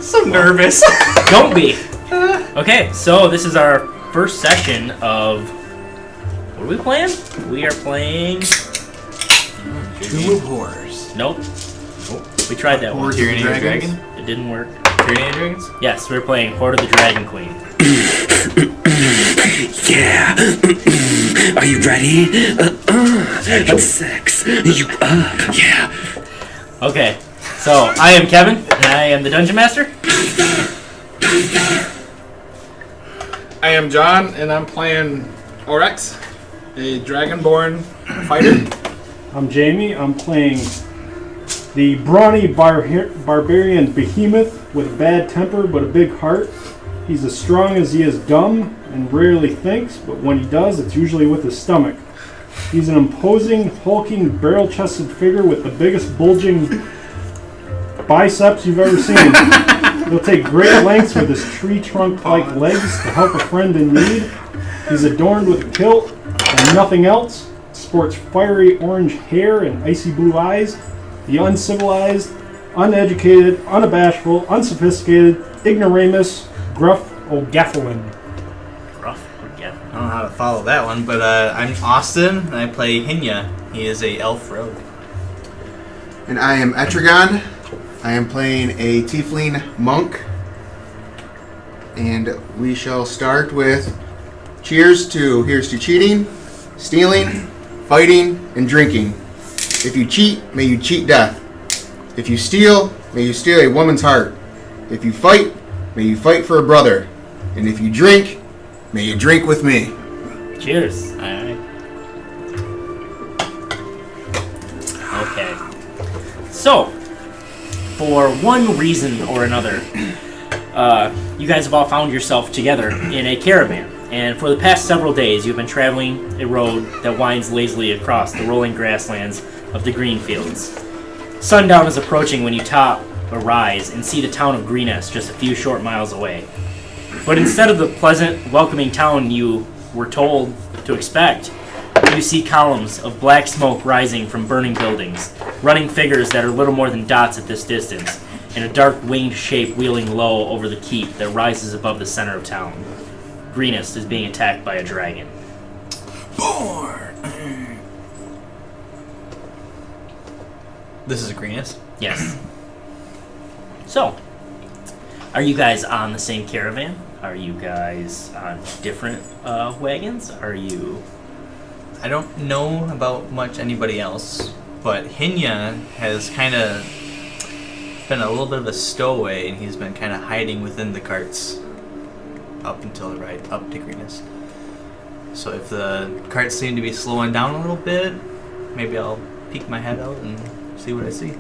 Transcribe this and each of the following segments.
So nervous. Don't be. Okay, so this is our first session of... What are we playing? We are playing... Tomb of Horrors. Nope. We tried that one. Tyranny of the Dragon? It didn't work. Tyranny of the Dragons? Yes, we're playing Hoard of the Dragon Queen. Yeah. Are you ready? Let's sex you up. Yeah. Okay, so I am Kevin, and I am the Dungeon Master. I am John, and I'm playing Oryx, a Dragonborn fighter. I'm Jamie. I'm playing the brawny barbarian behemoth with a bad temper but a big heart. He's as strong as he is dumb and rarely thinks, but when he does, it's usually with his stomach. He's an imposing, hulking, barrel-chested figure with the biggest bulging biceps you've ever seen. He'll take great lengths with his tree trunk-like legs to help a friend in need. He's adorned with a kilt and nothing else. Sports fiery orange hair and icy blue eyes. The uncivilized, uneducated, unabashful, unsophisticated, ignoramus, gruff O'Gaffelin. Rough or get. I don't know how to follow that one, but I'm Austin, and I play Hinya. He is a elf rogue. And I am Etrigan. I am playing a tiefling monk. And we shall start with here's to cheating, stealing, fighting, and drinking. If you cheat, may you cheat death. If you steal, may you steal a woman's heart. If you fight, may you fight for a brother. And if you drink, may you drink with me. Cheers. Alright. Okay. So, for one reason or another, you guys have all found yourself together in a caravan. And for the past several days, you've been traveling a road that winds lazily across the rolling grasslands of the green fields. Sundown is approaching when you rise and see the town of Greenest just a few short miles away. But instead of the pleasant, welcoming town you were told to expect, you see columns of black smoke rising from burning buildings, running figures that are little more than dots at this distance, and a dark winged shape wheeling low over the keep that rises above the center of town. Greenest is being attacked by a dragon. This is Greenest. Yes. So, are you guys on the same caravan? Are you guys on different wagons? Are you... I don't know about much anybody else, but Hinya has kind of been a little bit of a stowaway, and he's been kind of hiding within the carts up until the ride up to Greenest. So if the carts seem to be slowing down a little bit, maybe I'll peek my head out and see what I see.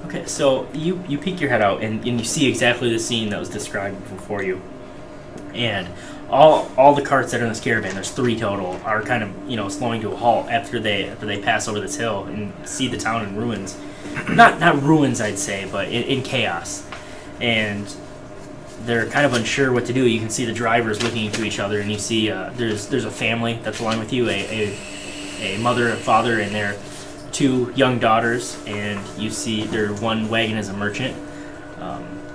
Okay, so you peek your head out and you see exactly the scene that was described before you. And all the carts that are in this caravan, there's 3 total, are kind of, slowing to a halt after they pass over this hill and see the town in ruins. Not ruins, I'd say, but in chaos. And they're kind of unsure what to do. You can see the drivers looking into each other, and you see there's a family that's along with you, a mother, a father, and their 2 young daughters, and you see their one wagon is a merchant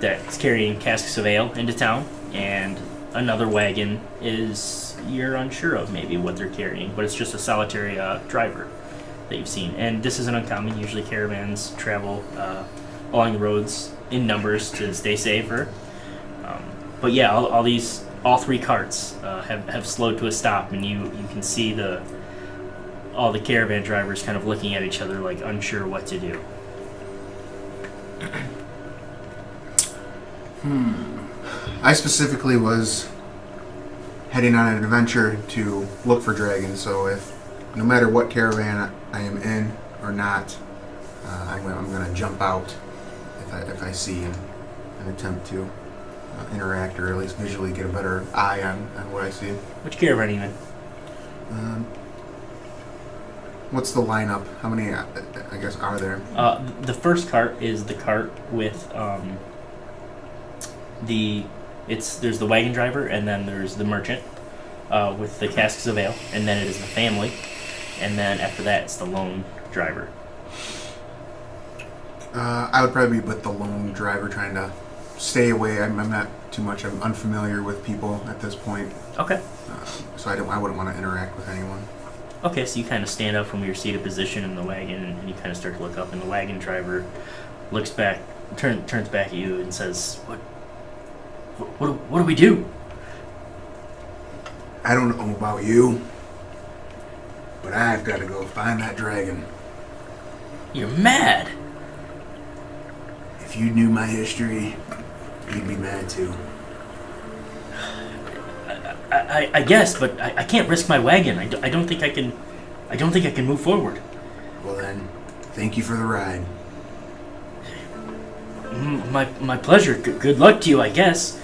that's carrying casks of ale into town, and another wagon is, you're unsure of maybe what they're carrying, but it's just a solitary driver that you've seen. And this isn't uncommon. Usually caravans travel along the roads in numbers to stay safer. But yeah, all 3 carts have slowed to a stop, and you can see all the caravan drivers kind of looking at each other like unsure what to do. I specifically was heading on an adventure to look for dragons, so no matter what caravan I am in or not, I'm going to jump out if I see and attempt to interact, or at least visually get a better eye on what I see. Which caravan are you in? What's the lineup? How many, I guess, are there? The first cart is the cart with there's the wagon driver, and then there's the merchant with the casks of ale, and then it is the family, and then after that it's the lone driver. I would probably be with the lone driver, trying to stay away. I'm not too much. I'm unfamiliar with people at this point, Okay. so I wouldn't want to interact with anyone. Okay, so you kind of stand up from your seated position in the wagon, and you kind of start to look up, and the wagon driver looks back, turns back at you, and says, "What do we do?" I don't know about you, but I've got to go find that dragon. You're mad. If you knew my history, you'd be mad too. I guess, but I can't risk my wagon. I don't think I can. I don't think I can move forward. Well then, thank you for the ride. My pleasure. Good luck to you, I guess.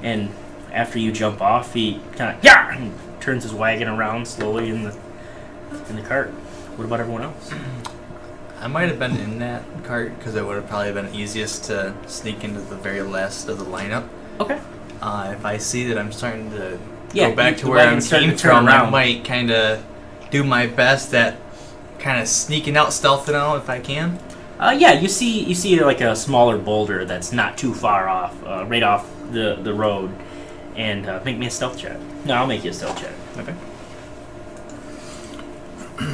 And after you jump off, he kind of and turns his wagon around slowly in the cart. What about everyone else? I might have been in that cart because it would have probably been easiest to sneak into the very last of the lineup. Okay. If I see that I'm starting to Yeah, go back the to where I'm wagon's starting came to turn from, around. I might kind of do my best at kind of sneaking out, stealthing out if I can. Yeah, you see like a smaller boulder that's not too far off, right off the road, and make me a stealth check. No, I'll make you a stealth check. Okay.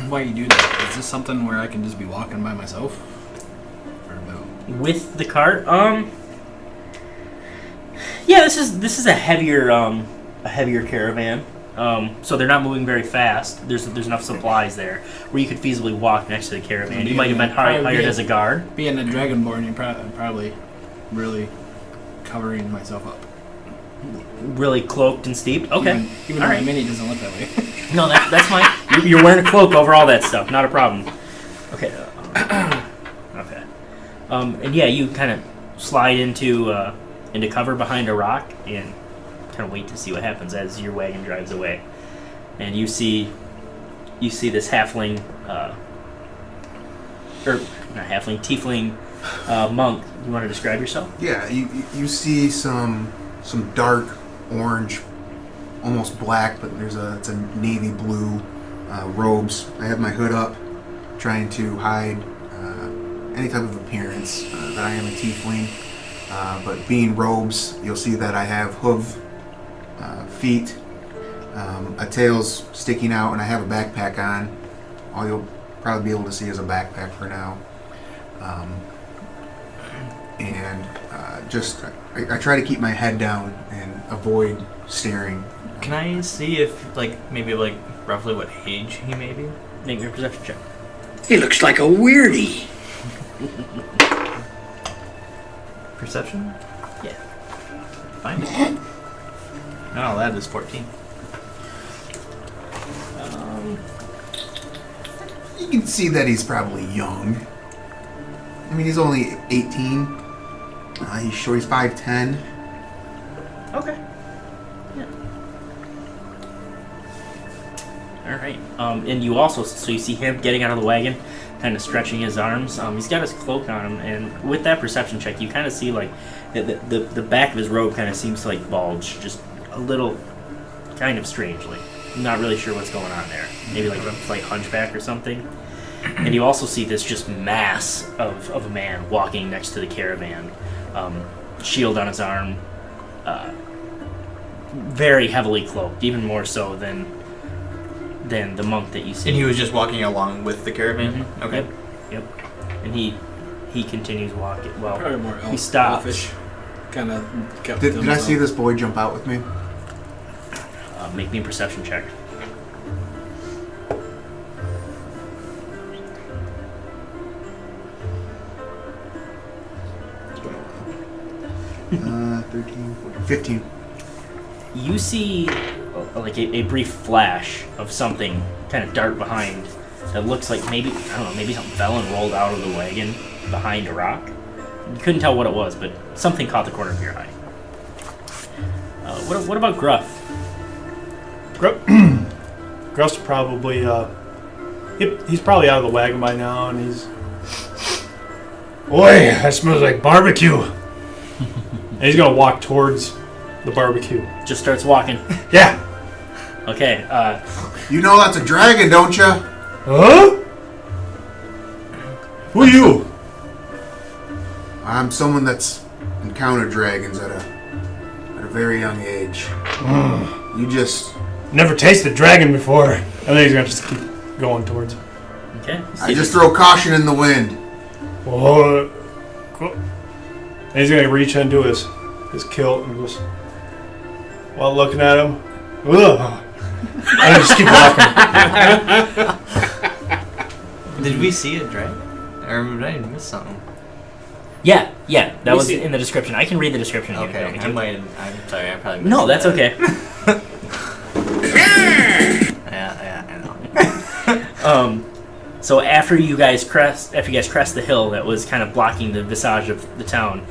Why you do that? Is this something where I can just be walking by myself? Or no? With the cart, yeah, this is a heavier caravan. So they're not moving very fast. There's enough supplies there where you could feasibly walk next to the caravan. You might have been hired as a guard. Being a dragonborn, you're probably really covering myself up. Really cloaked and steeped. Okay, Even all though right. the mini doesn't look that way. No, that's fine. You're wearing a cloak over all that stuff. Not a problem. Okay. Okay. And yeah, you kind of slide into cover behind a rock and kind of wait to see what happens as your wagon drives away. And you see this halfling, or not halfling, tiefling monk. You want to describe yourself? Yeah, you see some dark orange, almost black, but it's a navy blue robes. I have my hood up, trying to hide any type of appearance that I am a tiefling. But being robes, you'll see that I have hoof feet, a tail's sticking out, and I have a backpack on. All you'll probably be able to see is a backpack for now. I try to keep my head down and avoid staring. Can I see if, maybe roughly what age he may be? Make your perception check. He looks like a weirdie. Perception? Yeah. Fine. Oh, that is 14. You can see that he's probably young. I mean, he's only 18. He's short. He's 5'10". Okay. Yeah. All right. And you also, so you see him getting out of the wagon, kind of stretching his arms. He's got his cloak on him, and with that perception check, you kind of see the back of his robe kind of seems to bulge just a little, kind of strangely. I'm not really sure what's going on there. Maybe like hunchback or something. And you also see this just mass of a man walking next to the caravan, shield on his arm, very heavily cloaked, even more so than the monk that you see. And he was just walking along with the caravan? Mhm. Okay. Yep. And he continues walking. Well, Probably more he stops. elfish. Kind of kept Did to I himself. see this boy jump out with me? Make me a perception check. Uh, 13, 14, 15. You see a brief flash of something kind of dart behind that looks like maybe something fell and rolled out of the wagon behind a rock. You couldn't tell what it was, but something caught the corner of your eye. What about Gruff? Gruff's probably he's probably out of the wagon by now, and he's. Boy, that smells like barbecue. And he's gonna walk towards the barbecue. Just starts walking. Yeah. Okay. You know that's a dragon, don't you? Huh? Who are you? I'm someone that's encountered dragons at a very young age. You just... Never tasted dragon before. I think he's gonna just keep going towards it. Okay. I just throw caution in the wind. Whoa. Cool. And he's gonna reach into his kilt and just, while looking at him, ugh. And just keep walking. Did we see a dragon? Or did I miss something? Yeah. That was in the description. I can read the description. Okay, I'm sorry, I probably missed No, that's that. okay. Yeah, I know. So after you guys crest the hill that was kind of blocking the visage of the town,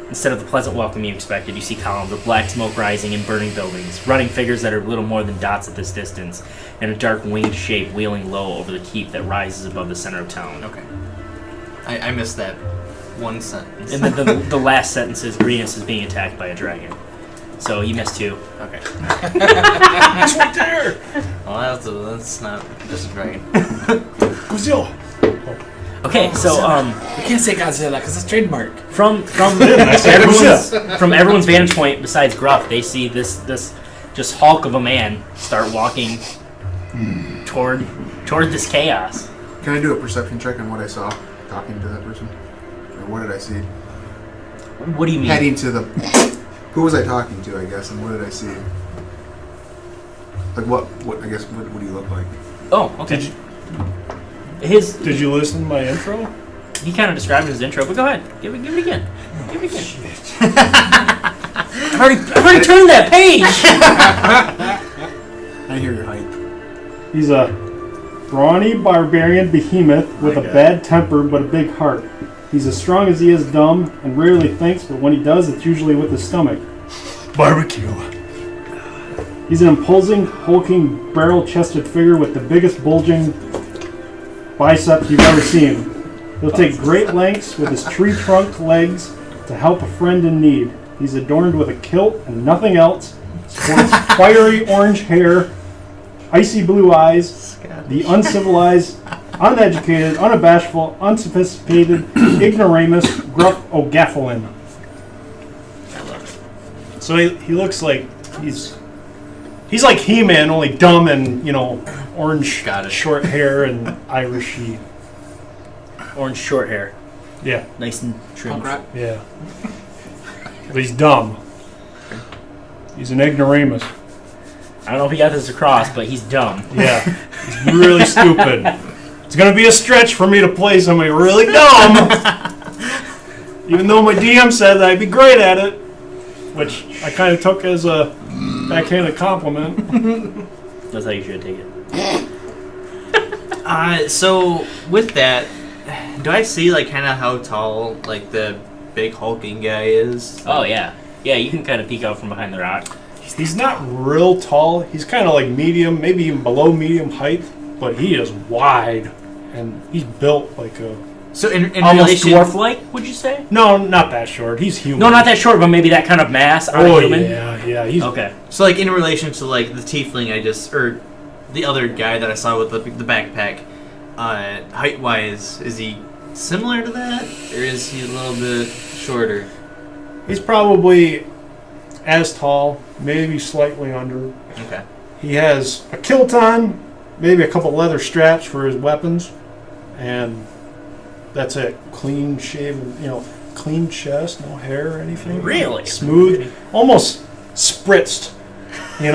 instead of the pleasant welcome you expected, you see columns of black smoke rising in burning buildings, running figures that are little more than dots at this distance, and a dark winged shape wheeling low over the keep that rises above the center of town. Okay. I missed that one sentence. And then the last sentence is Greenus is being attacked by a dragon. So you missed 2. Okay. It's right there! Well, that's not just a dragon. Godzilla! Okay, so We can't say Godzilla because it's trademark. from everyone's vantage point, besides Gruff, they see this just hulk of a man start walking toward this chaos. Can I do a perception check on what I saw talking to that person? Or what did I see? What do you mean? Heading to the... Who was I talking to, I guess, and what did I see? Like, what I guess, what do you look like? Oh, okay. Did you listen to my intro? He kind of described his intro, but go ahead. Give it again. I've already turned that page! I hear your hype. He's a brawny barbarian behemoth with a bad temper but a big heart. He's as strong as he is dumb and rarely thinks, but when he does, it's usually with his stomach. Barbecue. He's an imposing, hulking, barrel-chested figure with the biggest bulging biceps you've ever seen. He'll take great lengths with his tree-trunked legs to help a friend in need. He's adorned with a kilt and nothing else. Sports fiery orange hair, icy blue eyes, the uncivilized, uneducated, unabashful, unsophisticated, ignoramus, gruff O'Gafflin. So he looks like he's like He-Man, only dumb and, orange short hair and Irishy. Orange short hair. Yeah. Nice and trimmed. Yeah. But he's dumb. He's an ignoramus. I don't know if he got this across, but he's dumb. Yeah. He's really stupid. It's going to be a stretch for me to play somebody really dumb. Even though my DM said that I'd be great at it. Which I kind of took as a backhanded compliment. That's how you should take it. So with that, do I see like kind of how tall like the big hulking guy is? Oh yeah, you can kind of peek out from behind the rock. He's not real tall. He's kind of like medium, maybe even below medium height, but he is wide, and he's built like a... So in almost relation, dwarf-like, would you say? No, not that short. He's human. No, not that short, but maybe that kind of mass on a human. Yeah. He's Okay. So like in relation to like the tiefling or the other guy that I saw with the backpack, height wise, is he similar to that, or is he a little bit shorter? He's probably as tall, maybe slightly under. Okay. He has a kilt on, maybe a couple leather straps for his weapons, and that's it. Clean shaven, clean chest, no hair or anything. Really? Smooth, almost spritzed. He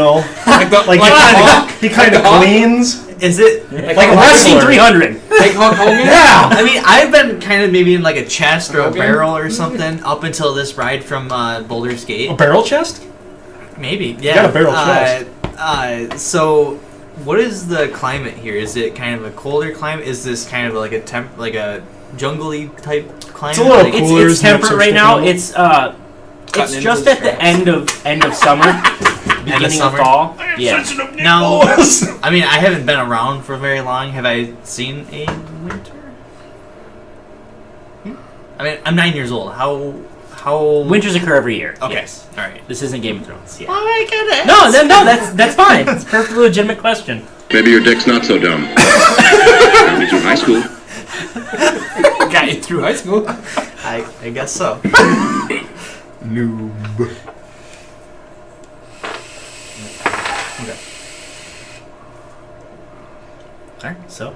kind of cleans. Is it Like a wrestling 300. Like Hulk Hogan? Yeah. I mean, I've been kind of maybe in like a chest or a barrel or something up until this ride from Boulder's A Gate. barrel chest? Maybe, yeah. got a barrel chest. So, what is the climate here? Is it kind of a colder climate? Is this kind of like a jungly type climate? It's a little Like, cooler. It's temperate right now. It's Cutting just into at the the end of summer, beginning of summer? fall. Yeah. Now, I mean, I haven't been around for very long. Have I seen a winter? I mean, I'm 9 years old. How? Winters occur every year. Okay. Yes. All right. This isn't Game of Thrones. Yeah. I get it. No, that's fine. It's a perfectly legitimate question. Maybe your dick's not so dumb. Got me through high school. Got you through high school. I guess so. Noob. Okay. Alright, so.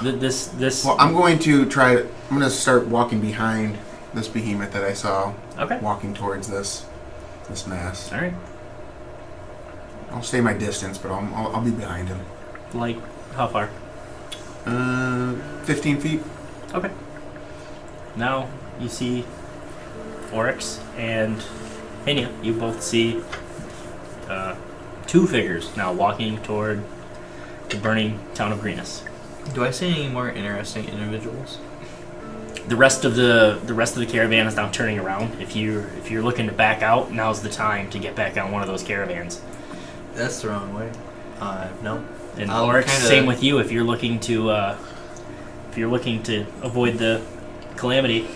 This. Well, I'm going to start walking behind this behemoth that I saw. Okay. Walking towards this mass. Alright. I'll stay my distance, but I'll be behind him. Like, how far? 15 feet. Okay. Now you see Oryx and Henya. You both see two figures now walking toward the burning town of Greenus. Do I see any more interesting individuals? The rest of the caravan is now turning around. If you're looking to back out, now's the time to get back on one of those caravans. That's the wrong way. No. And I'll Oryx, kinda- same with you. If you're looking to avoid the calamity,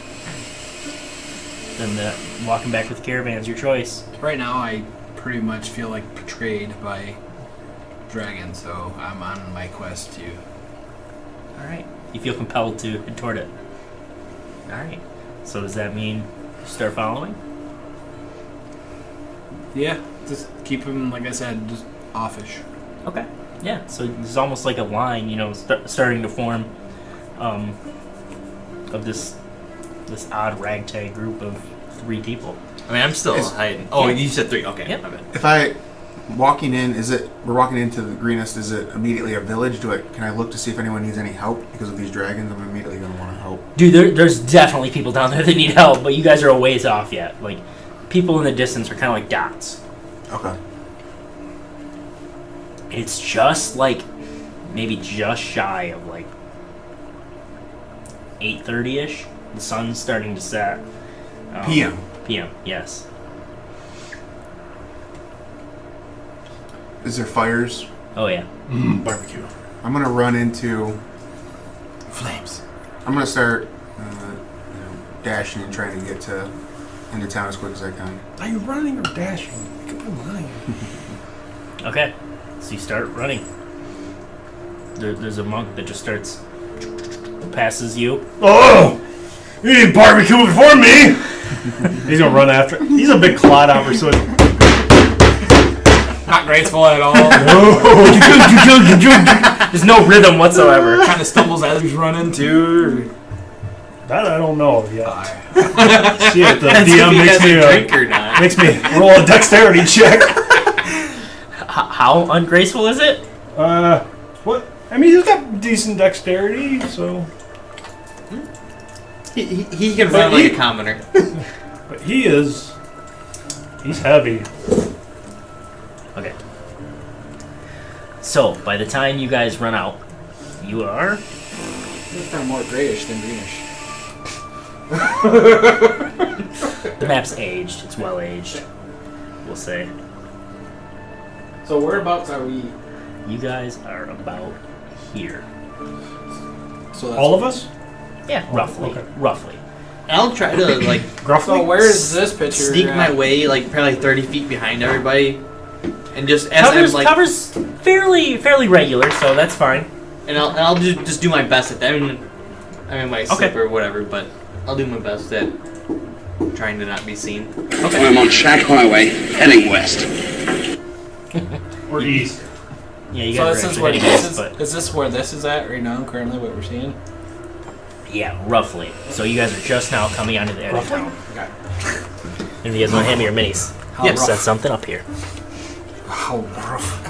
then walking back with the caravan's your choice. Right now, I pretty much feel like betrayed by dragon, so I'm on my quest to. All right. You feel compelled to head toward it. All right. So does that mean you start following? Yeah, just keep him, like I said, just offish. Okay. Yeah. So there's almost like a line, starting to form of this odd ragtag group of 3 people. I mean, I'm still hiding. Oh, Yeah. you said 3. Okay, Yeah. my bad. If we're walking into the greenest, is it immediately a village? Can I look to see if anyone needs any help? Because of these dragons, I'm immediately going to want to help. Dude, there's definitely people down there that need help, but you guys are a ways off yet. Like, people in the distance are kind of like dots. Okay. It's just like, maybe just shy of like 8:30ish. The sun's starting to set. PM. PM, yes. Is there fires? Oh yeah. Barbecue. I'm going to run into... Flames. I'm going to start dashing and trying to get into town as quick as I can. Are you running or dashing? Make up your mind. Okay. So you start running. There's a monk that just passes you. Oh! You didn't barbecue before me! He's gonna run after. He's a big clodhopper, so. Not graceful at all. There's no rhythm whatsoever. Kind of stumbles as he's running too. That I don't know yet. See if the That's if DM he makes has me a drink or not. makes me roll a dexterity check. How ungraceful is it? What? I mean, he's got decent dexterity, so. He can run like a commoner. But he's heavy. Okay. So, by the time you guys run out, you are... It's kind of more grayish than greenish. The map's aged. It's well aged, we'll say. So whereabouts are we? You guys are about here. So that's All of us? Yeah, roughly. okay. Roughly. I'll try to like Gruffly? So where is this picture? sneak my way like probably 30 feet behind everybody, and just as Cover's, I'm like, cover's fairly regular, so that's fine. and I'll just do my best at that. I'm in my slip Okay. or whatever, but I'll do my best at trying to not be seen. I'm on Shack Highway, heading west. Or east? Yeah, you So guys this are is actually where heading this east, is. but Is this where this is at right now? Currently, what we're seeing. yeah, roughly. So you guys are just now coming onto the edge of town. Okay. And if you guys want to hand me your minis, How yep, rough? set something up here. How rough.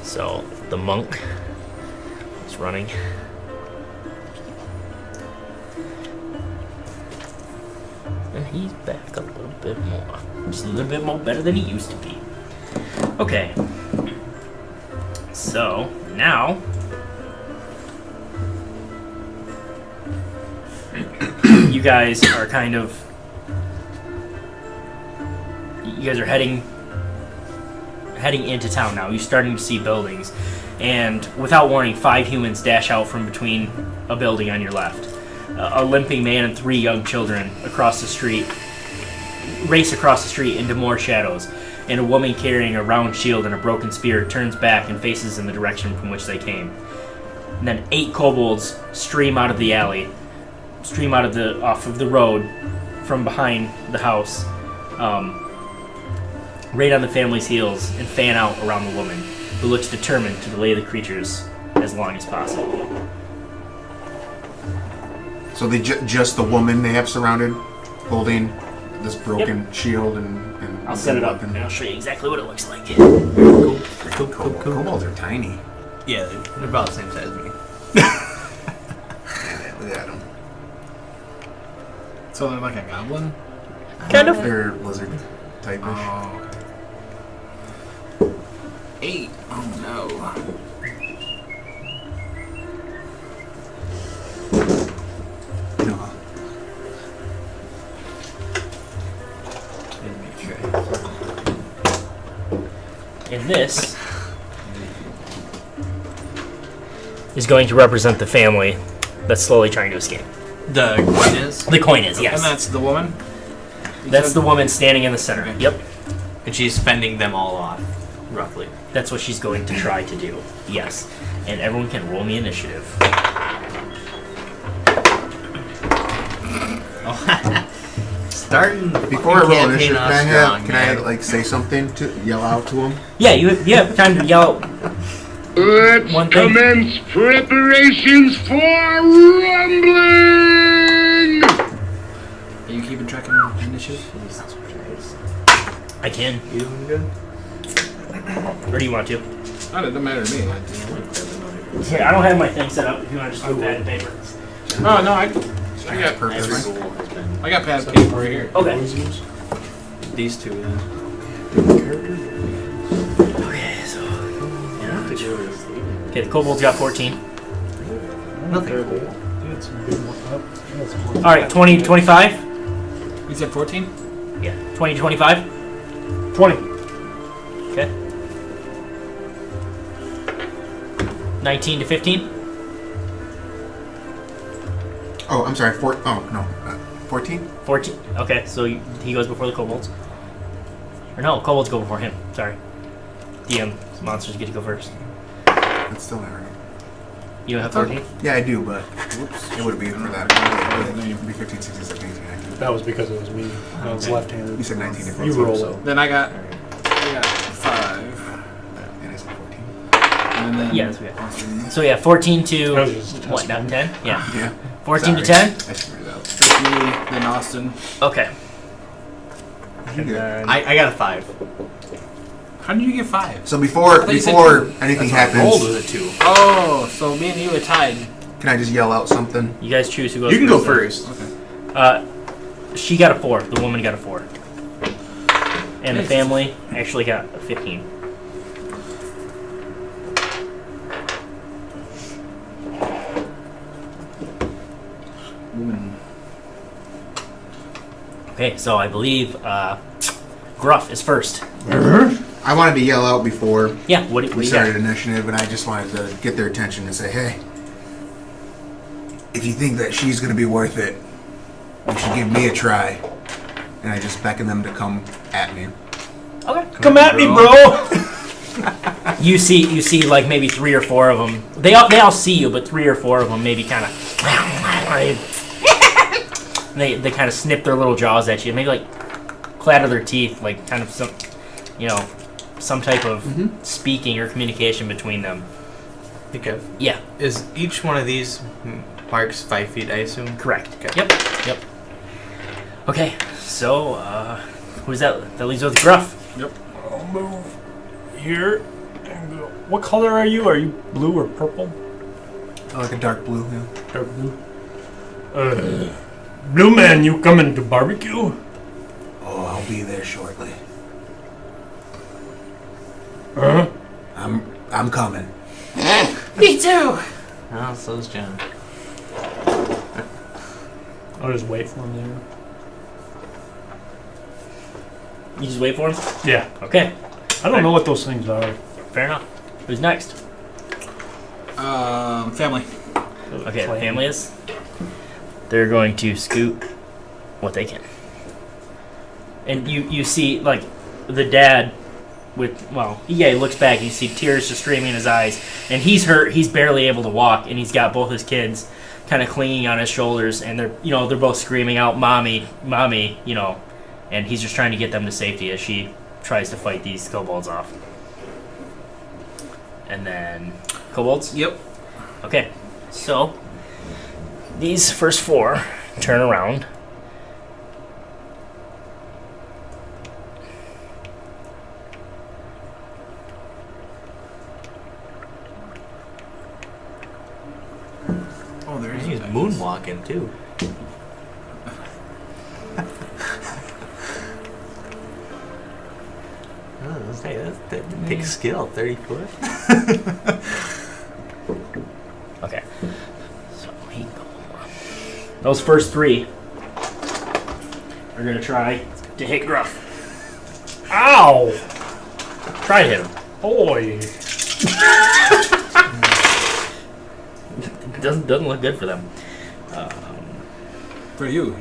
So the monk is running. And he's back a little bit more. Just a little bit more better than he used to be. Okay. So now you guys are kind of heading into town now. You're starting to see buildings, and without warning, 5 humans dash out from between a building on your left. A limping man and 3 young children race across the street into more shadows, and a woman carrying a round shield and a broken spear turns back and faces in the direction from which they came. and then 8 kobolds stream out of the alley, off of the road from behind the house, right on the family's heels, and fan out around the woman, who looks determined to delay the creatures as long as possible. So they just the woman they have surrounded, holding this broken shield and I'll set it up weapon. and I'll show you exactly what it looks like. Cool. Kobolds are tiny. Yeah, they're about the same size as me. Look at them. So they're like a goblin? Kind of. They're lizard type-ish. Oh, okay. 8. Oh no. No. Let me make sure. And this is going to represent the family that's slowly trying to escape. The coin is? The coin is, yes. And that's the woman? That's the woman standing in the center. Okay. Yep. And she's fending them all off, roughly. That's what she's going to try to do. Yes. And everyone can roll me initiative. Starting Before I roll campaign initiative, off can strong, I man. like say something to yell out to him? Yeah, you have time to yell out. Let's One thing. commence preparations for rumbling! Are you keeping track of initiative? I can. You doing good? Or do you want to? Oh, it doesn't matter to me. Here, I don't have my thing set up. If you want to just put pad and paper. Oh, no, I got Purpose. I got pad and paper right here. Okay. These two, yeah. Okay, so. Okay, the kobolds got 14. Nothing. Alright, 20 to 25? You said 14? Yeah. 20 to 25? 20. Okay. 19 to 15? Oh, I'm sorry. 14? 14. Okay, so he goes before the kobolds. Or no, kobolds go before him. Sorry. DM monsters get to go first. That's still not right. You don't have 14? Yeah, I do, but it would be for that. It would be 15, 16, 17, 18, 19. That was because it was me. I was left-handed. You said 19 to 14. You roll so. it. Then I got 5. And I said 14. And then Yeah, that's okay. So yeah, 14 to That was just a what? test Not one. 10? Yeah. Yeah. 14 to Sorry. 10? I screwed it up. Ricky, then Austin. Okay. You good. I got a 5. How did you get 5? So before thought you said anything That's what I rolled happens, with a 2. Oh, so me and you are tied. can I just yell out something? You guys choose who goes You can go first. first. Okay. She got a 4. The woman got a 4. And the Nice. family actually got a 15. Woman. Okay, so I believe Gruff is first. I wanted to yell out before Yeah, what do we you started got? initiative, and I just wanted to get their attention and say, hey, if you think that she's going to be worth it, you should give me a try. And I just beckon them to come at me. Okay. Come at me, bro! You see like maybe 3 or 4 of them. They all see you, but 3 or 4 of them maybe kind of they kind of snip their little jaws at you, maybe like clatter their teeth, like kind of some type of speaking or communication between them. Okay. Yeah, Is each one of these marks 5 feet, I assume? correct. Okay. Yep. Okay, so who's that? That leaves with Gruff. I'll move here and go. What color are you? Are you blue or purple? Like a dark blue, yeah. Dark blue. Blue man, you coming to barbecue? Oh, I'll be there shortly. Huh? I'm coming. Me too. Oh, so's John. I'll just wait for him there. You just wait for him. Yeah. Okay, I don't know what those things are. fair enough. Who's next? Family. Okay, the family is. They're going to scoot what they can. And you see, like, the dad he looks back and you see tears just streaming in his eyes, and he's hurt. He's barely able to walk, and he's got both his kids kind of clinging on his shoulders, and they're both screaming out, "Mommy, mommy," and he's just trying to get them to safety as she tries to fight these kobolds off. And then kobolds. Yep. Okay, so these first 4 turn around. Oh, there's He's moonwalking too. That takes skill, 30 foot. Okay. So those first 3 are gonna try to hit Gruff. Ow! Try to hit him. Boy. Doesn't look good for them. for you.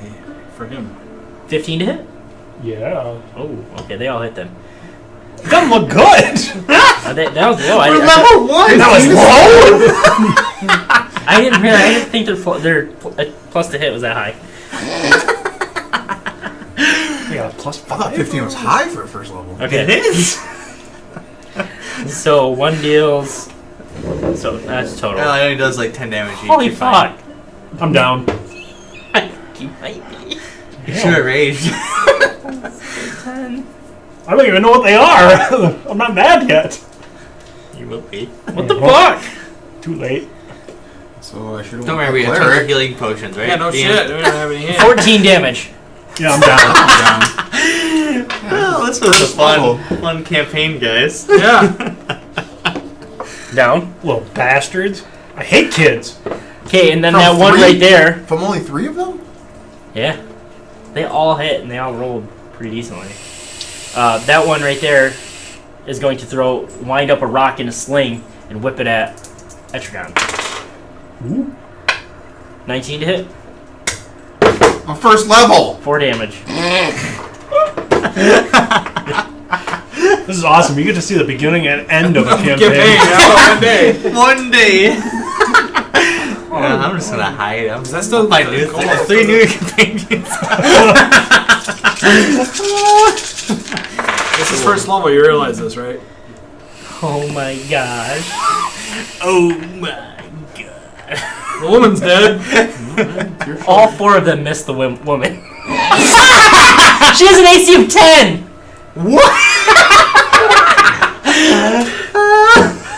For him. 15 to hit? Yeah. Oh, okay, they all hit them. Doesn't look good. That was low. We're level 1! That was low. I didn't think their plus to hit was that high. We got a plus I thought 5. 15 was high for a first level. Okay. It is. So 1 deals. So that's total. Well, it only does like 10 damage each. Holy You're fine. fuck! I'm down. You might be. You should have raged. 10. I don't even know what they are. I'm not mad yet. You will be. What the fuck? Too late. So I should have Don't worry, we have tons of healing potions, right? Yeah, no The shit. end. We don't have any hands. 14 damage. Yeah, I'm down. Oh, this was a fun campaign, guys. Yeah. Down. Little bastards. I hate kids. Okay, and then From that one 3? right there. From only 3 of them? Yeah. They all hit and they all rolled pretty decently. That one right there is going to wind up a rock in a sling and whip it at Etrigan. Ooh. 19 to hit. On first level! 4 damage. This is awesome. You get to see the beginning and end of a campaign. One day. One day. Yeah, I'm just gonna hide. Is that still my new cool? 3 new companions. This is first level, you realize this, right? Oh my gosh. Oh my god. The woman's dead. All 4 of them missed the woman. She has an AC of 10! What?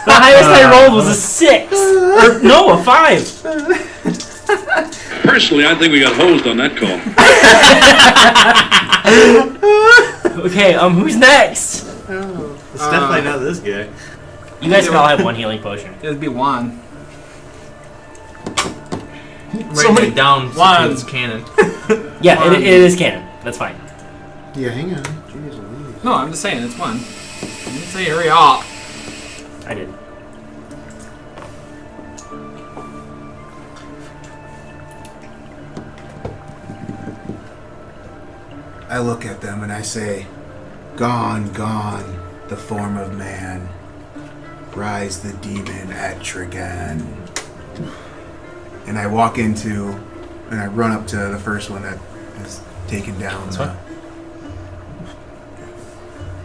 The highest I rolled was a 6. Or, no, a 5. Personally, I think we got hosed on that call. Okay, who's next? It's definitely not this guy. You guys can all have 1 healing potion. It'd be Juan. Right down wands. it's cannon. Yeah, it is canon. That's fine. Yeah, hang on. Jeez Louise. No, I'm just saying, it's Juan. You didn't say hurry up. I did. I look at them and I say, "Gone, gone, the form of man. Rise the demon Etrigan." And I walk into, and I run up to the first one that has taken down. This one?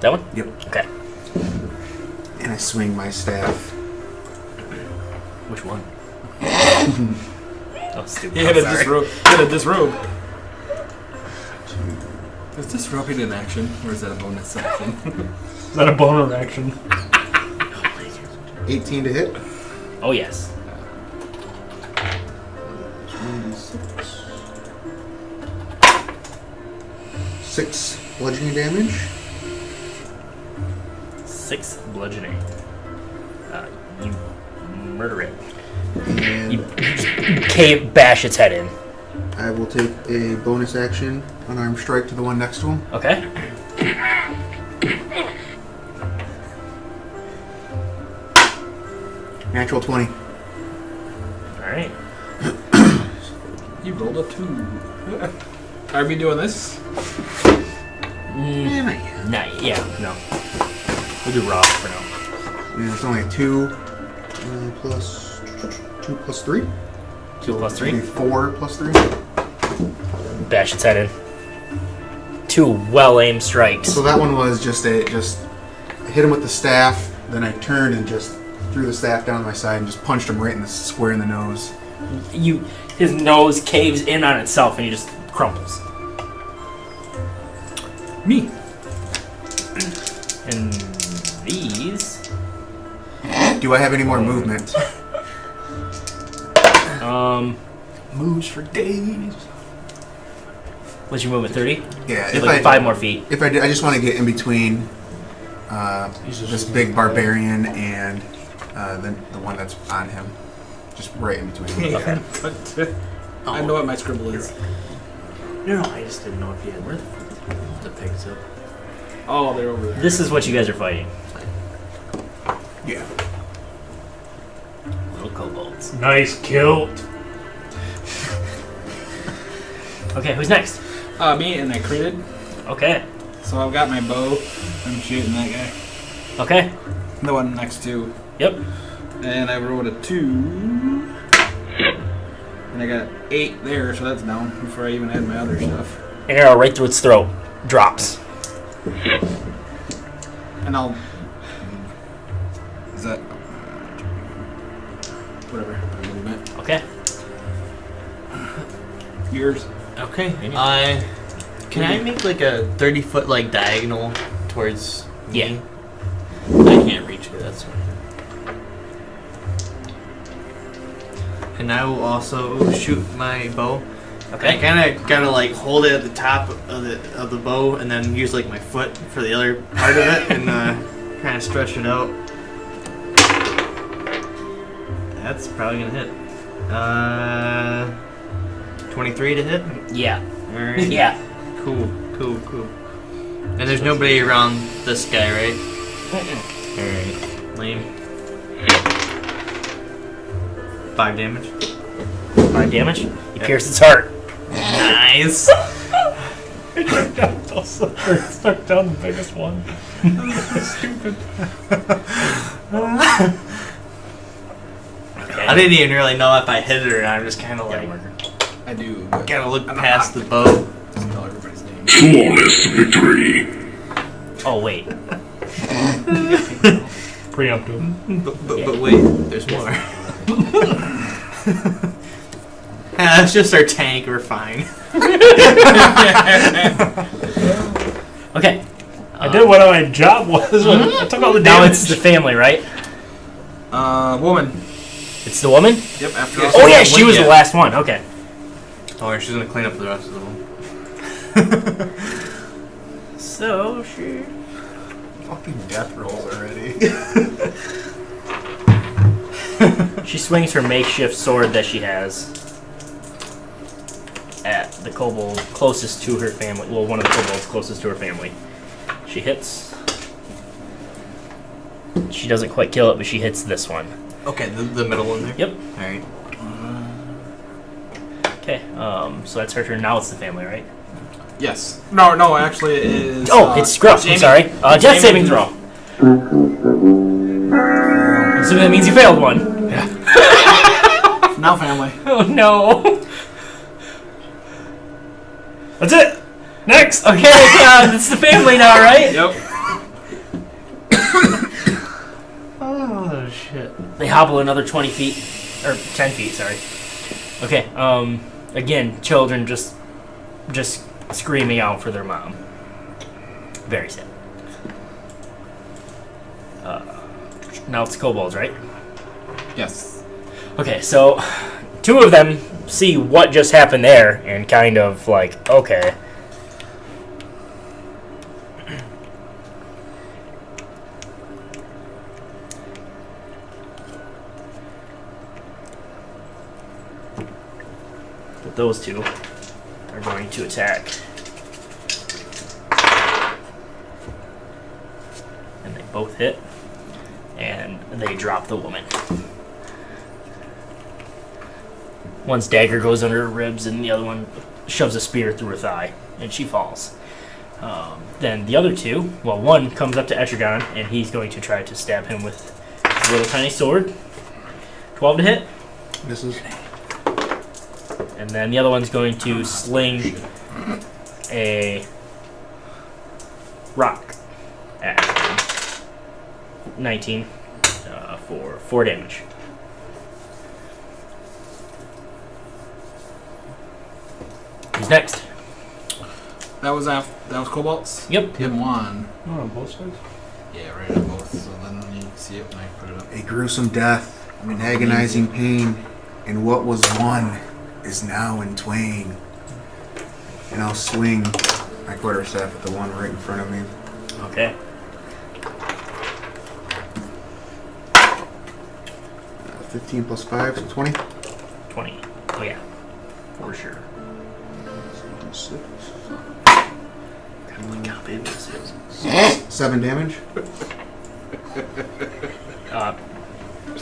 That one? Yep. Okay. And I swing my staff. Which one? Oh, stupid. He had a I'm sorry. disrobe. Is disrobing an action, or is that a bonus action? Is that a boner action? 18 to hit. Oh, yes. 6 bludgeoning damage. 6 bludgeoning. You murder it. And You bash its head in. I will take a bonus action, unarmed strike to the one next to him. Okay. Natural 20. Alright. You rolled a 2. Are we doing this? No. We'll do raw for now. And it's only 2 plus 2 plus 3. 2 plus 3. Maybe 4 plus 3. Bash its head in. 2 well-aimed strikes. So that one was just hit him with the staff. Then I turned and just threw the staff down my side and just punched him right in the square in the nose. His nose caves in on itself and he just crumples. Me. And these. Do I have any more movement? Moves for days. What's your movement? 30? Yeah. So like 5 more feet. If I did, I just want to get in between this big barbarian and the one that's on him, just right in between. Okay. But I know what my scribble is. No, I just didn't know if you had the pigs up. Oh, they're over there. This is what you guys are fighting. Yeah. Little kobolds. Nice kilt. Okay, who's next? Me, and I critted. Okay. So I've got my bow. I'm shooting that guy. Okay. The one next to. Yep. And I rolled a 2. And I got 8 there, so that's down before I even had my other stuff. An arrow right through its throat. Drops. And I'll. Is that. Whatever. Movement. Okay. Yours. Okay. Can I make like a 30-foot like diagonal towards Yeah. me? I can't reach it. That's fine. And I will also shoot my bow. Okay. I kind of gotta like hold it at the top of the bow, and then use like my foot for the other part of it, and kind of stretch it out. That's probably gonna hit. 23 to hit. Yeah. All right. Yeah. Cool. And there's nobody around this guy, right? Alright. Lame. 5 damage. 5 damage. You pierce its heart. Nice! Stuck down the biggest one. Stupid. I didn't even really know if I hit it or not. I'm just kind of like, I do. But gotta look I'm past not- the bow. Doesn't tell everybody's name. Flawless victory. Oh, wait. Preemptive. But wait, there's more. That's just our tank. We're fine. Okay. I did what my job was. I took all the Now damage. it's the family, right? Woman. It's the woman? Yep, after Yeah, all. Oh, yeah, that she one, was yeah. the last one. Okay. Oh, and she's gonna clean up the rest of them. So, she... Fucking death rolls already. She swings her makeshift sword that she has at the kobold closest to her family. Well, one of the kobolds closest to her family. She hits. She doesn't quite kill it, but she hits this one. Okay, the middle one there. Yep. All right. Okay. So that's her turn. Now it's the family, right? Yes. No, actually it is. Oh, it's Scruff. I'm Jamie. sorry. Death Jamie. saving throw. So that means you failed one. Now family. Oh no. That's it. Next. Okay, it's the family now, right? Yep. Oh shit. They hobble another 20 feet, or 10 feet, sorry. Okay, again, children just screaming out for their mom. Very sad. Now it's kobolds, right? Yes. Okay, so 2 of them see what just happened there and kind of like, okay. But those 2 are going to attack. And they both hit. And they drop the woman. One's dagger goes under her ribs, and the other one shoves a spear through her thigh, and she falls. Then the other two, well, one comes up to Etrigan, and he's going to try to stab him with his little tiny sword. 12 to hit. This is And then the other one's going to sling a rock at him. 19 for 4 damage. Who's next? That was Cobalt's? Yep. Him one. Oh, on both sides? Yeah, right on both. So then you can see it when I put it up. a gruesome death, an agonizing pain, and what was one is now in twain. And I'll swing my quarterstaff at the one right in front of me. Okay. 15 plus 5, so 20. 20. Oh, yeah. For sure. 7 damage.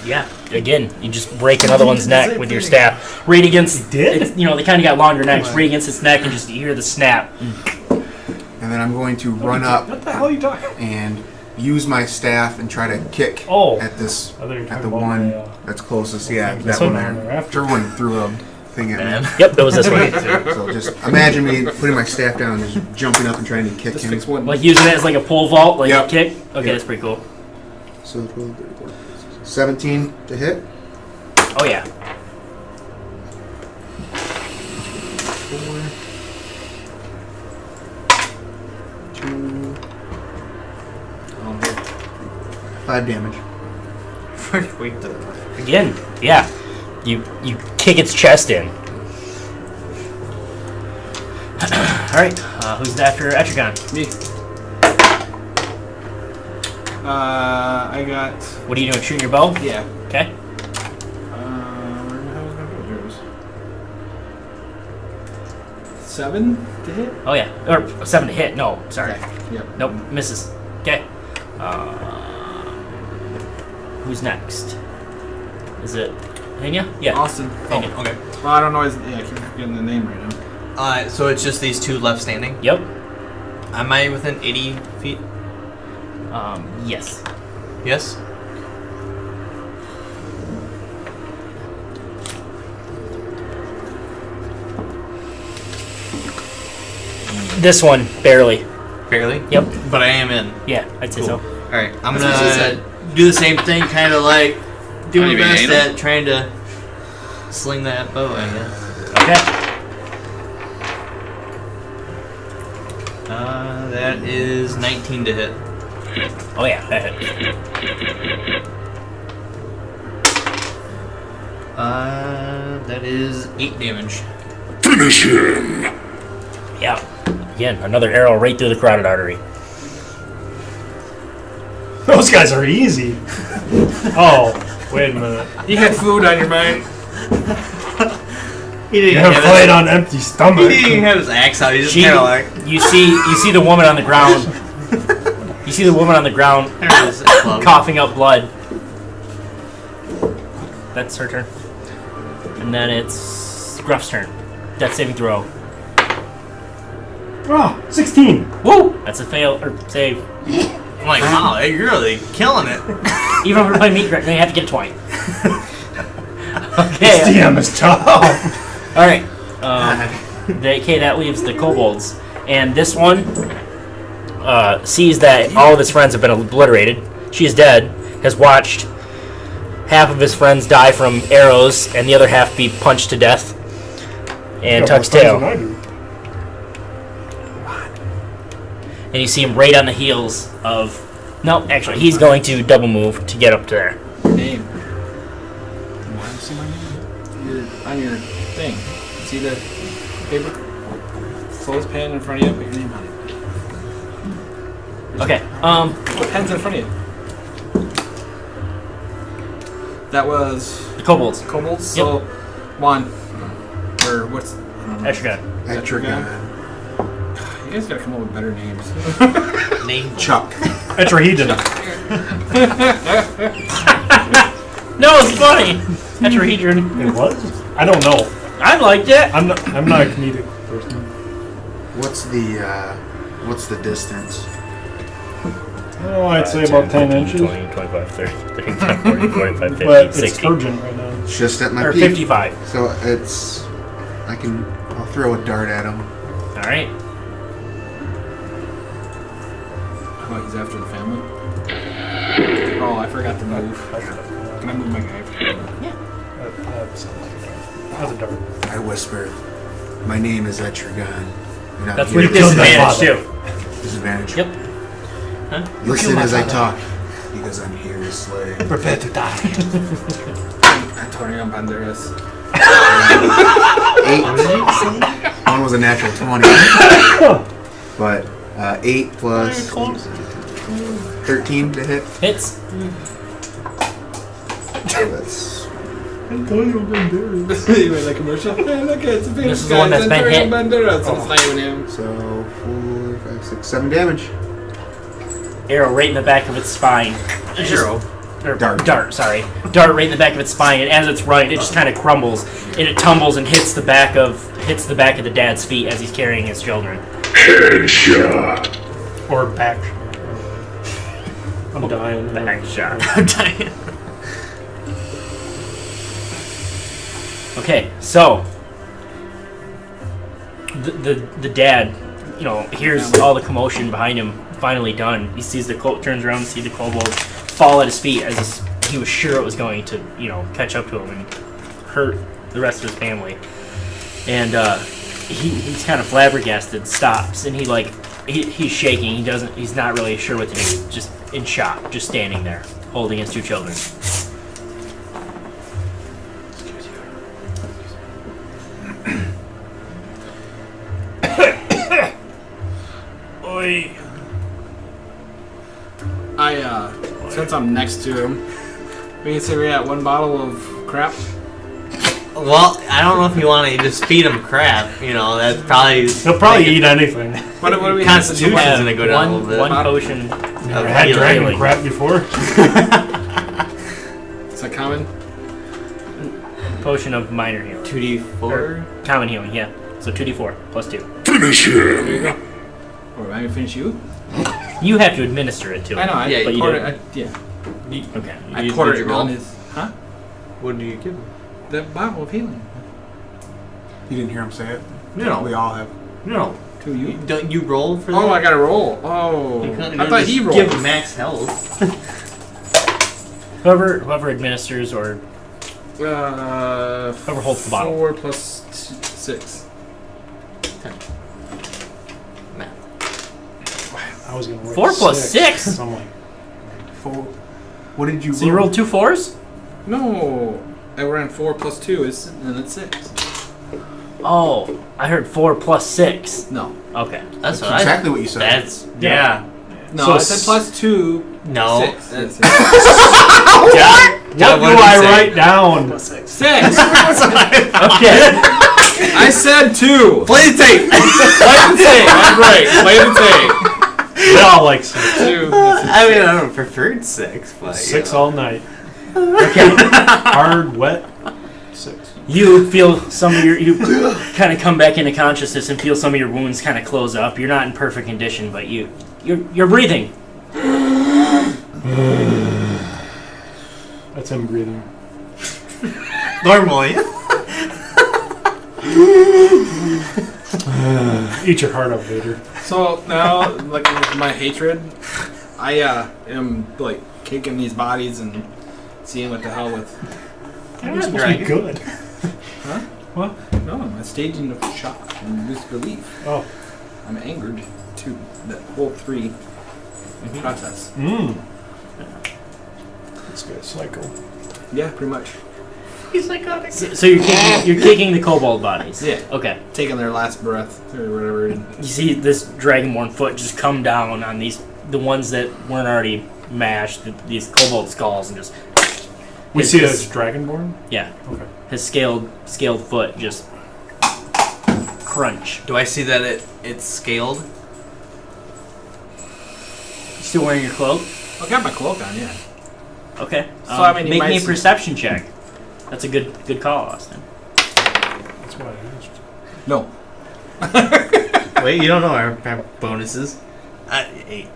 Yeah. Again, you just break another one's neck with your staff. Right against... did? You know, they kind of got longer necks. Right against its neck, and just you hear the snap. And then I'm going to run up What the hell are you talking? and use my staff and try to kick Oh. at this I thought you were at talking the about one my, that's closest. Yeah, this that one one there. after. Sherwin threw a thing at me. Yep, it was this way. So just imagine me putting my staff down and just jumping up and trying to kick Just him. fix one. Like using it as like a pole vault, like Yep. a kick? Okay, Yep. that's pretty cool. So 12, 34, 17 to hit. Oh, yeah. 4, 2, 5 damage. Again, yeah. You kick its chest in. Alright, who's after Etrigan? Me. I got. What are you doing, shooting your bow? Yeah. Okay. Where the hell was my bow? Here it is. 7 to hit? Oh, yeah. Or 7 to hit. No, sorry. Yep. Nope, misses. Okay. Who's next? Is it Henya? Yeah. Austin. Oh, Henya. okay. Well, I don't know his. Yeah, I keep forgetting the name right now. So it's just these two left standing. Yep. Am I within 80 feet? Yes. Yes? This one, barely. Barely? Yep. But I am in. Yeah, I'd say so. Alright, I'm That's what she gonna said. do the same thing, kind of like do Are my you being best anal? at trying to sling that bow, I guess. Okay. That is 19 to hit. Oh, yeah, that hit. That is 8 damage. Finish him. Yeah. Again, another arrow right through the carotid artery. Those guys are easy. Oh, wait a minute. You had food on your mind. He You didn't have have fight his, on empty he stomach. didn't even have his axe out. He just She- kind of like. You see the woman on the ground. You see the woman on the ground There's his club. coughing up blood. That's her turn. And then it's Gruff's turn. Death saving throw. Oh, 16. Woo! That's a fail or save. I'm like, wow, you're really killing it. Even if we're playing meat correctly, you have to get a 20. This Okay. DM is tough. All right. Okay, that leaves the kobolds, and this one sees that all of his friends have been obliterated. She is dead. Has watched half of his friends die from arrows, and the other half be punched to death. And tucks tail. And you see him right on the heels of. No, actually, he's going to double move to get up to there. Name. Why do you see my name? On your thing. See the paper? Close pen in front of you. Put your name on it. Okay. What pen's in front of you? That was The kobolds. kobolds. So one. Or what's? Etrigan. Etrigan. You guys gotta come up with better names. Name Chuck. Tetrahedron. No, it's funny. Tetrahedron. It was? I don't know. I liked it. I'm not a comedic person. What's the What's the distance? Oh, I'd say about 10 inches. 20, 25, 30, 35, 40, 45, 50, But it's 60. urgent right now. It's just at my Or peak. 55. So I'll throw a dart at him. Alright. Oh, he's after the family? Oh, I forgot to move. Can I move my guy? How's a dart? I whisper, my name is Etrigan. You're not That's here with to disadvantage, too. Disadvantage. Yep. Listen as I talk, because I'm here to slay. Prepare to die. Antonio Banderas. 8. One was a natural 20. But 8 plus 13 to hit. Hits. So that's Antonio Banderas. You made that commercial? Yeah, look, it's a big This is the one that's been hit. Banderas. It's not even him. so 4, 5, 6, 7 damage. Arrow right in the back of its spine. It just- Arrow. or Dart. sorry. Dart right in the back of its spine, and as it's running, it just kind of crumbles, and it tumbles and hits the back of the dad's feet as he's carrying his children. Headshot. Or back. I'm dying. Back shot. I'm dying. Okay, so the dad, hears all the commotion behind him. Finally done. He sees turns around, sees the kobold fall at his feet as he was sure it was going to, catch up to him and hurt the rest of his family. And he's kind of flabbergasted, stops, and he's shaking. He's not really sure what to do. Just in shock, just standing there, holding his two children. Oi. Since I'm next to him, we can say we got one bottle of crap. Well, I don't know if you want to just feed him crap. That's probably... He'll probably eat anything. What do we Constitution's have? going to go down a little bit. One potion. Never had healing. dragon crap before. Is that common? Potion of minor healing. 2d4? Or common healing, yeah. So 2d4 plus 2. Finish There you him. go. Or am I gonna finish you? You have to administer it to him. I know. Yeah, but you poured didn't. it. Yeah. Okay. I You- poured did it you roll? on his. Huh? What do you give him? The bottle of healing. You didn't hear him say it? No. We all have. No. To you. Don't you roll for that? Oh, I gotta roll. Oh. You can't- I thought he just rolled. Give him max health. Whoever administers or Whoever holds the bottle. 4 plus 6. Math. I was gonna roll 4 plus 6? So I'm like, 4. What did you So you roll? rolled 2 4s? No. I ran 4 plus 2 and it's 6. Oh, I heard 4 plus 6. No. Okay. That's what Exactly what you said. That's... Yeah. No, So I said plus 2. No. 6. That's- Yes, John, what do did you I say? write down? 6. Okay. I said 2. Play the tape! Play the tape. I'm right. Play the tape. We all like 6. 2. I mean, I don't preferred 6, but... 6 you know. all night. Okay. Hard, wet. 6. You feel some of you kind of come back into consciousness and feel some of your wounds kind of close up. You're not in perfect condition, but you're breathing. That's him breathing. Normally. Eat your heart out, Vader. So now, like with my hatred, I am like kicking these bodies and seeing what the hell with. You're supposed to be good. Huh? What? No, I'm staging of shock and disbelief. Oh. I'm angered to that whole 3 process. Mmm. This guy's psycho. Yeah, pretty much. He's psychotic. So you're kicking the kobold bodies. Yeah. Okay. Taking their last breath or whatever. You see this dragonborn foot just come down on the ones that weren't already mashed, these kobold skulls, and just. We see it as Dragonborn? Yeah. Okay. His scaled foot just crunch. Do I see that it's scaled? Still wearing your cloak? I got my cloak on, yeah. Okay. So, I mean, you make might me a see- perception check. That's a good call, Austin. That's why I asked. No. What Wait, you don't know our bonuses. 8.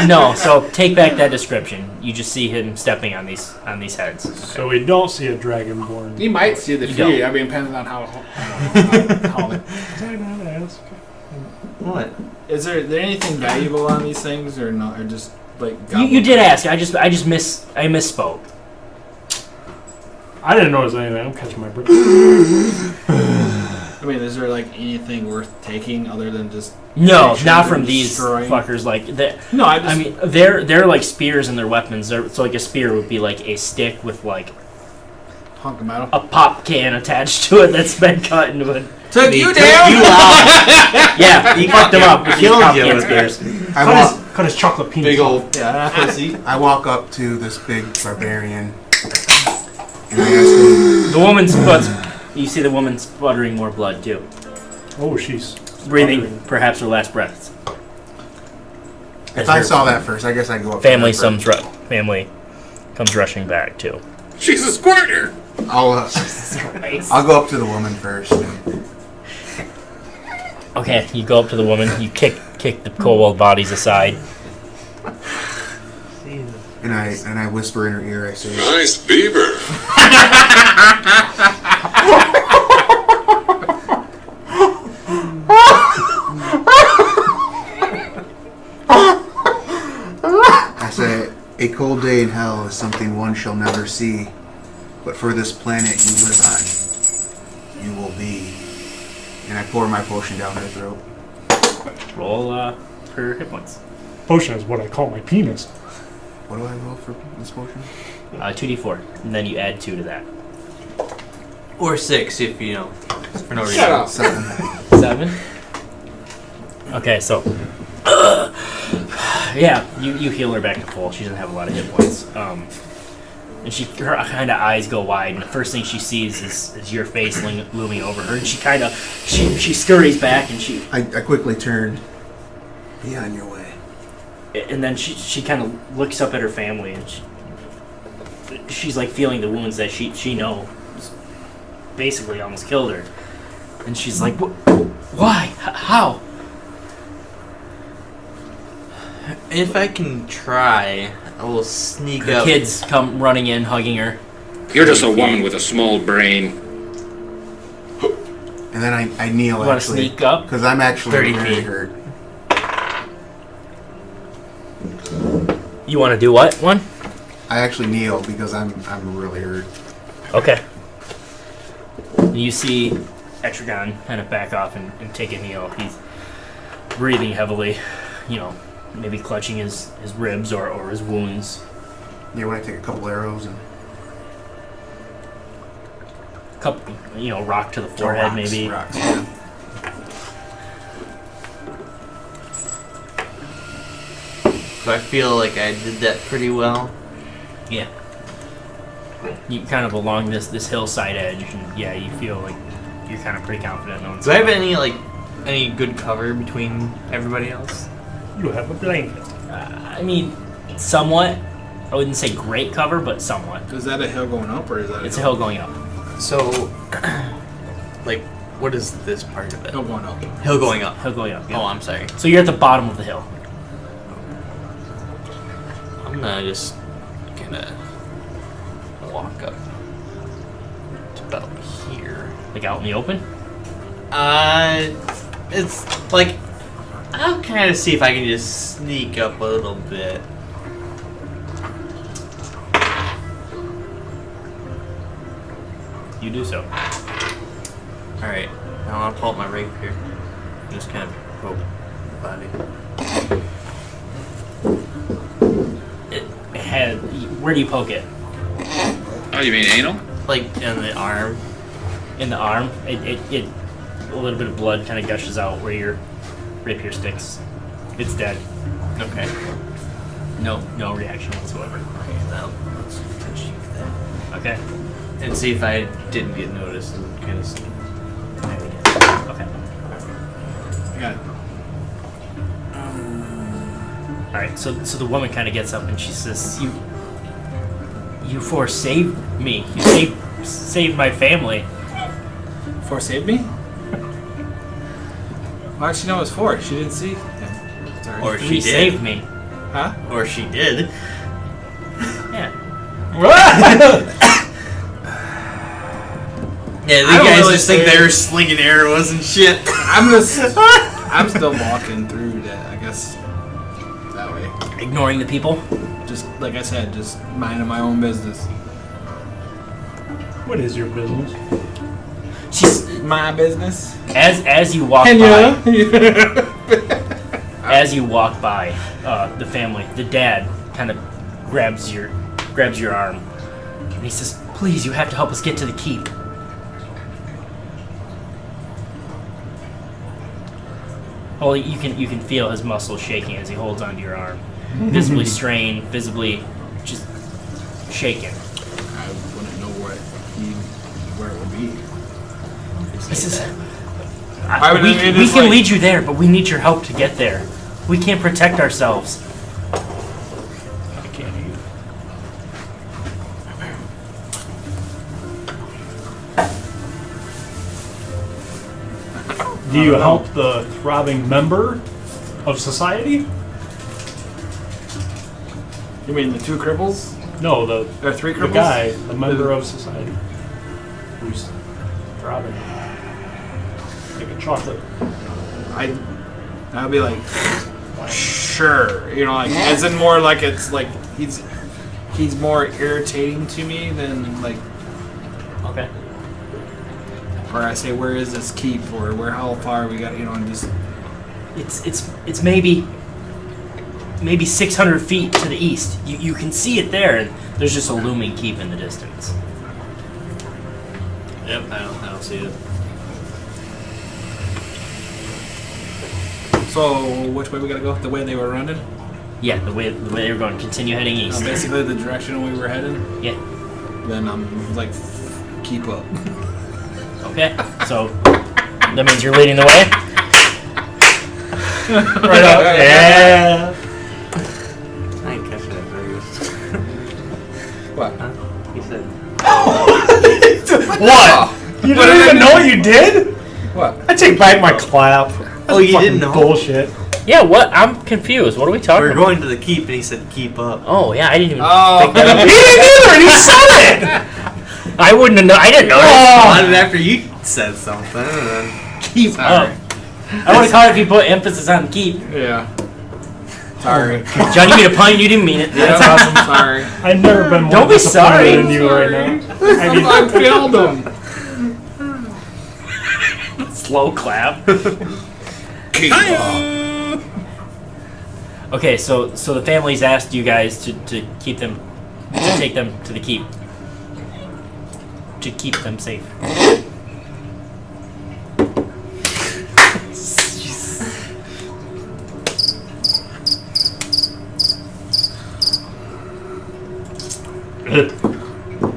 No, so take back that description. You just see him stepping on these heads. So we don't see a dragonborn. You might see the You fury. don't. I mean, depending on how What? Is there anything valuable on these things, or not? Or just like You did ask. I misspoke. I didn't notice anything. I'm catching my breath. I mean, is there like anything worth taking other than just? No, Action not from and these destroying. fuckers. Like No, I mean, they're like spears and their weapons. So like a spear would be like a stick with like hunk of metal. a pop can attached to it that's been cut into it. Took He you took down. you out. Yeah, he fucked them up with these Killed pop you. can spears. Cut his chocolate penis. Big old. Yeah, pussy. I walk up to this big barbarian and I ask him, The woman sputs. You see the woman sputtering more blood too, Oh, she's breathing sputtering. perhaps her last breaths. if I saw that first, I guess I'd go up Family to her first. family comes rushing back too. She's a squirter. I'll go up to the woman first. Okay, you go up to the woman. You kick the kobold bodies aside. And I whisper in her ear, I say, Nice beaver. I say, a cold day in hell is something one shall never see, but for this planet you live on, you will be. And I pour my potion down her throat. Roll her hit points. Potion is what I call my penis. What do I roll for this potion? 2d4, and then you add 2 to that. Or 6 if you know. For no reason. Shut up. 7. 7. Okay, so yeah, you heal her back to full. She doesn't have a lot of hit points. And her kind of eyes go wide, and the first thing she sees is your face looming over her, and she kind of she scurries back, and I quickly turn. Be on your way. and then she kind of looks up at her family, and she's like feeling the wounds that she knows basically almost killed her, and she's like, why? How? If I can try, I will sneak Her up. kids come running in, hugging her. You're just a woman with a small brain. And then I kneel You want to actually. sneak up? Because I'm actually 30 very feet. hurt. You want to do what? One? I actually kneel because I'm really hurt. Okay. You see Etrigan kind of back off and take a kneel. He's breathing heavily, maybe clutching his ribs or his wounds. Yeah, when I take a couple arrows and Couple, rock to the forehead, rocks, maybe. Rocks, yeah. So I feel like I did that pretty well. Yeah. You kind of along this hillside edge, and yeah, you feel like you're kind of pretty confident. No one's Do I have any good cover between everybody else? You have a blanket. I mean, somewhat. I wouldn't say great cover, but somewhat. Is that a hill going up, or is that It's a hill going up. So, like, what is this part of it? hill going up? Hill going up. Hill going up. Yeah. Oh, I'm sorry. So you're at the bottom of the hill. I'm just gonna walk up to about here. Like out in the open. It's like I'll kind of see if I can just sneak up a little bit. You do so. All right, now I'll pull up my rapier. Just kind of poke the body. Where do you poke it? Oh, you mean anal? Like in the arm. In the arm. It a little bit of blood kind of gushes out where your rapier sticks. It's dead. Okay. No reaction whatsoever. Okay, now let's achieve that. Okay. And see if I didn't get noticed and kind of. Okay. I got it. All right. So the woman kind of gets up and she says, "You four saved me. You saved my family." Forsave me? How'd she know it was 4? She didn't see him. Sorry. Or He she did. saved me. Huh? Or she did. Yeah. Yeah, I these don't guys really just think say- they're slinging arrows and shit. I'm still walking through that, I guess. That way. Ignoring the people. Just, like I said, just minding my own business. What is your business? She's My business? as you walk Kenya? by. As you walk by, the family, the dad kind of grabs your arm, and he says, "Please, you have to help us get to the keep." Oh, you can feel his muscles shaking as he holds onto your arm, visibly strained, visibly just shaken. I wouldn't know where it would be. He says, Why would we it be we just can like- lead you there, but we need your help to get there. We can't protect ourselves." I can't eat. Do you help the throbbing member of society? You mean the 2 cripples? No, the Or 3 the cripples? guy, the member of society, who's throbbing like a chocolate. I'd be like, sure. You know, like, as in more like it's like he's more irritating to me than like, Okay. or I say, where is this keep, or how far we got, you know, and just It's maybe 600 feet to the east. You can see it there, and there's just a looming keep in the distance. Yep, I don't see it. So which way we gotta go? The way they were running? Yeah, the way they were going. Continue heading east. Basically the direction we were heading. Yeah. Then I'm like, keep up. Okay. So that means you're leading the way. Right up. Yeah. I ain't catching it very What? He said, What? You didn't even know what you did? What? I take back my clap. Oh, you Fucking didn't know? Bullshit. Yeah. What? I'm confused. What are we talking we're about? going to the keep, and he said, keep up. Oh yeah, I didn't even Oh. pick that up. He didn't either, and he said it. I wouldn't have known. I didn't know. I did after you said something. Keep Sorry. up. I would have caught it if you put emphasis on keep. Yeah. Sorry. John, you made a pun. You didn't mean it. That's awesome. Sorry. I've never been more Don't be disappointed sorry. in you right now. I mean, I failed them. Slow clap. Keep up. Okay, so the family's asked you guys to keep them, to take them to the keep, to keep them safe.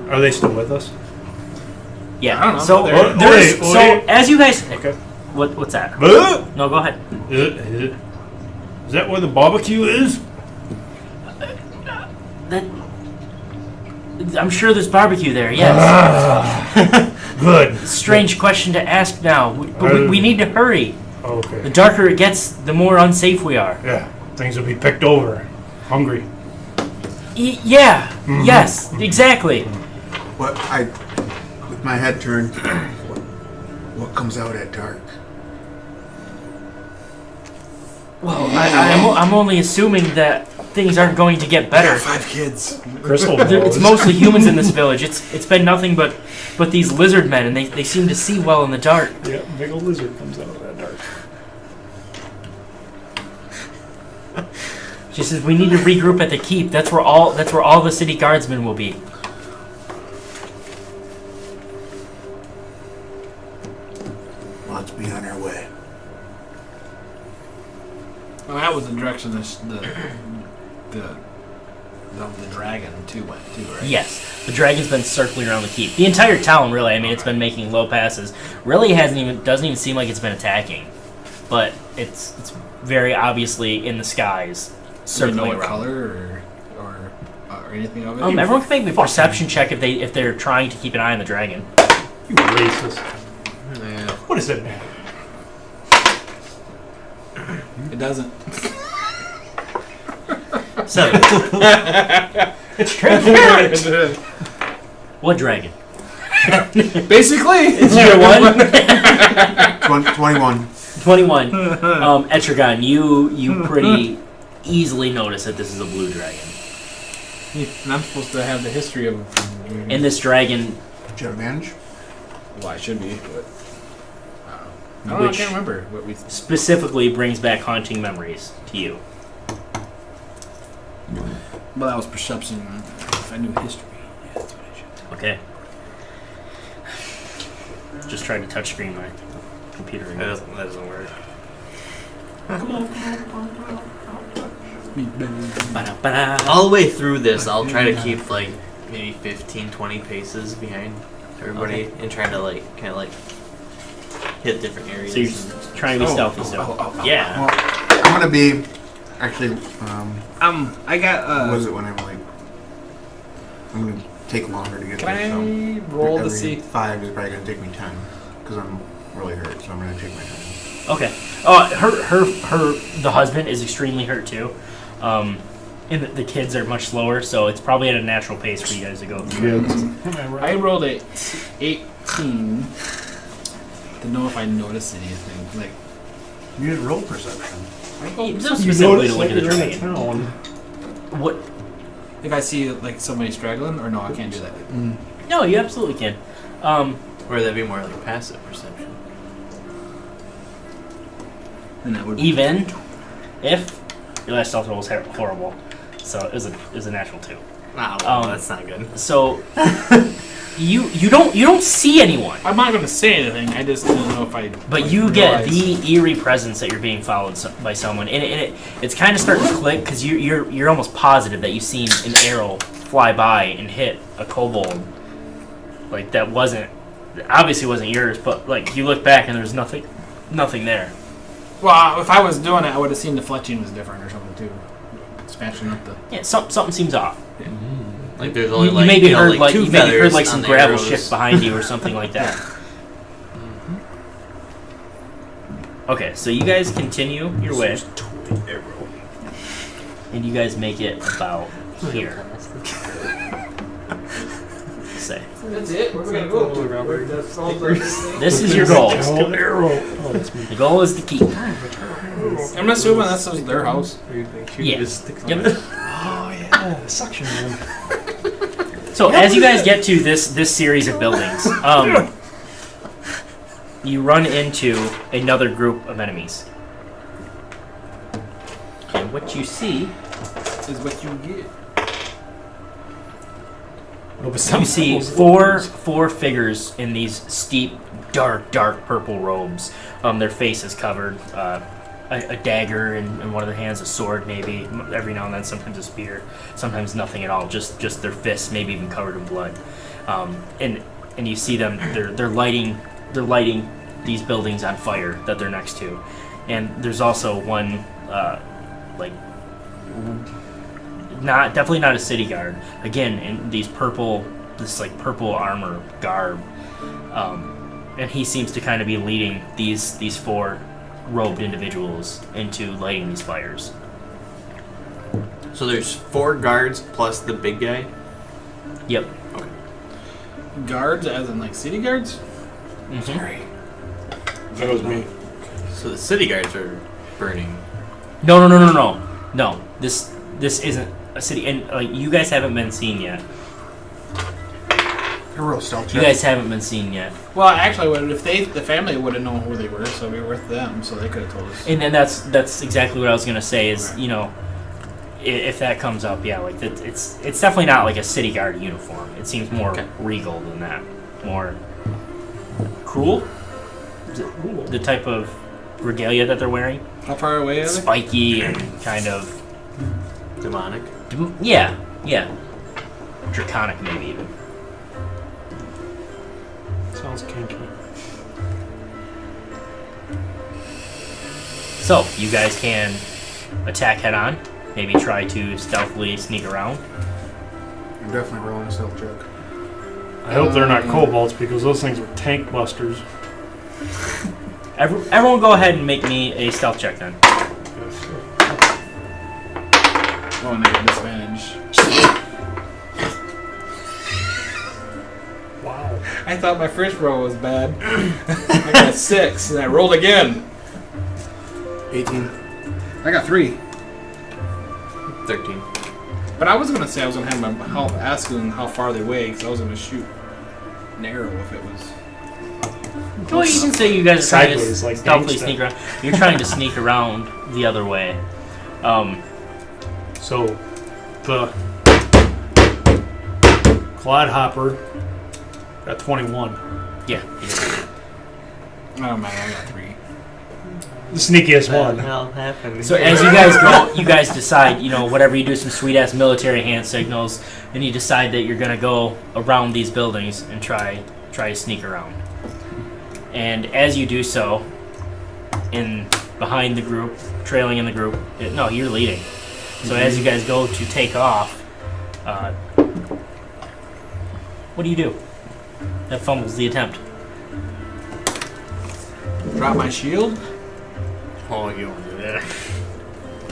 are they still with us? Yeah. I don't know, So they're- there's Wait. so as you guys. Okay. What's that? Uh, No, go ahead. Is that where the barbecue is? That. I'm sure there's barbecue there. Yes. Good. Strange question to ask now, but we need to hurry. The Okay. darker it gets, the more unsafe we are. Yeah. Things will be picked over. Hungry. Yeah. Yes. Exactly. With my head turned, what comes out at dark? Well, I'm only assuming that things aren't going to get better. 5 kids. Crystal It's balls. mostly humans in this village. It's been nothing but these lizard men, and they seem to see well in the dark. Yeah, big old lizard comes out of that dark. She says we need to regroup at the keep. That's where all the city guardsmen will be. Let's be on our way. Well, that was the direction the dragon too went too, right? Yes, the dragon's been circling around the keep. The entire town, really. I mean, it's been making low passes. Really, doesn't even seem like it's been attacking, but it's very obviously in the skies, Do you circling know what around. color or anything of it? Everyone can make me a perception check if they're trying to keep an eye on the dragon. You racist. Yeah. What is it, man? It doesn't. 7. It's transparent. What dragon? Basically, It's your one. 21. 21. Etrigan, you pretty easily notice that this is a blue dragon. and I'm supposed to have the history of. And this dragon, Do you have advantage? Well, I should be, but I don't know. I Which- can't remember what we. specifically brings back haunting memories to you. Well, that was perception. If I knew history, yeah, that's what I should. Okay. Just tried to touch screen my computer. That doesn't work. Ba-da-ba-da. All the way through this, I'll try to keep like maybe 15, 20 paces behind everybody and try to like kind of like hit different areas. So you're trying to be stealthy still. Yeah. Well, I'm gonna be actually. I got. What is it when I'm like? I'm gonna take longer to get Can there. I So roll to every see? 5 is probably gonna take me 10 because I'm really hurt. So I'm gonna take my time. Okay. The husband is extremely hurt too. And the kids are much slower, so it's probably at a natural pace for you guys to go through. Kids. I rolled a 18 to know if I noticed anything. Like, You did roll perception. So You specifically notice to like look at the you're in a dragon. town. What? if I see like somebody straggling, or no, I can't do that. No, you absolutely can. Or that'd be more like passive perception. And that would Even if your last stealth roll was horrible, so it was a natural 2. Oh, that's not good. So you don't see anyone, I'm not gonna say anything. I just don't know if I. but you get realize. the eerie presence that you're being followed by someone, and it's kind of starting to click because you're almost positive that you've seen an arrow fly by and hit a kobold, like that obviously wasn't yours, but like you look back and there's nothing there. Well, if I was doing it, I would have seen the fletching was different or something too. Smashing up the. Yeah, something seems off. Like there's only You like maybe heard like like two you maybe heard feathers like on some the gravel arrows. shift behind you or something like that. Okay, so you guys continue your way, and you guys make it about here. Say, That's it. Where are we gonna go? this is your goal. Oh, arrow. Oh, that's me. The goal is to keep. I'm assuming that's their house. Yeah. Yep. Oh yeah, suction man. So as you guys get to this series of buildings, you run into another group of enemies. And what you see, Is what you get. you see four figures in these steep, dark purple robes. Their face is covered. A dagger in one of their hands, a sword maybe, every now and then, sometimes a spear, sometimes nothing at all, just their fists, maybe even covered in blood. And you see them, they're lighting these buildings on fire that they're next to. And there's also one, definitely not a city guard. Again, in this purple armor garb. And he seems to kind of be leading these 4 robed individuals into lighting these fires. So there's 4 guards plus the big guy. Yep. Guards, as in like city guards. Mhm. That was me. So the city guards are burning. No. This isn't a city, and you guys haven't been seen yet. A real stealth You check. guys haven't been seen yet, Well, actually, if the family would have known who they were, so we were with them, so they could have told us. and then that's exactly what I was gonna say. Is if that comes up, yeah, like it's definitely not like a city guard uniform. It seems more regal than that, more cruel. The type of regalia that they're wearing, How far away are they? spiky and kind of Demonic. yeah, draconic maybe even. Sounds kinky. So you guys can attack head on. Maybe try to stealthily sneak around. I'm definitely rolling a stealth check. I hope they're not kobolds because those things are tank busters. Everyone, go ahead and make me a stealth check then. Good. Oh, and I got disadvantage. Wow. I thought my first roll was bad. I got a 6, and I rolled again. 18. I got 3. 13. But I was gonna say I was gonna have my help asking how far they weigh, because I was gonna shoot an arrow if it was. Well, you can say you guys are trying Sideways, to like stealthily gangsta. sneak around. You're trying to sneak around the other way. So, the Clodhopper got 21. Yeah. Oh man, I got 3. The sneakiest What one. the hell happened? So as you guys go, you guys decide, whatever you do, some sweet ass military hand signals, and you decide that you're gonna go around these buildings and try to sneak around. And as you do so, behind the group, trailing in the group, no, you're leading. So as you guys go to take off, what do you do? That fumbles the attempt. Drop my shield? Oh, you want to do that?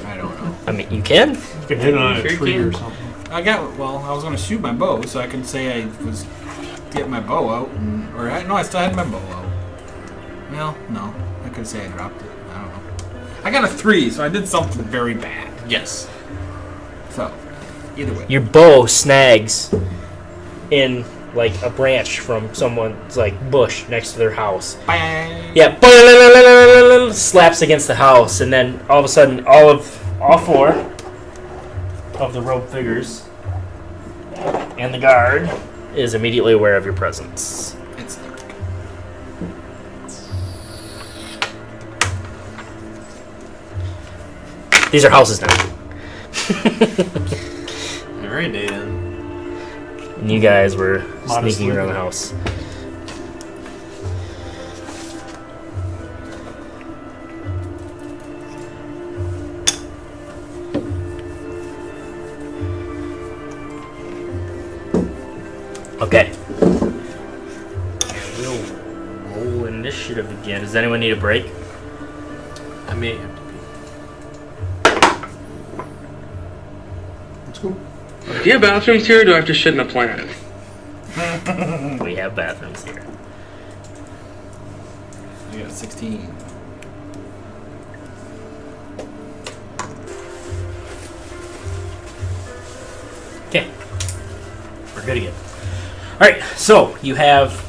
I don't know. I mean, you can. You can hit on a Sure tree can. or something. I was gonna shoot my bow, so I could say I was getting my bow out, I still had my bow out. Well, no, I could say I dropped it. I don't know. I got a 3, so I did something very bad. Yes. So, either way. Your bow snags in like a branch from someone's like bush next to their house. Bang! Yeah, slaps against the house, and then all of a sudden, all 4 of the robed figures and the guard is immediately aware of your presence. It's dark. These are houses now, Alright, Dan. and you guys were Modestly. sneaking around the house. Okay. We'll roll initiative again. Does anyone need a break? I may have to That's cool. Do you have bathrooms here, or do I have to shit in a plant? We have bathrooms here. I got a 16. Okay. We're good again. Alright, so you have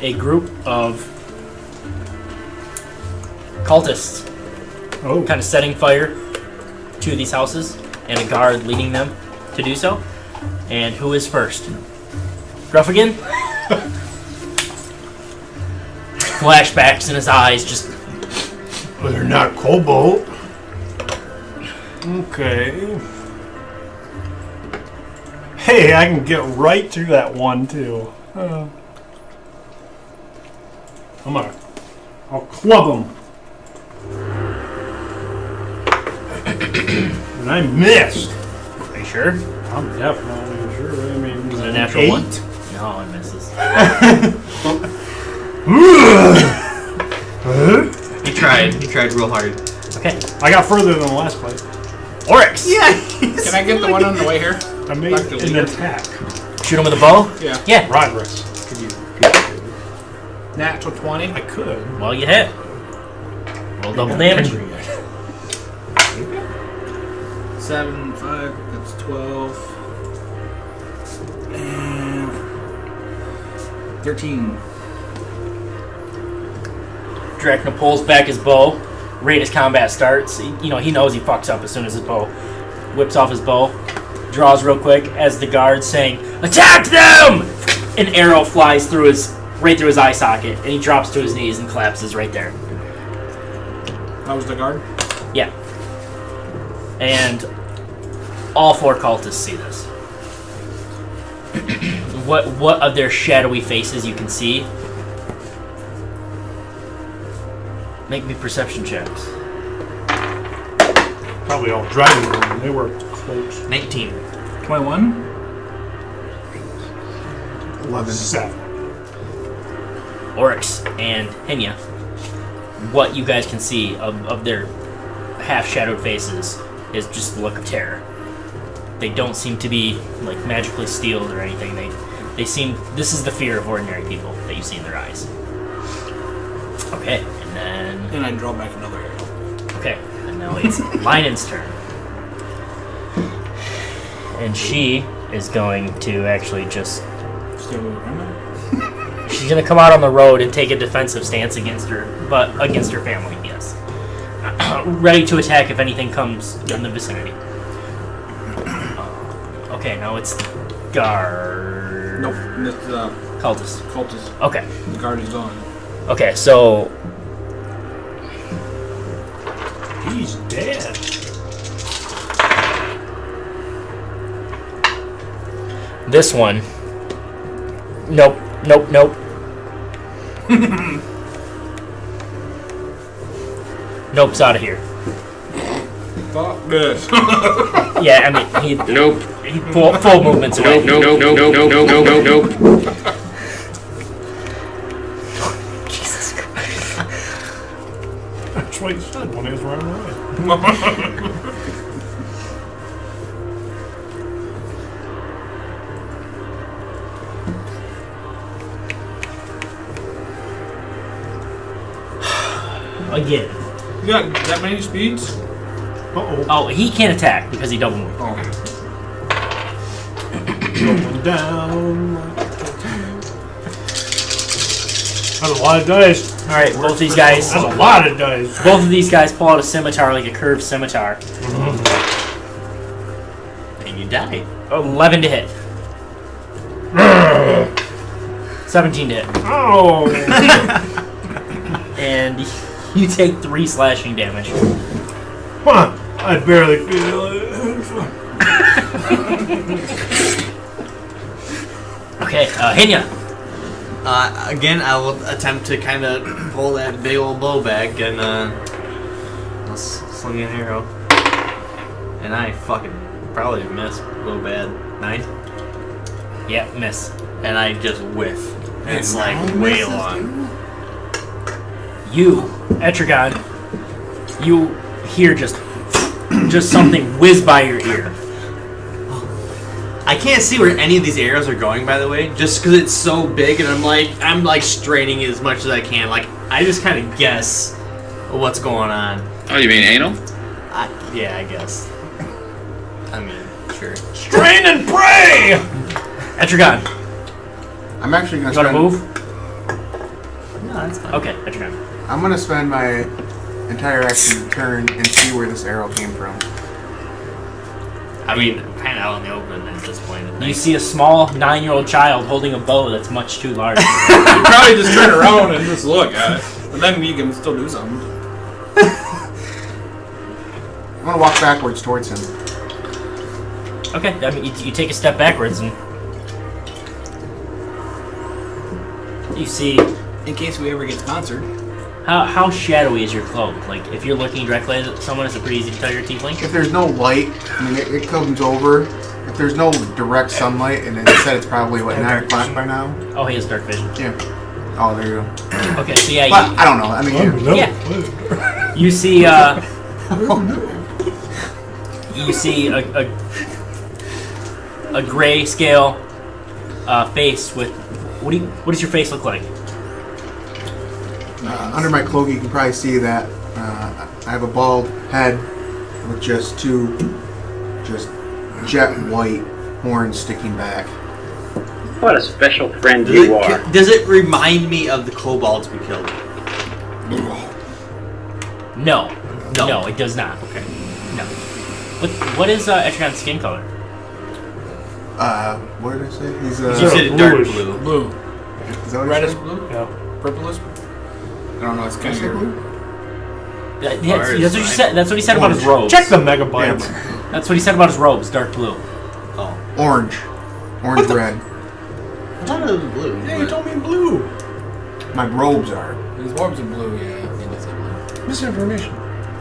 a group of cultists Oh, kind of setting fire to these houses and a guard leading them to do so. And who is first? Gruff again? Flashbacks in his eyes, just but they're not cobalt. Okay. Hey, I can get right through that one too. I'll club him. And I missed. Are you sure? I'm definitely sure. I mean, Was it a natural 8? one? No, it misses. He tried real hard. Okay. I got further than the last fight. Oryx! Yeah! Can I get the one on the way here? I made Like the an leader. attack. Shoot him with a bow? Yeah. Yeah. Roderick. Could you? Natural 20. I could. Well, you hit. Roll double damage. 7, 5, that's 12. And 13. Dracna pulls back his bow. Right as combat starts, he knows he fucks up as soon as his bow whips off his bow. Draws real quick as the guard's saying, "Attack them!" An arrow flies right through his eye socket, and he drops to his knees and collapses right there. That was the guard? Yeah. And all 4 cultists see this. What of their shadowy faces you can see? Make me perception checks. Probably all driving around. They were close. 19. 21? 11. 7. Oryx and Henya, what you guys can see of their half-shadowed faces is just the look of terror. They don't seem to be like magically steeled or anything. They seem. This is the fear of ordinary people that you see in their eyes. Okay, and then. And I draw back another arrow. Okay, and now it's Linen's turn. And she is going to actually just. Still remember? She's gonna come out on the road and take a defensive stance against her family. Yes, ready to attack if anything comes in the vicinity. Okay, now it's guard. Nope, it's Cultist. cultist. Okay. The guard is on. Okay, so He's dead. this one. Nope. Nope's out of here. Fuck this. Yeah, I mean he Nope. full movements away. Nope. Jesus Christ. That's what he said when he was running away. Again. You got that many speeds? Uh-oh. Oh, he can't attack because he double moved. Oh. Going down. That's a lot of dice. All right, both these guys. That's a lot of dice. Both of these guys pull out a scimitar, like a curved scimitar. And you die. 11 to hit. 17 to hit. Oh. And you take 3 slashing damage. Come on. I barely feel it. Okay, Hinya. Again, I will attempt to kind of pull that big old bow back and I'll sling an arrow. And I fucking probably miss real bad. 9? Yeah, miss. And I just whiff. And it's like way long. You, Etrigan, you hear just something whiz by your ear. I can't see where any of these arrows are going, by the way, just because it's so big, and I'm like straining as much as I can. Like I just kind of guess what's going on. Oh, you mean anal? Yeah, I guess. I mean, sure. Strain and pray! Etrigan, I'm actually you gonna want to spend. move? No, that's fine. Okay, Etrigan. I'm gonna spend my entire action turn and see where this arrow came from. I mean, I'm kind of out in the open at this point. I You think. see a small 9-year-old child holding a bow that's much too large. You probably just turn around and just look at it. And then you can still do something. I'm gonna walk backwards towards him. Okay, I mean, you take a step backwards and you see In case we ever get sponsored. how shadowy is your cloak. Like, if you're looking directly at someone, is it pretty easy to tell you're a tiefling? If there's no light, I mean, it comes over. If there's no direct sunlight, and it said it's probably, 9 o'clock by now? Oh, he has dark vision. Yeah. Oh, there you go. Okay, so yeah, But, I don't know. I mean, Yeah. you see, you see a gray scale face with what does your face look like? under my cloak, you can probably see that I have a bald head with just 2 jet white horns sticking back. What a special friend you are. Does it remind me of the kobolds we killed? No, it does not. Okay. No. What is Etrigan's skin color? What did I say? He's You said dark bluish. blue. Blue. is that what I Reddish said? blue? Yeah. Purplish? I don't know, it's kind of Is it weird. blue? That's what you said. That's what he said about his robes. Check the megabytes. That's what he said about his robes. Dark blue. Oh. Orange. Orange red. I thought it was blue. Yeah, you told me blue. My robes are. His robes are blue, yeah. He does have blue. Misinformation.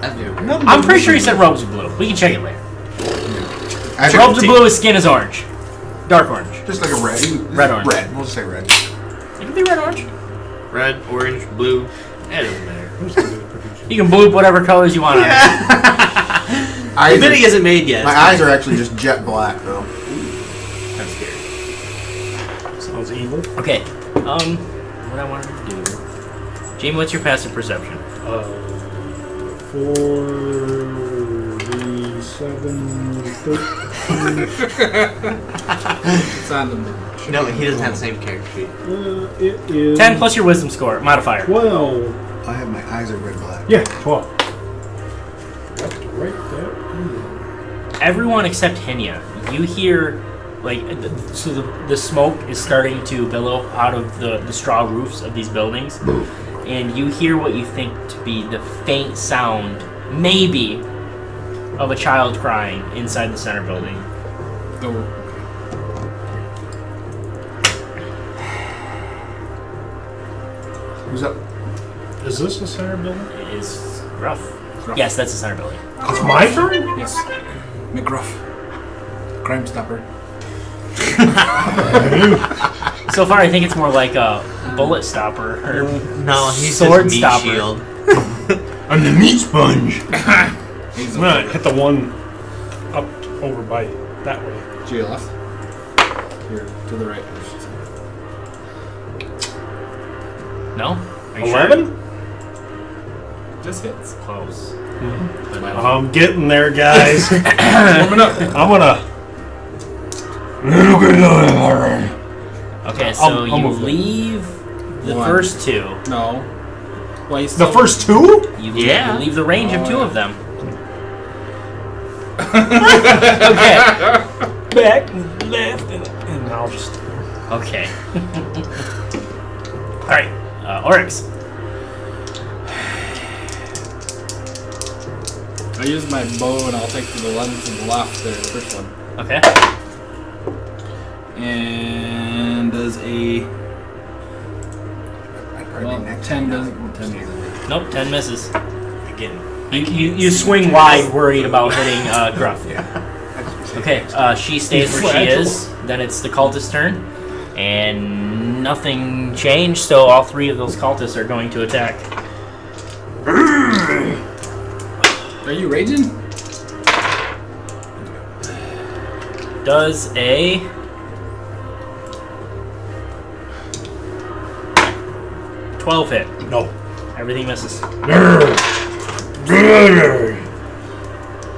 I'm pretty sure he said robes are blue. We can check it later. I Robes are blue. His skin is orange. Dark orange. Just like a red. Red orange. Red. We'll just say red. It can be red orange. Red, orange, blue. It doesn't matter. You can blue whatever colors you want on it. eyes The video isn't made yet. my eyes are actually just jet black, though. I'm scared. Sounds evil. Okay. What I wanted to do. Jamie, what's your passive perception? 4, 7, 13. It's on the No, he doesn't have the same character sheet. It is 10 plus your wisdom score modifier. 12. I have my eyes are red black. Yeah, 12. That's right there. Everyone except Henya, you hear, so the smoke is starting to billow out of the straw roofs of these buildings, and you hear what you think to be the faint sound, maybe, of a child crying inside the center building. Who's up? Is this the center building? It is rough. Yes, that's the center building. It's my turn? Yes. McGruff. Crime Stopper. So far, I think it's more like a bullet stopper or No, he's sword just meat stopper. shield. I'm the meat sponge. He's I'm gonna hit the one up over by that way. to your left. Here, to the right. I should say. No? Are you 11? sure? Just hits. Close. I'm getting there, guys. Warming up. I'm gonna. Okay, so I'll you move it. leave the One. first two. No. Well, he's The still- first two? You Yeah. leave the range of Oh, two yeah. of them. Okay. Back, left, and I'll just. Okay. Alright. Oryx. I use my bow and I'll take the one to the left there, the first one. Okay. And does a I'd probably well, be next 10 to doesn't 10 doesn't. Nope, 10 misses. Again. You swing wide, worried about hitting Gruff. Yeah. Okay, she stays where she is. Then it's the cultist's turn. And nothing changed, so all three of those cultists are going to attack. Are you raging? Does a 12 hit. No. Everything misses.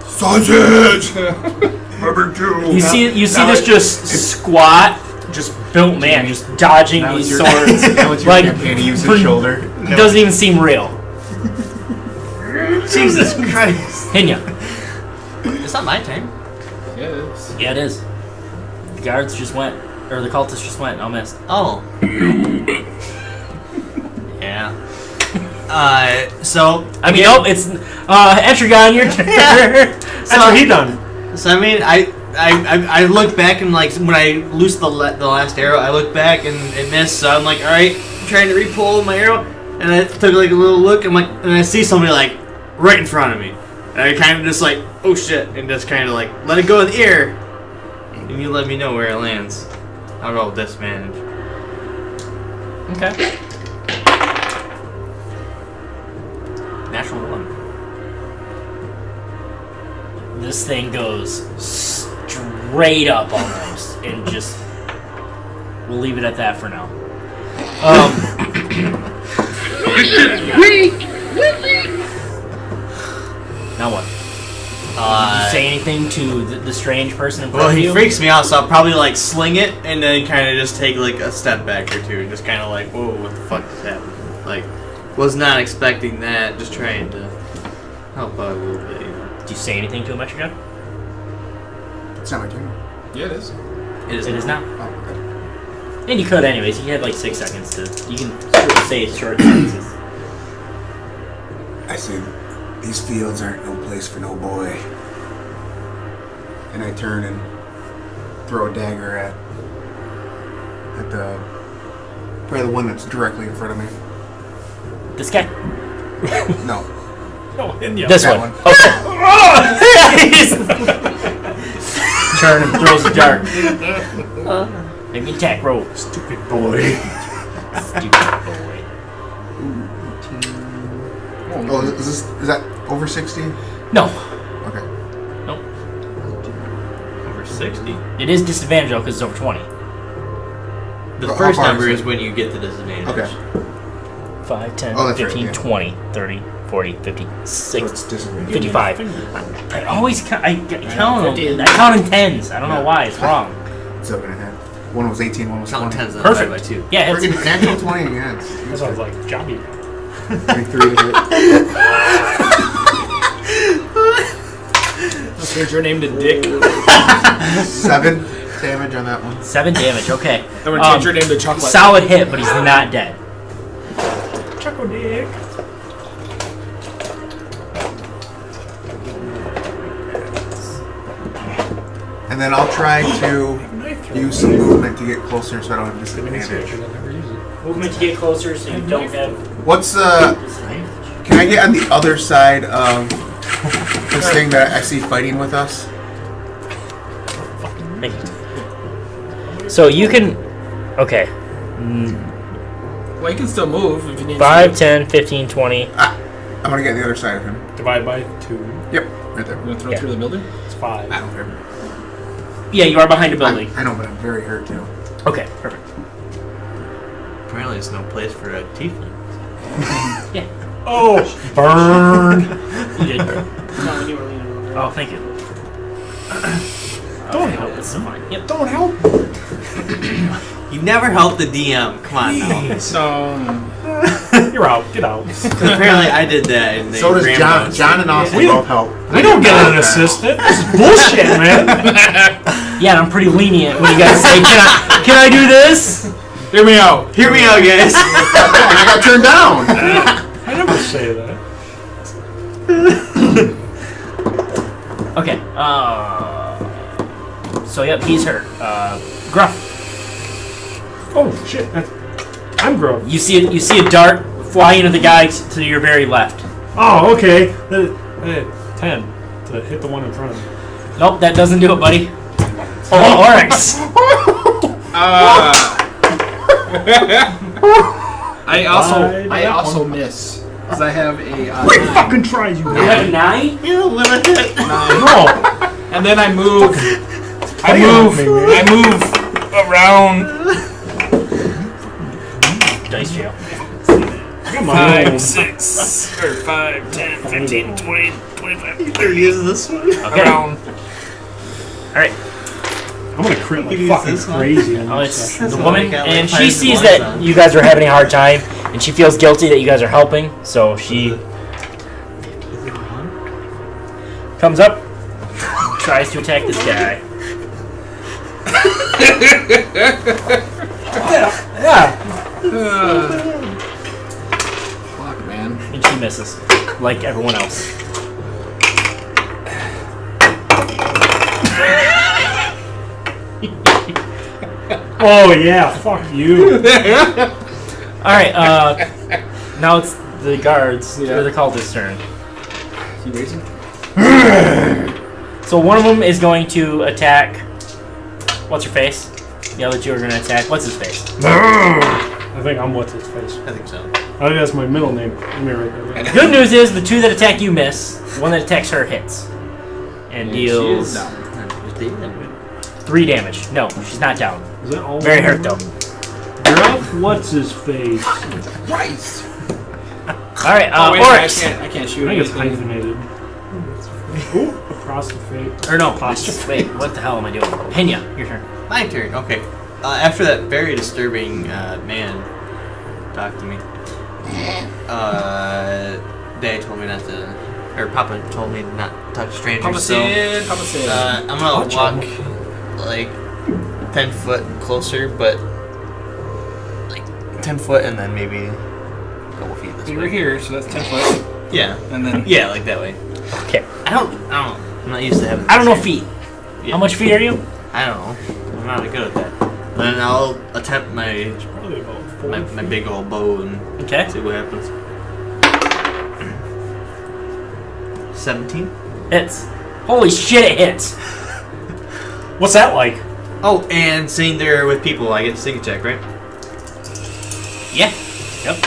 Sausage! Barbecue! You see this just squat, just built man, just dodging these swords. Like, campaign to use for- his shoulder. It doesn't even seem real. Jesus Christ. Hinya. It's not my turn. Yes. Yeah, it is. The guards just went, or the cultists just went. I missed. Oh. Yeah. So I mean, nope. It's Etrigan, your turn. That's what he done. So I mean, I look back and like when I loosed the last arrow, I look back and it missed. So I'm like, all right, I'm trying to re-pull my arrow, and I took like a little look. And I see somebody like right in front of me, and I kind of just like, oh shit, and just kind of like let it go in the air, and you let me know where it lands. I'll roll disadvantage. Okay. Natural 1. This thing goes straight up almost, and just we'll leave it at that for now. This shit's weak! Now what? Did you say anything to the strange person in front Well, of he you? freaks me out, so I'll probably like sling it and then kind of just take like a step back or two, and just kind of like, whoa, what the fuck is happening? Like, was not expecting that. Just trying to help out a little bit. You know? Did you say anything to him, Etrigan? It's not my turn. Yeah, it is. It is now. Oh, okay. And you could anyways. You had like 6 seconds to. You can say short sentences. I said, these fields aren't no place for no boy. And I turn and throw a dagger at the probably the one that's directly in front of me. This guy. No, No, Hinya. This that one. one. Okay. Turn and throws a dart. Make me attack roll. Stupid boy. Stupid boy. Oh, is that over 60? No. Okay. 60. It is disadvantage though because it's over 20. The How first far number is is it? when you get the disadvantage. Okay. 5, 10, Oh, that's 15, right, yeah. 20, 30, 40, 50, So 60, it's disadvantage. 55. I always count in tens. I don't know why. It's wrong. So gonna have. One was 18, one was Count 20. 10s and Perfect. divide by 2. Yeah, it's Freaking natural 20 again. That sounds like Johnny. 23 to hit. Change your name to Dick. 7 damage on that one. 7 damage. Okay. I'm gonna change your name to Chocolate. Solid hit, but he's not dead. Chuckle Dick. And then I'll try to use some movement to get closer so I don't have disadvantage. Movement to get closer so you don't have What's disadvantage. Can I get on the other side of this thing that I see fighting with us? Thank you. So you can. Okay. Well, you can still move if you need 5, to. 10, 15, 20. I'm gonna get the other side of him. Divide by 2. Yep, right there. You want to throw Yeah. through the building? It's 5. I don't care. Yeah, you are behind a building. I know, but I'm very hurt too. Okay, perfect. Apparently, it's no place for a tiefling. Yeah. Oh, burn! You did. Oh, thank you. Don't Okay, help. that's fine. Yep. Don't help. You never helped the DM. Come on now. So, You're out. Get out. Apparently, I did that. And they So does rammed John. out. John and Austin We both help. We don't get an assistant. This is bullshit, man. Yeah, and I'm pretty lenient when you guys say, can I do this? hear me out. Hear me out, guys. I got turned down. I never say that. Okay. So yep, he's hurt. Gruff. Oh shit! I'm gross. You see a dart fly into the guy to your very left. Oh, okay. 10 to hit the one in front of me. Nope, that doesn't do it, buddy. Oh, Oryx. I also miss because I have a Wait, 9. fucking tries you. You have a 9? You limit it. No. And then I move. I move around Dice jail. Come on. 5, 6, or 5, 10, 15, 20, 25, 30 is this one. Okay. Around. Alright. I'm gonna crit like You use fucking this one? crazy on Oh, this it's session. the what woman, I got, and like, she 5 sees blinds that on. you guys are having a hard time, and she feels guilty that you guys are helping, so she comes up, tries to attack this guy. Yeah. Fuck, man. And she misses, like everyone else. Oh yeah. Fuck you. Alright, now it's the guards, or the cultist's turn. You raising? So one of them is going to attack. What's your face? The other two are going to attack. What's his face? I think I'm what's his face. I think so. I think that's my middle name. Let me write that. The good news is the two that attack you miss. The one that attacks her hits. And deals 3 damage. No, she's not down. Is that all? Very hurt though. Gruff, what's his face? Christ! Alright, Wait, I Oryx. can't shoot I think it's anything. hyphenated. Ooh, apostate. Or no, wait, what the hell am I doing? Hinya, your turn. My turn. Okay. After that very disturbing man talked to me, Dad told me not to, or Papa told me not to talk to strangers. Papa so said, Papa said. I'm gonna walk like 10 foot closer, but like 10 foot, and then maybe a couple feet this You way. were here, so that's 10 foot. Yeah. And then Yeah, like that way. Okay. I don't know. I'm not used to having. I don't know this feet. Yeah. How much feet are you? I don't know. I'm not good at that. Then I'll attempt my Probably about 4 my big old bow and Okay. see what happens. 17. Hits. Holy shit, it hits. What's that like? Oh, and sitting there with people, I get to sneak attack, right? Yeah. Yep.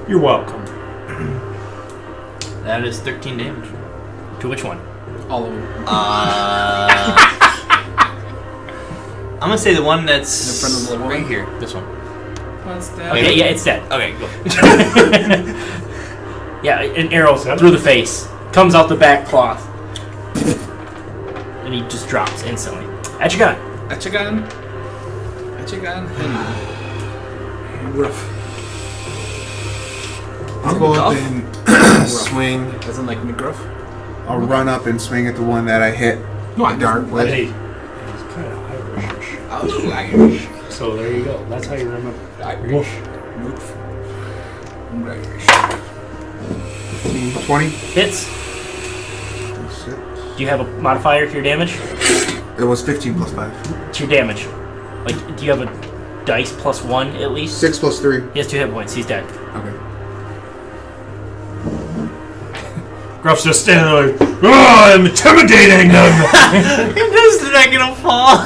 You're welcome. That is 13 damage. To which one? all of them. I'm gonna say the one that's In front of the little right one? here. This one. What's that? Okay, yeah, it's dead. Okay, go. Yeah, an arrow through the face. Comes out the back cloth. And he just drops instantly. At your gun. Echigan. Rough. I'll go up Rough? and swing. As in like McGruff? I'll run up and swing at the one that I hit No, I dark don't. with. Hey, he's kind of Irish. Oh, Irish. So there you go. That's how you remember. Irish. Woof. Irish. 20. Hits. Do you have a modifier to your damage? It was 15 plus 5. To your damage. Like, do you have a dice plus 1 at least? 6 plus 3. He has 2 hit points. He's dead. Okay. Gruff's just standing there like, oh, I'm intimidating them. This is not gonna fall.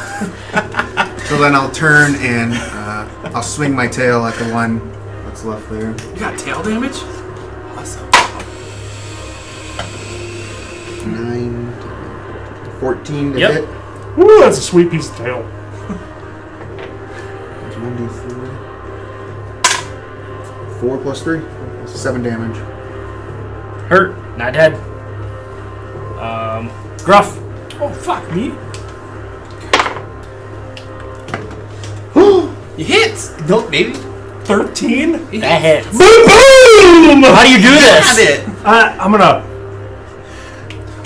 So then I'll turn and I'll swing my tail at the one that's left there. You got tail damage? Awesome. 9, 14 to Yep. hit. Ooh, that's a sweet piece of tail. That's 1d4. 4 plus 3. 7 damage. Hurt. Not dead. Gruff. Oh, fuck me. You hit! Nope, maybe. 13? That hits. Boom, boom! How do you do this? Got it.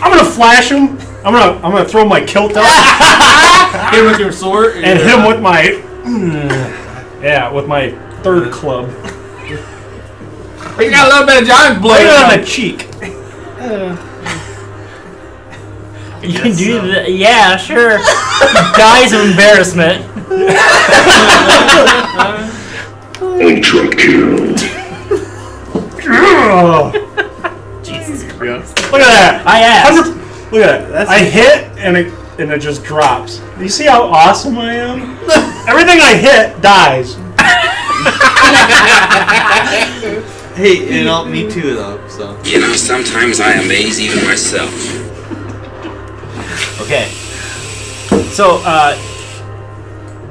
I'm gonna flash him. I'm gonna throw my kilt up Hit him with your sword. and him with my with my third club. You got a little bit of giant blood. Right on the cheek. You can do that. Yeah, sure. Dies of embarrassment. Ultra kill. Jesus Christ. Look at that. I asked. Look at that. I hit and it just drops. You see how awesome I am? Everything I hit dies. Hey, me too though. So. You know, sometimes I amaze even myself. Okay. So,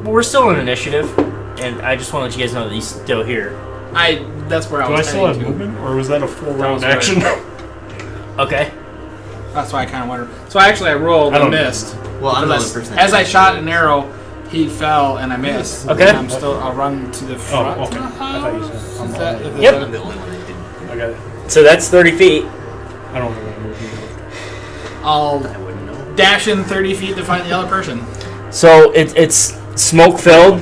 we're still in initiative, and I just want to let you guys know that he's still here. That's where I Do I was still have heading to. movement, or was that a full round was right. action? Okay. That's why I kind of wondered. So I rolled I and don't know. missed. Well, I'm the As- only person. As I shot an arrow, he fell and I missed. Okay. And I'll run to the front. Oh, okay. I thought you said I'm Is that- all right. Yep. I'm the only one that didn't. I got it. So that's 30 feet. I don't have any movement. I'll I wouldn't know. dash in 30 feet to find the other person. So it's smoke filled,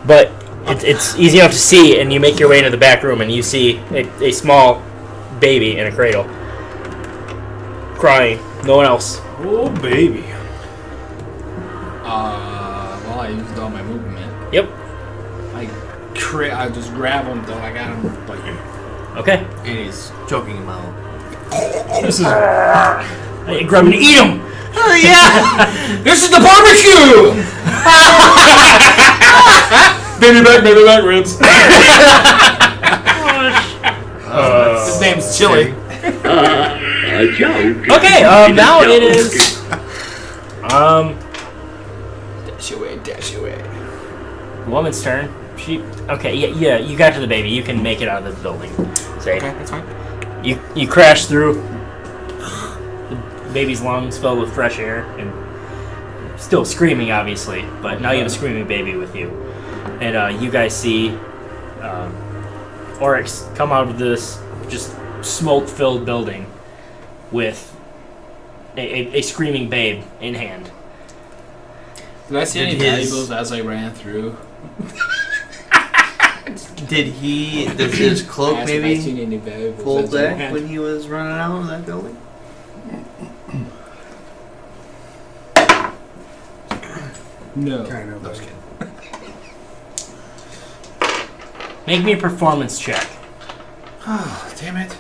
but it's easy enough to see, and you make your way into the back room, and you see a small baby in a cradle, crying. No one else. Oh, baby. Well, I used all my movement. Yep. I just grab him till I got him. Like, Okay. And he's choking him out. This is Hey, grab him and eat him. Oh yeah! this is the barbecue! baby back ribs. His name's Chili. A joke. Okay. Now it is. Dash away. Woman's turn. She. Okay. Yeah. You got to the baby. You can make it out of the building. Say. Okay, that's fine. You crash through. The baby's lungs filled with fresh air and still screaming, obviously. But now you have a screaming baby with you, and you guys see Oryx come out of this just smoke-filled building with a screaming babe in hand. Did I see any valuables as I ran through? Does his cloak Asked if I seen maybe any valuables fold as I back ran. when he was running out of that building? No. Kind of. No, just kidding. Make me a performance check. Oh, damn it.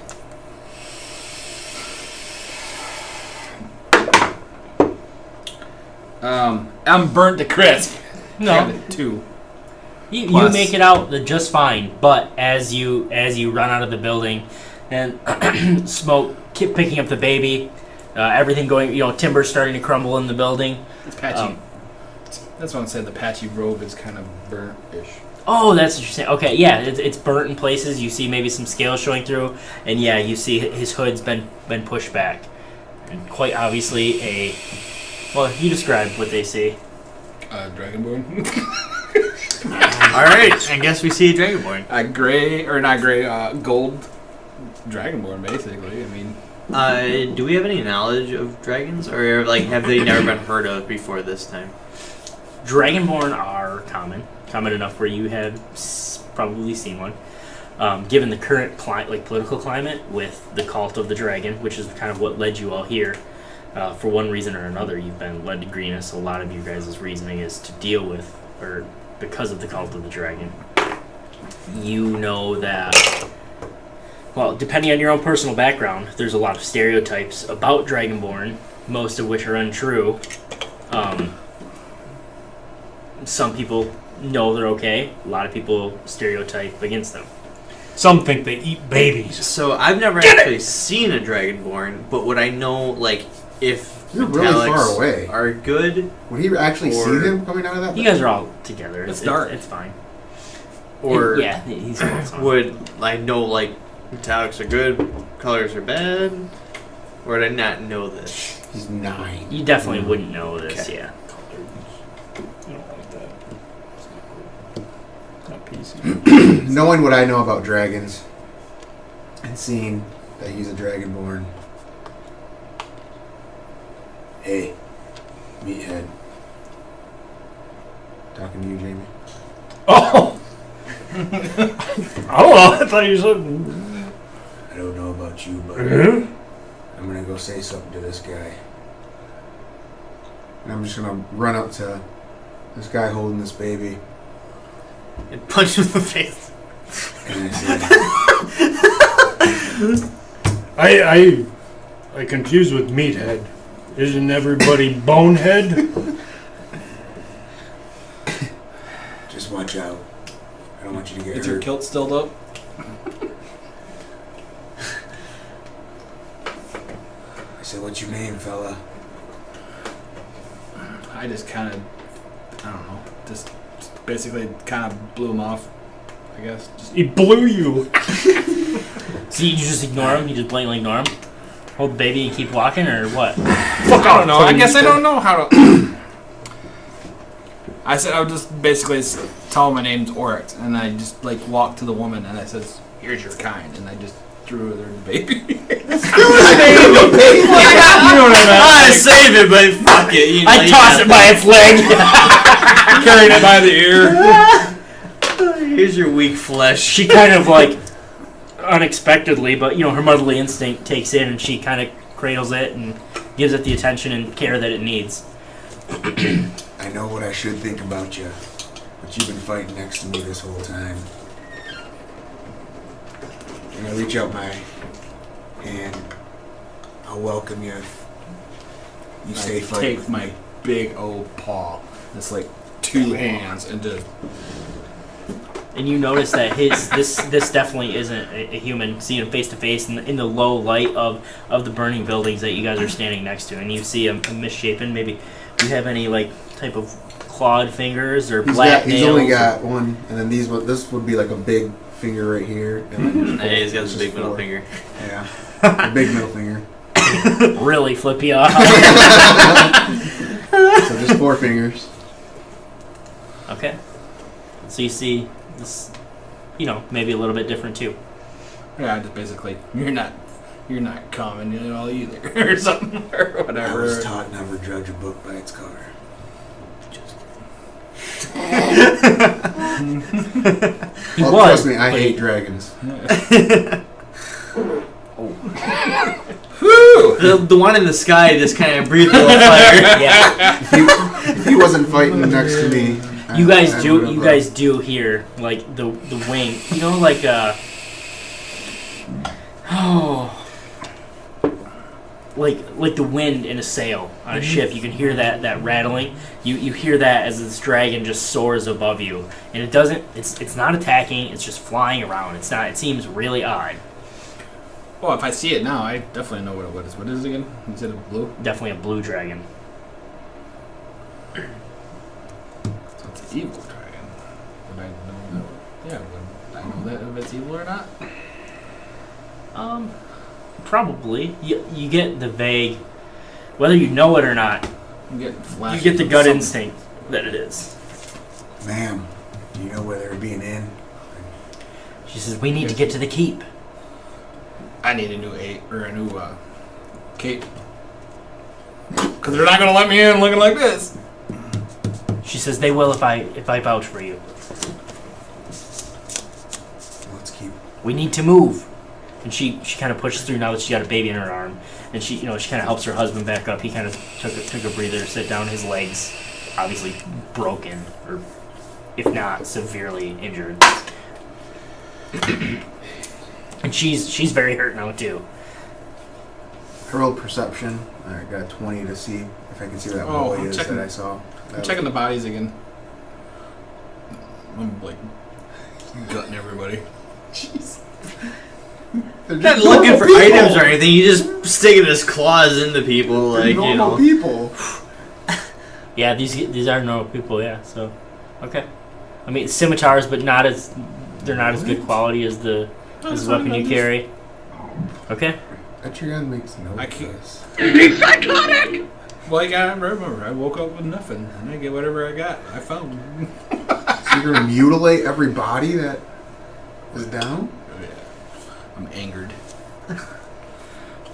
I'm burnt to crisp. No. I got a 2. You Plus. make it out just fine, but as you run out of the building, and smoke picking up the baby, everything going, timber starting to crumble in the building. It's patchy. That's what I'm saying. The patchy robe is kind of burnt-ish. Oh, that's what you're saying. Okay, yeah, it's burnt in places. You see maybe some scales showing through, and yeah, you see his hood's been pushed back, and quite obviously well, you describe what they see. Dragonborn. All right, I guess we see a Dragonborn. Gold Dragonborn, basically. I mean, Do we have any knowledge of dragons, or like have they never been heard of before this time? Dragonborn are common enough where you have probably seen one. Given the current political climate with the cult of the dragon, which is kind of what led you all here, for one reason or another, you've been led to Greenus. A lot of you guys' reasoning is to deal with, or because of the cult of the dragon. You know that, well, depending on your own personal background, there's a lot of stereotypes about Dragonborn, most of which are untrue. Some people know they're okay. A lot of people stereotype against them. Some think they eat babies. So I've never actually seen a Dragonborn, but would I know, like, if You're really metallics far away. are good, Would he actually see him coming out of that? You guys are all together. It's dark. It's fine. or Yeah, he's close on. would I know, like, metallics are good, colors are bad, or would I not know this? He's 9. You definitely wouldn't know this, Okay. yeah. I don't like that. It's not PC. Knowing what I know about dragons and seeing that he's a dragonborn. Hey, meathead. Talking to you, Jamie. Oh! I don't know. I thought you said. I don't know about you, but Huh? I'm gonna go say something to this guy. And I'm just gonna run up to this guy holding this baby. And punch him in the face. And I say, I confused with meathead. Isn't everybody bonehead? just watch out. I don't want you to get is your hurt. kilt stilled up? I said, what's your name, fella? I just kind of, I don't know, just basically kind of blew him off, I guess. Just, He blew you. So you just ignore him? You just blatantly ignore him? Hold the baby and keep walking, or what? fuck, I don't know. I guess I don't know how to. I said I would just basically tell him my name's Oryx, and I just like walked to the woman and I says, "Here's your kind," and I just threw her the baby. You know what I want to save it, but fuck it. You know, I toss it by its leg! Carrying it by the ear. Here's your weak flesh. She kind of like, unexpectedly, but you know, her motherly instinct takes in and she kind of cradles it and gives it the attention and care that it needs. I know what I should think about you, but you've been fighting next to me this whole time. I'm gonna reach out my hand. I'll welcome you if you stay fighting. Take my big old paw. It's like 2 hands and just. And you notice that this definitely isn't a human. Seeing him face to face in the low light of the burning buildings that you guys are standing next to, and you see a misshapen. Maybe do you have any like type of clawed fingers or black nails? He's only got one, and then this would be like a big finger right here. And then Hey, he's got just this big middle 4. finger. Yeah, a big middle finger. Really flip you off. So just 4 fingers. Okay. So you see this, you know, maybe a little bit different too. Yeah, just basically, you're not common, you know, either, or something, or I whatever. was taught never judge a book by its cover. He Well, was. trust me, I but hate dragons. The one in the sky just kind of breathed a little fire. Yeah. If he wasn't fighting next to me, You guys I do. would've, You guys do hear like the wing. You know, like like the wind in a sail on a ship. You can hear that rattling. You hear that as this dragon just soars above you, and it doesn't. It's not attacking. It's just flying around. It's not. It seems really odd. Well, if I see it now, I definitely know what it is. What is it again? Is it a blue? Definitely a blue dragon. evil dragon. Would I know that? Yeah, would I know that if it's evil or not? Probably. You get the vague, whether you know it or not, You get you flashes get the of gut something. instinct that it is. Ma'am, do you know where they're being in? She says, we need to get to the keep. I need a new cape. Because they're not going to let me in looking like this. She says, they will if I vouch for you. Let's keep. We need to move. And she kind of pushes through now that she's got a baby in her arm. And she kind of helps her husband back up. He kind of took a breather, sit down, his legs obviously broken, or if not severely injured. And she's very hurt now too. I rolled perception. I got 20 to see if I can see where that Oh, boy I'm is checking- that I saw. I'm checking the bodies again. I'm like gutting everybody. Jeez. Not looking for items or anything. You just sticking his claws into people, like normal people. Yeah, these are normal people. Yeah, so okay. I mean, scimitars, but they're not as good quality as the weapon you carry. Okay. That your gun makes no I can't- sense. He's psychotic! Like, I remember, I woke up with nothing, and I get whatever I got. I found. So you're gonna mutilate every body that is down? Yeah. I'm angered.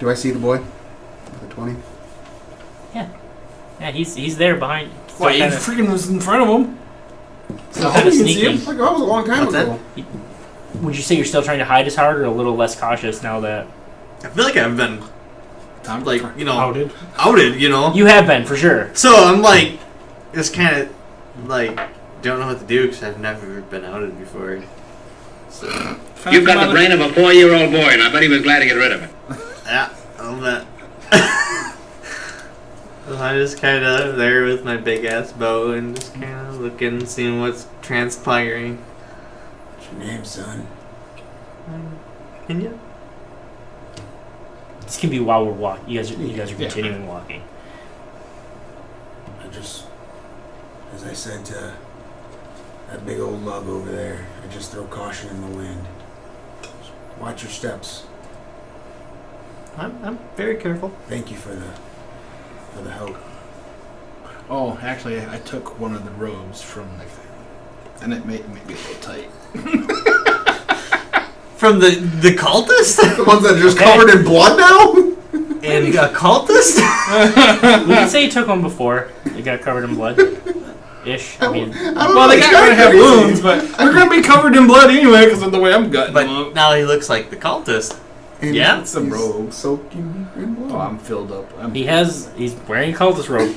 Do I see the boy? The 20? Yeah, he's there behind. Why, he freaking was in front of him. Still kind of you can see sneaking. him? Like, that was a long time What's ago. Would you say you're still trying to hide as hard, or a little less cautious now that I feel like I've been Time like Outed. outed, you know. you have been for sure? So I'm like, just kind of like don't know what to do because I've never been outed before. So You've got the brain of a 4-year-old boy, and I bet he was glad to get rid of it. yeah, I'll bet. So I'm just kind of there with my big ass bow and just kind of looking, seeing what's transpiring. What's your name, son? Can you? This can be while we're walking. You guys are Yeah. continuing walking. I just, as I said to that big old lug over there, I just throw caution in the wind. Just watch your steps. I'm very careful. Thank you for the help. Oh, actually, I took one of the robes from the thing, and it made me a little tight. From the cultist? The ones that are just covered in blood now? And a cultist? We can say you took one before. It got covered in blood. Ish. I mean, Well, they got to have wounds, but they're going to be covered in blood anyway because of the way I'm gutting them But up. now he looks like the cultist. And Yeah. It's a he's robe. soaking in blood. Oh, I'm filled up. he's wearing a cultist robe.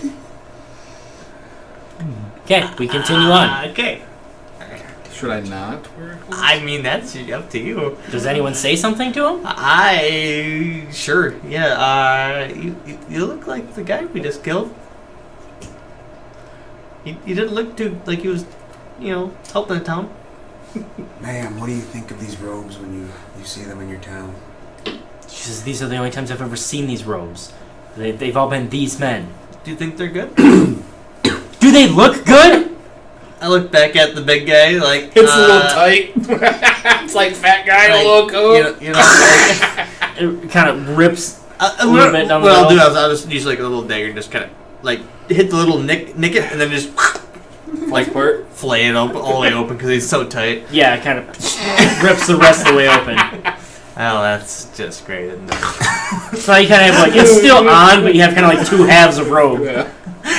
Okay, we continue on. Okay. Should I not wear clothes? I mean, that's up to you. Does anyone say something to him? Sure. Yeah. You look like the guy we just killed. You didn't look too like he was, helping the town. Ma'am, what do you think of these robes when you see them in your town? She says, these are the only times I've ever seen these robes. They've all been these men. Do you think they're good? Do they look good? I look back at the big guy like It's a little tight. It's like fat guy in a little coat. It kind of rips a little bit down the what I'll do middle. is I'll just use like a little dagger and just kind of like hit the little nick it and then just like flay it open all the way open because he's so tight. Yeah, it kind of rips the rest of the way open. Oh, that's just great, isn't it? So you kind of have it's still on, but you have kind of like two halves of robe, Yeah.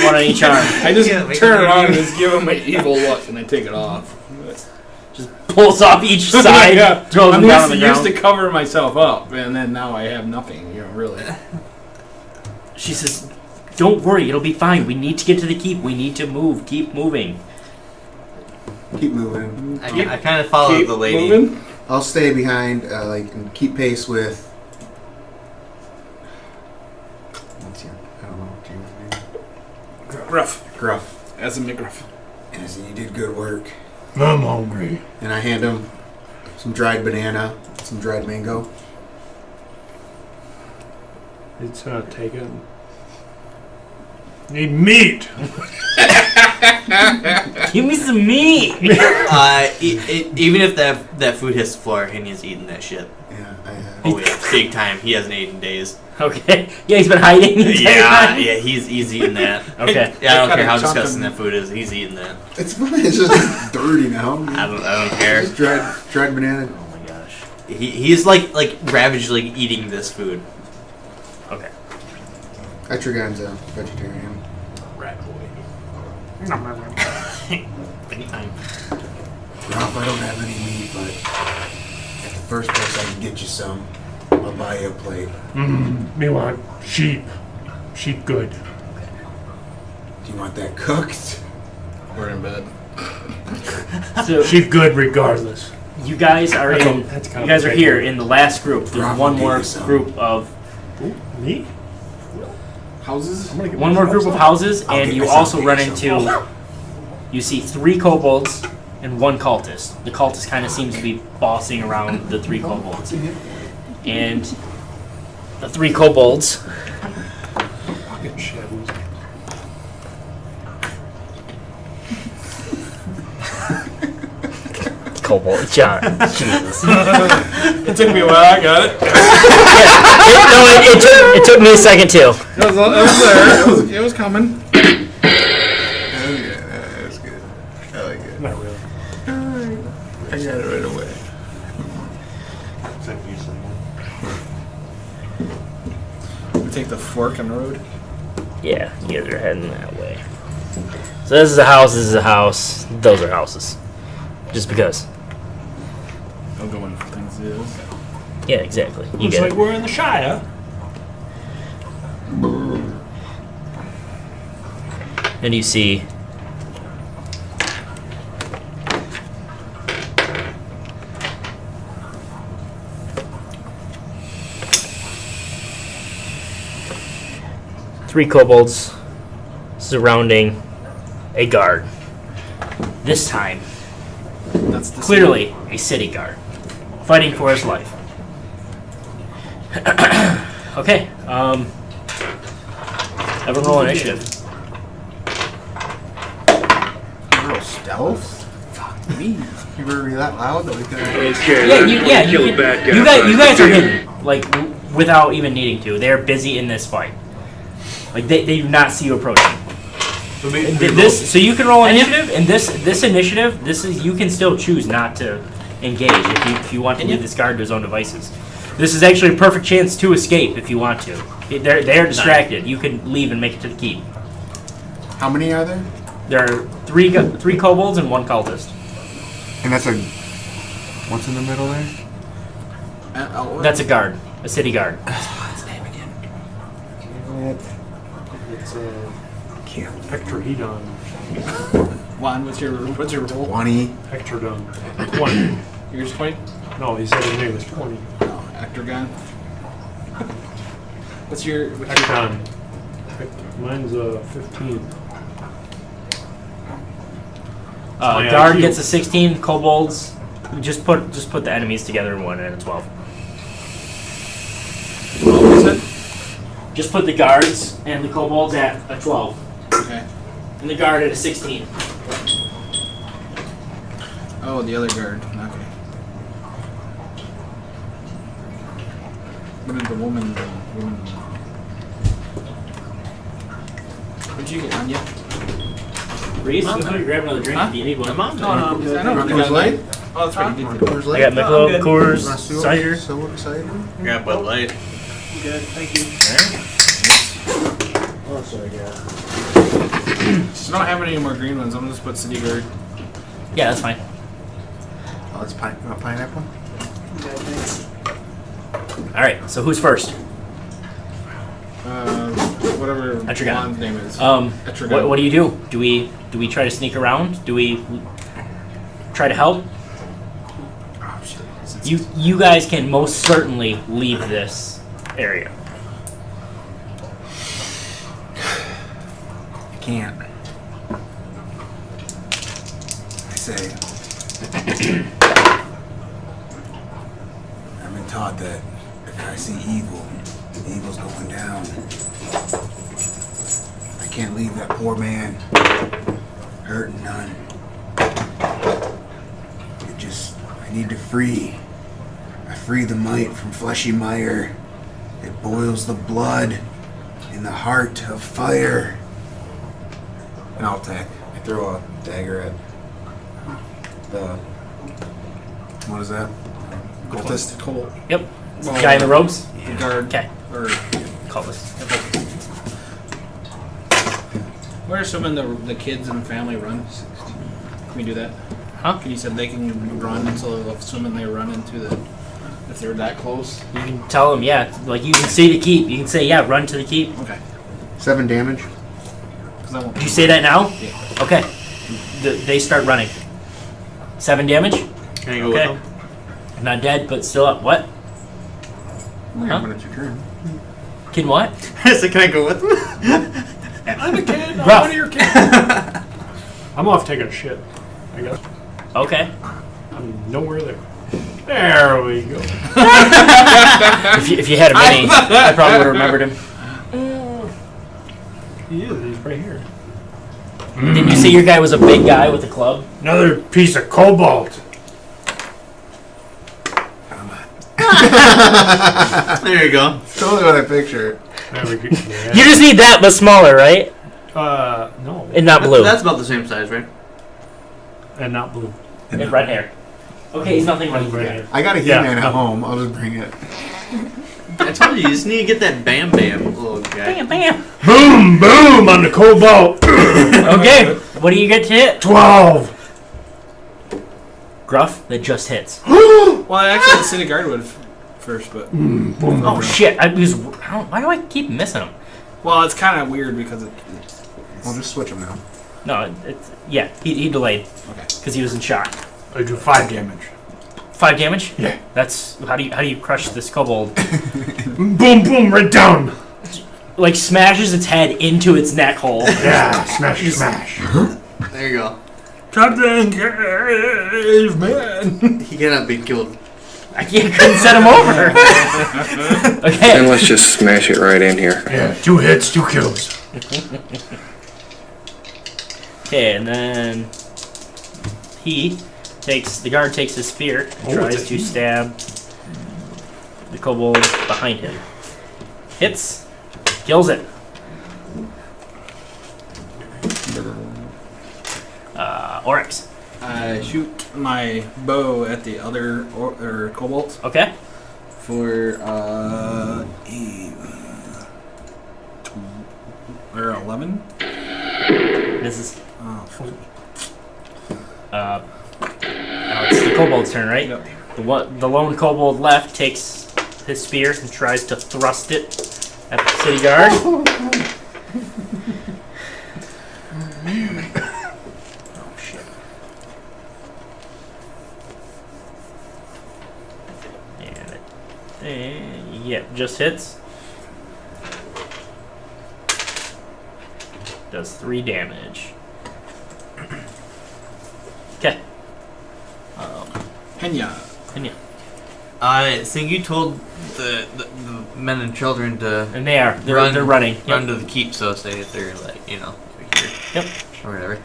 one on each arm. I just Yeah, make turn it it on and just give him an evil look, and I take it off. Just pulls off each side, Yeah. throws I'm them down on the used ground. to cover myself up, and then now I have nothing. Really. She says, "Don't worry, it'll be fine. We need to get to the keep. We need to move. Keep moving." Keep moving. I kind of follow Keep the lady. moving. I'll stay behind, and keep pace with. What's your? I don't know what your name. Gruff. Gruff. As a McGruff. And I said, you did good work. I'm hungry. And I hand him some dried banana, some dried mango. It's taken. Need meat. Give me some meat. Even if that food hits the floor, Hinya's eating that shit. Yeah, I have. Oh yeah, big time. He hasn't eaten in days. Okay. Yeah, he's been hiding. The entire time. Yeah, he's eating that. Okay. Yeah, I don't care how Chopped disgusting him. that food is. He's eating that. It's fine. It's just dirty now. I don't care. Just dried banana. Oh my gosh. He's like ravagely eating this food. Okay. Etrigan's a vegetarian. Rat boy. Anytime. Ralph, I don't have any meat, but at the first place I can get you some, I'll buy you a plate. Me want sheep. Sheep good. Do you want that cooked? We're in bed. So Sheep good regardless. you guys are That's in. a- that's You guys are here in the last group. There's Rob one will more give you some. group of Me? Houses? I'm gonna get one more group of houses, I'll and get you myself also run some. into. You see 3 kobolds and 1 cultist. The cultist kind of seems to be bossing around the 3 kobolds, and the 3 kobolds. Fucking shadows. Kobold, John. Jesus. It took me a while. I got it. It took me a second too. It was there. It was coming. That was good. I like it. Not really. I got it right away. Except you We take the fork in the road. Yeah, you guys are heading that way. So this is a house. This is a house. Those are houses. Just because. Don't go in for things is. Yeah, exactly. You Looks get like it. we're in the Shire. And you see. Three kobolds surrounding a guard. This time, That's the clearly a city guard, fighting for his life. Okay, everyone roll initiative. Real stealth? Fuck me. You ever be that loud that we could Okay, Yeah, let's you kill you a bad guy you guys are first. hidden, like without even needing to. They're busy in this fight. Like they do not see you approaching. This so you can roll initiative, and this initiative, you can still choose not to engage if you want to leave this guard to his own devices. This is actually a perfect chance to escape if you want to. They're distracted. You can leave and make it to the keep. How many are there? There are three kobolds and 1 cultist. And that's a... What's in the middle there? That's a guard, a city guard. It's Ectrohedon. Juan, what's your roll? 20. Ectrodon. 20. Yours 20? No, he said his name was 20. Oh, actor gun. What's your Ecton. Mine's 15. My Guard IQ. gets a 16. Kobolds, just put the enemies together in one and a 12. What was it? Just put the guards and the kobolds at a 12, Okay. and the guard at a 16. Oh, the other guard. Okay. What did the woman? What'd you get, Anya? Reese, you can grab another drink Huh? if you need one. I know. Coors Light? Oh, that's right. You did. Coors I Light? got Michelob, good. Coors, Rasu- cider. Cider? Grab Bud Light. Good. Thank you. Oh, sorry, yeah. I don't have any more green ones. I'm gonna just put city guard. Yeah, that's fine. Oh, it's pineapple? All right, so who's first? Whatever Etrigan. Juan's name is. What do you do? Do we try to sneak around? Do we try to help? Oh, shit. You guys can most certainly leave this area. I can't. I say... I've been taught that if I see evil, the evil's going down. I can't leave that poor man hurting none. I need to free. I free the might from fleshy mire. It boils the blood in the heart of fire. And I'll attack. I throw a dagger at the... What is that? Cultist? Cool. Yep. Guy in the robes? The guard. Okay. Or Cultist. we're assuming the kids and family run. Can we do that? Huh? You said they can run, so assuming they run into the... If they're that close. You can tell them, yeah. Like, you can say the keep. You can say, yeah, run to the keep. Okay. 7 damage. Did you say that now? Yeah. Okay. They start running. 7 damage? Can I go Okay. with them? Not dead, but still up. What? Yeah, when it's your turn. Can what? So can I go with them? I'm a kid. I'm Ralph. one of your kids. I'm off taking a shit, I guess. Okay. I'm nowhere there. There we go. If you had a mini, I probably would have remembered him. He is. He's right here. Didn't you say your guy was a big guy with a club? Another piece of cobalt. There you go. Totally what I picture. There we go. Yeah. You just need that, but smaller, right? No. And not blue. That's about the same size, right? And not blue. And red hair. Okay, he's nothing wrong with Red that. hair. I got a Yeah, He-Man no. at home. I'll just bring it. I told you, you just need to get that Bam Bam little guy. Bam, bam. Boom, boom on the cobalt. Okay, what do you get to hit? 12. Gruff, that just hits. Well, I actually the city guard would first, but Oh shit! Why do I keep missing him? well, it's kind of weird because I'll just switch them now. No, it's yeah. He delayed okay. because he was in shock. I do 5 damage. 5 damage. Yeah. That's how do you crush this kobold? Boom, boom, right down. Like smashes its head into its neck hole. Yeah, smash, smash. There you go. Captain Caveman. He cannot be killed. I couldn't set him over. Then Okay. let's just smash it right in here. Yeah, 2 hits, 2 kills. Okay, and then the guard takes his spear and tries to stab the kobold behind him. Hits, kills it. Oryx. I shoot my bow at the other or cobalt Okay. for 11. This is Oh, fuck. now it's the kobold's turn, right? Yep. The lone kobold left takes his spear and tries to thrust it at the city guard. Oh shit. And yeah, just hits. Does 3 damage. Okay. Henya. And yeah. So you told the men and children to And they're running. Yep. run to the keep, so say if they're like, here Yep. or whatever.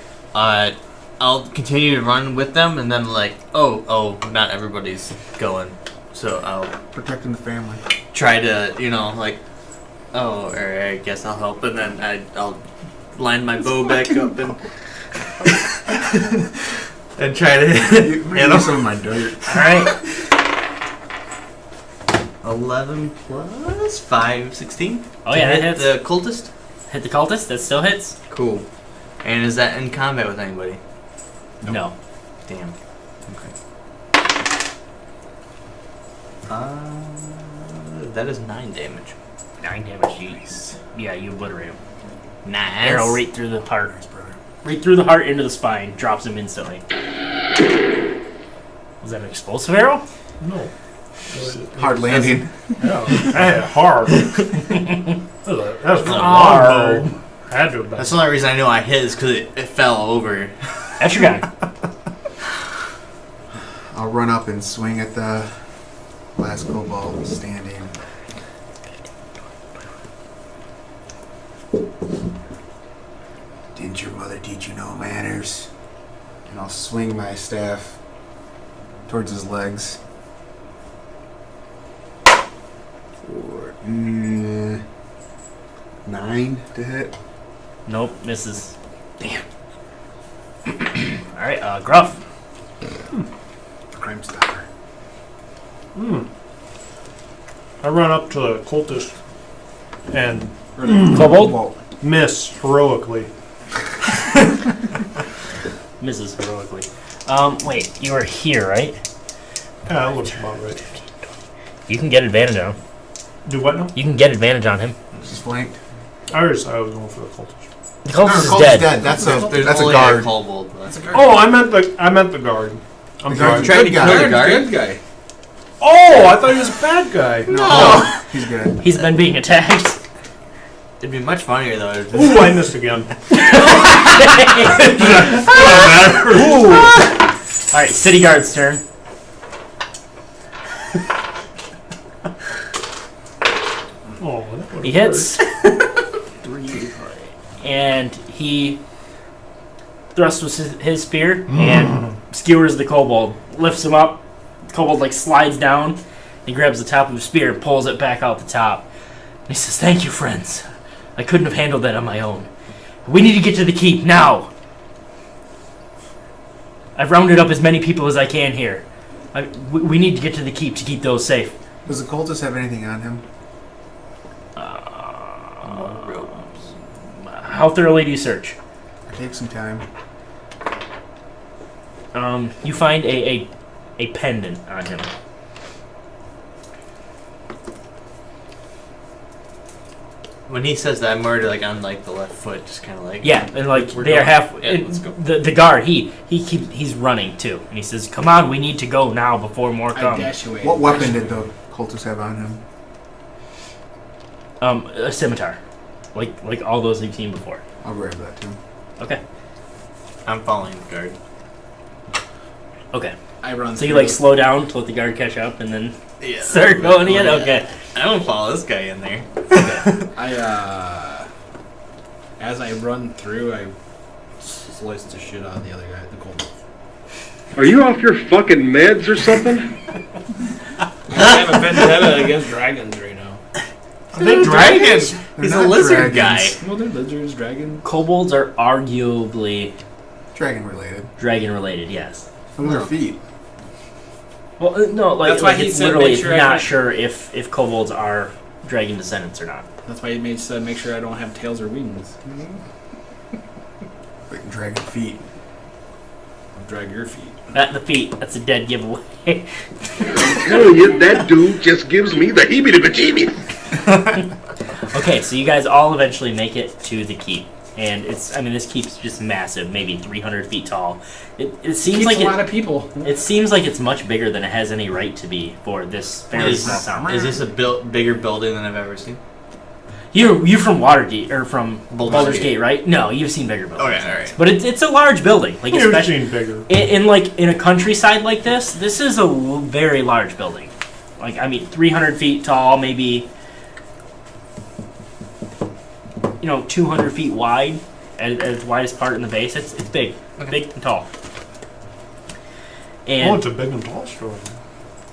I'll continue to run with them, and then like, oh, not everybody's going, so I'll Protecting the family. try to, like, or I guess I'll help, and then I'll line my bow back up and and try to hit Some of my dirt. Alright. 11 plus 5, 16. Oh To yeah, that hit hits. the cultist. Hit the cultist, that still hits? Cool. And is that in combat with anybody? No. Damn. Okay. That is 9 damage. 9 damage. Yeah, you obliterate him. Nice. Arrow right through the heart. Right through the heart into the spine. Drops him instantly. Was that an explosive arrow? No. Hard landing. Yeah, hard. That's not Hard. longbow. Had to have been. That's the only reason I know I hit is because it fell over. That's your guy. I'll run up and swing at the last kobold standing. Didn't your mother teach you no manners? I'll swing my staff towards his legs. 9 to hit. Nope, misses. Damn. Alright, Gruff. Crime Stopper. I run up to the cultist and Kobold? miss heroically. Misses heroically. Wait, you are here, right? Yeah, that looks about right. You can get advantage on him. Do what now? You can get advantage on him. She's flanked. I was going for the cultist. The cultist is Cult's dead. That's There's a only guard. a kobold. That's a guard. Oh, I meant the guard. I'm The sorry. guard's Trying to good kill guy. the guard? Good guy. Oh, I thought he was a bad guy. No, he's good. He's been being attacked. It'd be much funnier though. if- Ooh, I missed again. Alright, City Guard's turn. Oh, that would've He hits. 3, and he thrusts with his spear and skewers the kobold. Lifts him up. The kobold like slides down. He grabs the top of his spear and pulls it back out the top. And he says, "Thank you, friends. I couldn't have handled that on my own. We need to get to the keep now. I've rounded up as many people as I can here. We need to get to the keep to keep those safe." Does the cultist have anything on him? How thoroughly do you search? I take some time. You find a pendant on him. When he says that, I'm already like on like the left foot, just kind of like Yeah, and like We're they are going. half. Yeah, and let's go. The guard he's running too, and he says, "Come on, we need to go now before more I come." dash away. What weapon did the cultist have on him? A scimitar, like all those you've seen before. I'll grab that too. Okay, I'm following the guard. okay. I run. So you through. like slow down to let the guard catch up, and then Yeah. start going again. Yeah. Okay. I don't follow this guy in there. As I run through, I slice the shit out of the other guy, the cold. Are you off your fucking meds or something? I have a vendetta against dragons right now. Are they dragons? They're He's a not lizard dragons. No, they're lizards, dragons. Kobolds are arguably Dragon related. dragon related. Yes. Look at their feet. Well, no, That's why like he it's said literally make sure I not can- sure if kobolds are dragon descendants or not. That's why he said make sure I don't have tails or wings. Like dragon feet. I'll drag your feet. At the feet, that's a dead giveaway. I'm telling you, that dude just gives me the heebie-jeebies. Okay, so you guys all eventually make it to the keep. And this keep's just massive, maybe 300 feet tall. It seems Keeps like a lot of people. it seems like it's much bigger than it has any right to be for this fairly small town. Is this a bigger building than I've ever seen? You're from Watergate or from Baldur's Baldur's Gate. Gate, right? No, you've seen bigger buildings. Okay, alright. But it's a large building, like You've especially seen bigger. in a countryside like this. This is a very large building. 300 feet tall, maybe 200 feet wide, at its widest part in the base. It's big, big and tall. And It's a big and tall story.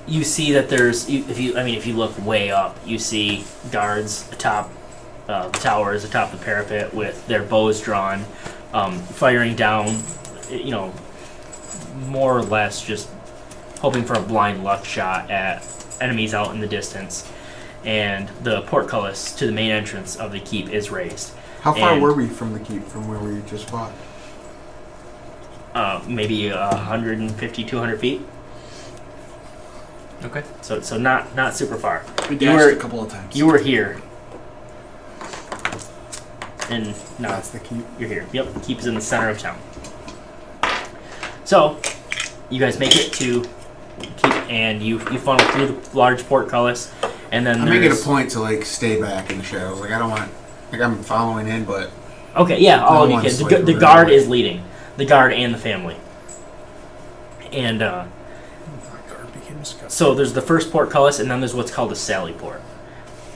you see that if you look way up, you see guards atop the towers, atop the parapet with their bows drawn, firing down, more or less just hoping for a blind luck shot at enemies out in the distance. And the portcullis to the main entrance of the keep is raised. How far And- were we from the keep, from where we just fought? Maybe 150, 200 feet. Okay. So not super far. We You dashed were- a couple of times. You were here. And now That's the keep. you're here. Yep, the keep is in the center of town. So, you guys make it to keep, and you funnel through the large portcullis, and then I make it a there's... point to stay back in the shadows. Like I don't want, I'm following in, but Okay, yeah, all of you one's can. like The really guard away. is leading. The guard and the family. And so there's the first portcullis, and then there's what's called a sally port.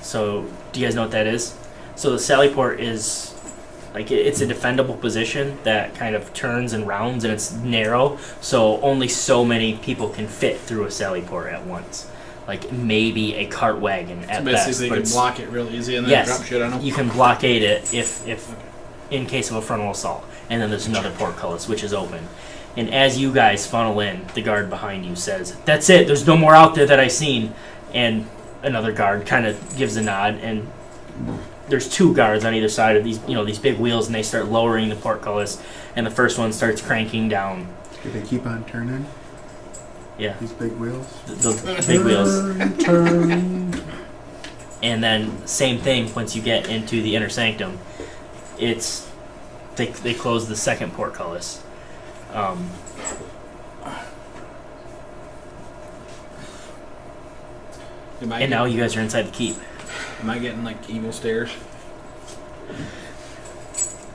So do you guys know what that is? So the sally port is it's a defendable position that kind of turns and rounds, and it's narrow, so only so many people can fit through a sally port at once. Like maybe a cart wagon at So best. basically, but you can block it real easy and then yes, drop shit on them. you can blockade it if in case of a frontal assault, and then there's another portcullis which is open. And as you guys funnel in, the guard behind you says, "That's it. There's no more out there that I've seen." And another guard kind of gives a nod, and there's two guards on either side of these big wheels, and they start lowering the portcullis, and the first one starts cranking down. Do they keep on turning? Yeah, These big wheels? the big wheels. Turn. And then same thing once you get into the inner sanctum. It's they close the second portcullis. And now you guys are inside the keep. Am I getting like evil stares?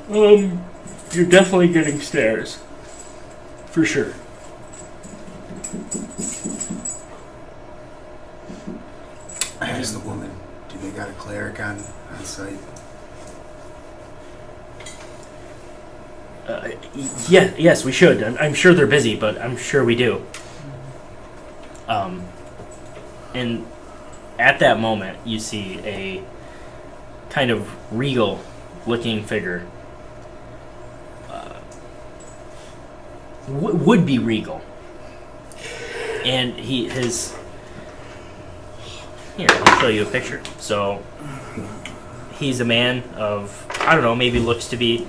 You're definitely getting stairs. For sure. I asked the woman, do they got a cleric on site? Yes, we should. I'm sure they're busy, but I'm sure we do. And at that moment, you see a kind of regal-looking figure. Would be regal. And his... Here, I'll show you a picture. So, he's a man of, I don't know, maybe looks to be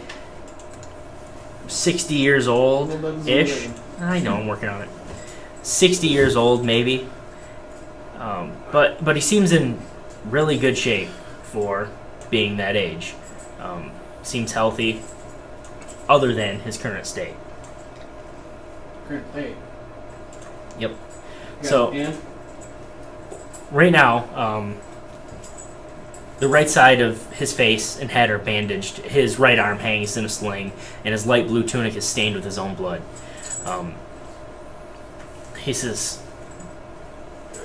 60 years old-ish. I know, I'm working on it. 60 years old, maybe. But he seems in really good shape for being that age. Seems healthy, other than his current state. Current state. Yep. So, right now, the right side of his face and head are bandaged. His right arm hangs in a sling, and his light blue tunic is stained with his own blood. He says,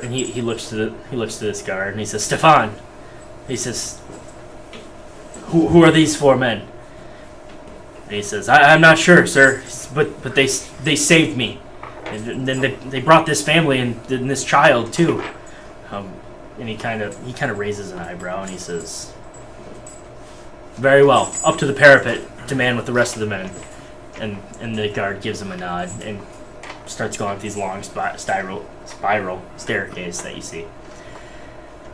and he looks to this guard, and he says, "Stefan," he says, "Who are these four men?" And he says, "I'm not sure, sir, but they saved me, and then they brought this family and this child too." And he kind of raises an eyebrow, and he says, "Very well, up to the parapet to man with the rest of the men." And the guard gives him a nod and starts going up these long spiral staircase that you see.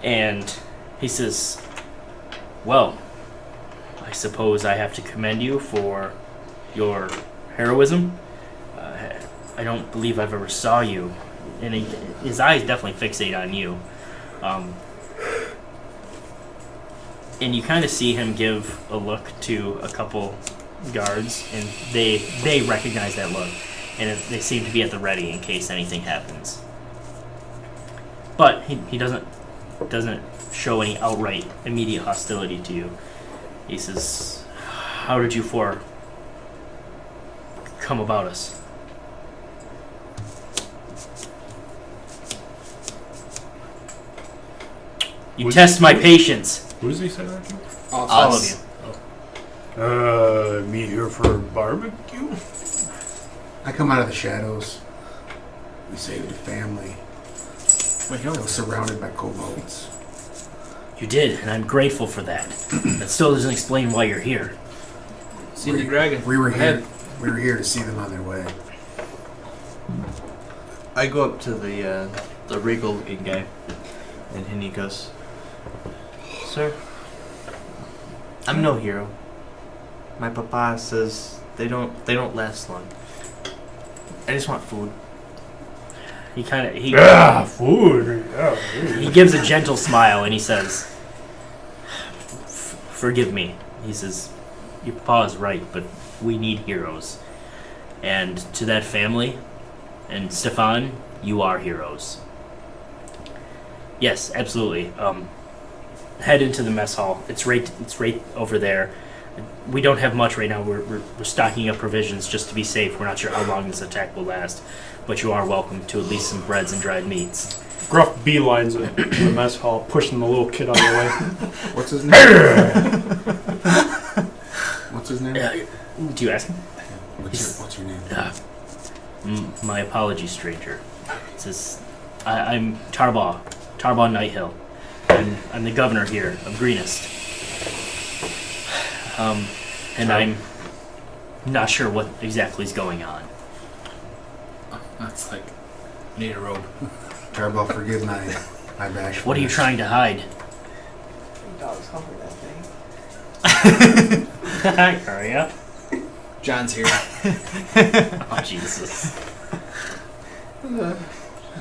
And he says, "Well, I suppose I have to commend you for your heroism. I don't believe I've ever saw you." And his eyes definitely fixate on you. And you kind of see him give a look to a couple guards, and they recognize that look, and they seem to be at the ready in case anything happens. But he doesn't show any outright immediate hostility to you. He says, "How did you four come about us?" You test my patience. Who does he say that to? All of you. Me here for barbecue? I come out of the shadows. We saved a family that was surrounded by kobolds. You did, and I'm grateful for that. That still doesn't explain why you're here. See the dragon. We were here. We were here to see them on their way. I go up to the regal looking guy, and he goes, "Sir, I'm no hero. My papa says they don't last long. I just want food." He Food. Yeah. he gives a gentle smile, and he says, "Forgive me." He says, "Your papa is right, but we need heroes. And to that family, and Stefan, you are heroes." "Yes, absolutely. Head into the mess hall. It's right over there. We don't have much right now. We're stocking up provisions just to be safe. We're not sure how long this attack will last, but you are welcome to at least some breads and dried meats." Gruff beelines it to the mess hall, pushing the little kid out of the way. What's his name? What's What's his name? Do you ask him? What's your name? My apologies, stranger. It says, I'm Tarbaugh Nighthill. I'm the governor here of Greenest. And I'm not sure what exactly is going on. That's like, need a robe. Tarbaugh, forgive my bashfulness. What are you trying to hide? Dogs cover that thing. Hurry up. John's here. Oh, Jesus.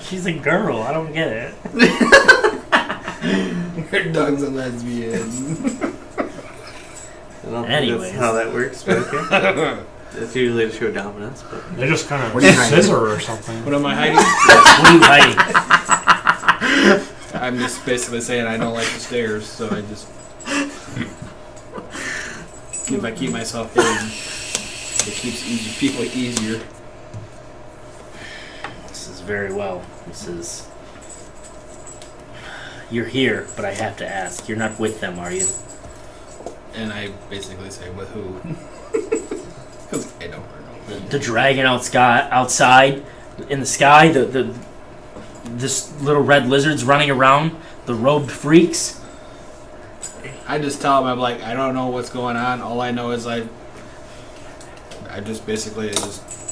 She's a girl. I don't get it. Her dog's a lesbian. I don't think Anyways. that's how that works, but okay. That's usually to show dominance, but... They just kind What are you of hiding? scissor or something. What am I hiding? What are you hiding? I'm just basically saying I don't like the stairs, so I just... if I keep myself hidden, it keeps people easier. This is very well. This is... You're here, but I have to ask. You're not with them, are you? And I basically say, with who? Because I don't know. The dragon outside in the sky, this little red lizard's running around, the robed freaks. I just tell them, I'm like, I don't know what's going on. All I know is I just basically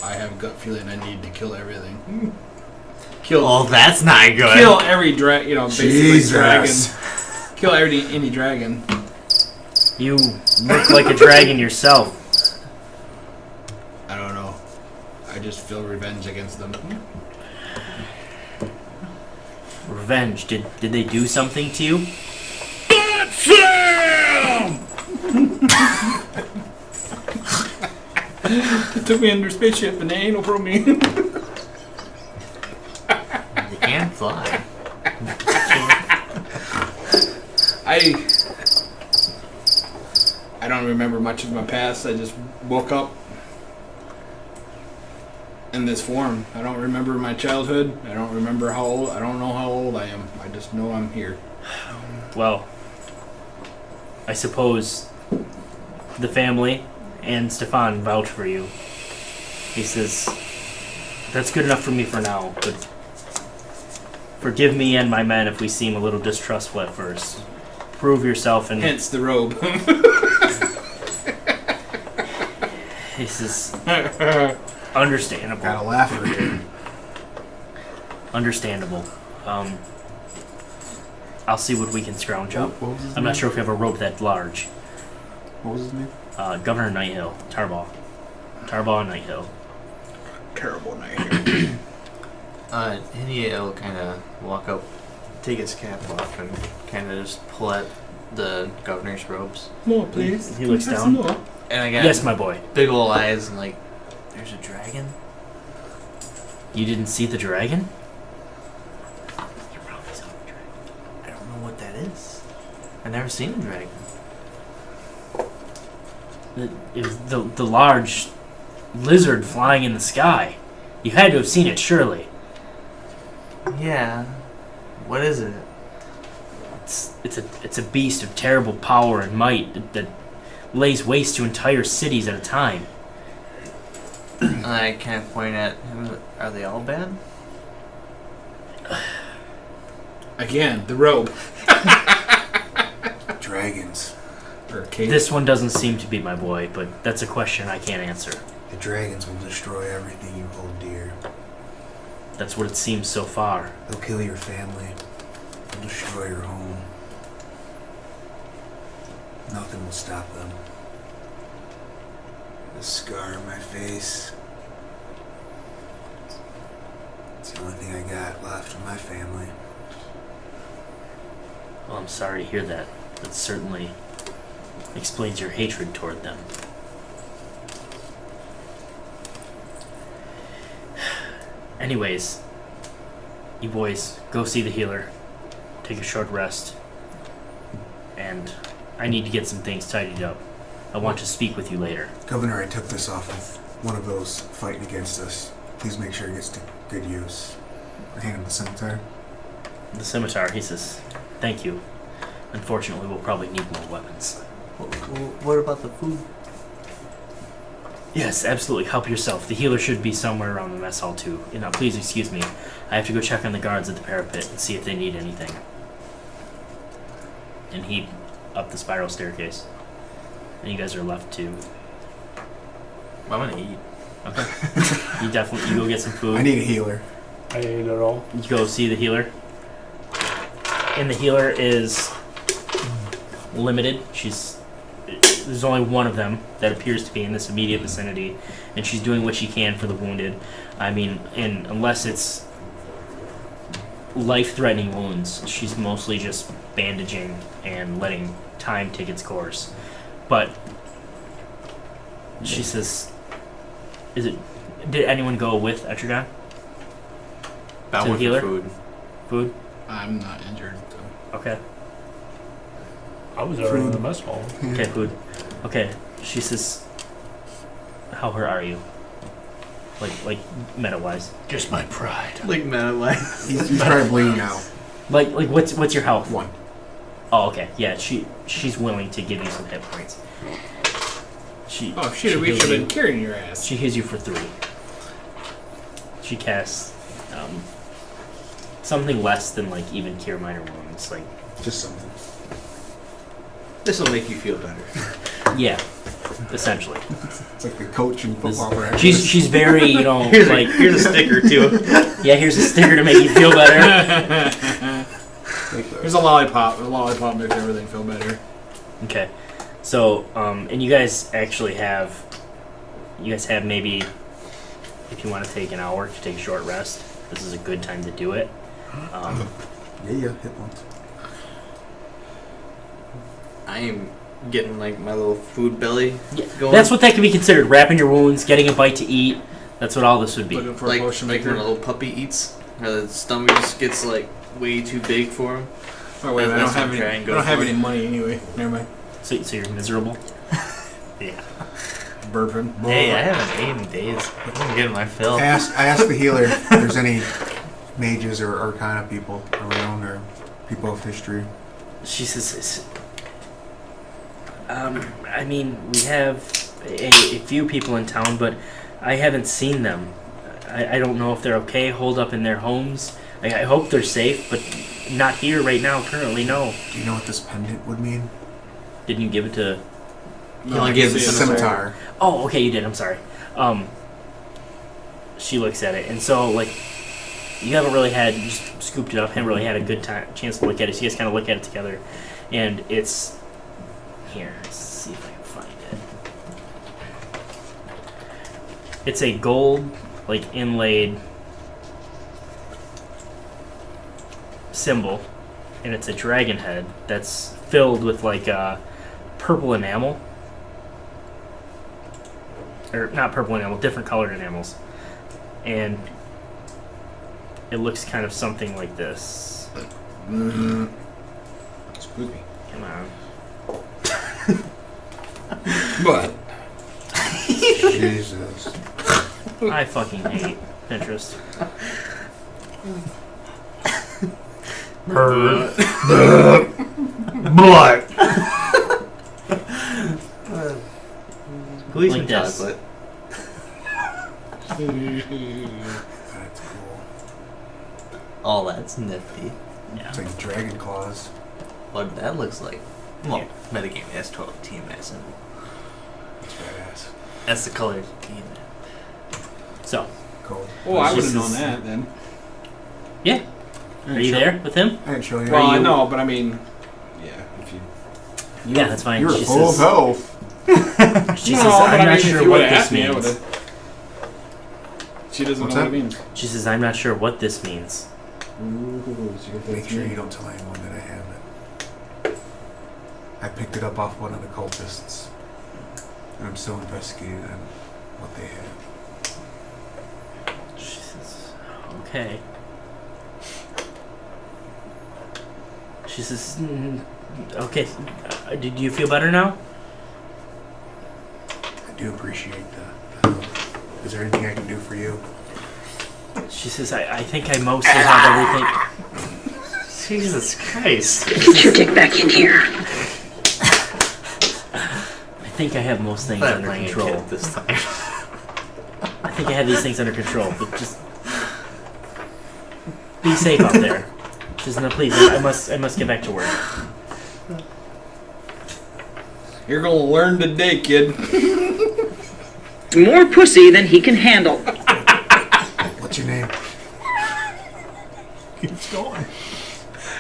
I have a gut feeling I need to kill everything. Oh, that's not good. Kill every dragon, basically Jesus. dragon. Kill any dragon. You look like a dragon yourself. I don't know. I just feel revenge against them. Revenge. Did they do something to you? It took me under spaceship and they ain't no pro me. You can fly. I don't remember much of my past. I just woke up in this form. I don't remember my childhood. I don't remember how old. I don't know how old I am. I just know I'm here. Well, I suppose the family and Stefan vouch for you. He says, that's good enough for me for now, but forgive me and my men if we seem a little distrustful at first. Prove yourself and... Hence the robe. He says, understandable. Gotta laugh for you. Understandable. I'll see what we can scrounge up. What was his I'm name? not sure if we have a rope that large. What was his name? Governor Nighthill. Tarbaugh Nighthill. Terrible night. Hinya will kind of walk up, take his cap off, and kind of just pull at the governor's robes. More, please. He looks Can I have down. some more? And I got Yes, my boy. big ol' eyes and like, there's a dragon? You didn't see the dragon? You probably saw a dragon. I don't know what that is. I've never seen a dragon. It was the large lizard flying in the sky. You had to have seen it, surely. Yeah. What is it? It's a beast of terrible power and might that lays waste to entire cities at a time. I can't point at him. Are they all bad? Again, the robe. Dragons. Or a cape. This one doesn't seem to be, my boy, but that's a question I can't answer. The dragons will destroy everything you hold dear. That's what it seems so far. They'll kill your family. They'll destroy your home. Nothing will stop them. The scar on my face. It's the only thing I got left of my family. Well, I'm sorry to hear that. That certainly explains your hatred toward them. Anyways, you boys, go see the healer. Take a short rest. And I need to get some things tidied up. I want to speak with you later. Governor, I took this off of one of those fighting against us. Please make sure it gets to good use. I hand him the scimitar. The scimitar, he says, thank you. Unfortunately, we'll probably need more weapons. What about the food? Yes, absolutely. Help yourself. The healer should be somewhere around the mess hall too. Now, please excuse me. I have to go check on the guards at the parapet and see if they need anything. And he up the spiral staircase. And you guys are left to. I'm gonna eat. Okay. You go get some food. I need a healer. I ate it all. You go see the healer. And the healer is limited. There's only one of them that appears to be in this immediate vicinity, and she's doing what she can for the wounded. I mean, and unless it's life-threatening wounds, she's mostly just bandaging and letting time take its course. But she says, did anyone go with Etrigan? That To the healer? food. Food? I'm not injured. So. Okay. I was already in the mess hall. Okay, food. Okay, she says, how hurt are you? Like meta-wise. Just my pride. Like Madeline. He's probably bleeding now. Like what's your health? 1. Oh, okay. Yeah, she's willing to give you some hit points. We heals should have you. been carrying your ass. She heals you for 3. She casts something less than like even cure minor wounds. Like Just something. This will make you feel better. yeah, essentially. It's like the coach in football practice. She's very here's a sticker too. Yeah, here's a sticker to make you feel better. Here's a lollipop. A lollipop makes everything feel better. Okay, so and you guys have maybe, if you want to take an hour to take a short rest, this is a good time to do it. Yeah, hit once. I am getting like my little food belly going. That's what that can be considered. Wrapping your wounds, getting a bite to eat. That's what all this would be. Looking for like, a potion like maker. when a little puppy eats, or the stomach just gets like way too big for him. Oh wait, I don't have any. Try I and go don't have for any it. money anyway. Never mind. So you're miserable? Yeah. Burping. Hey, I haven't eaten in days. I'm getting my fill. I asked the healer if there's any mages or arcana people around or people of history. She says, I mean, we have a few people in town, but I haven't seen them. I don't know if they're okay, holed up in their homes. I hope they're safe, but not here right now, currently, no. Do you know what this pendant would mean? Didn't you give it to... You only gave the scimitar. Oh, okay, you did, I'm sorry. She looks at it, and so, like, you haven't really had, you just scooped it up, haven't really had a good chance to look at it, so you guys kind of look at it together, and it's... Here, let's see if I can find it. It's a gold, like, inlaid symbol, and it's a dragon head that's filled with, like, purple enamel. Or, not purple enamel, different colored enamels. And it looks kind of something like this. Spooky. Come on. But Jesus. I fucking hate Pinterest. Blood. Please Like this. chocolate. That's cool. Oh, that's nifty. It's like dragon claws. What that looks like. Well, metagame has 12 team mass symbol. That's badass. That's the color team. So, Cool. oh, I would This have known is- that then. yeah. Are you there with him? I didn't show you. Well, I you- know, but I mean, yeah. If you. Yeah, that's fine. You were She full of says, health. she No, says, but I'm I not mean, if sure you what would've this asked me, I means. would've. She doesn't What's know what that? it means. She says, I'm not sure what this means. Make sure you don't tell anyone that I have it. I picked it up off one of the cultists. And I'm still investigating on what they have. She says, okay. She says, okay, did you feel better now? I do appreciate the help. Is there anything I can do for you? She says, I think I mostly have everything. Jesus Christ. Get your dick back in here. I think I have most things under control. This time. I think I have these things under control, but just be safe out there. Just no, please. I must get back to work. You're gonna learn today, kid. More pussy than he can handle. What's your name? Keeps going.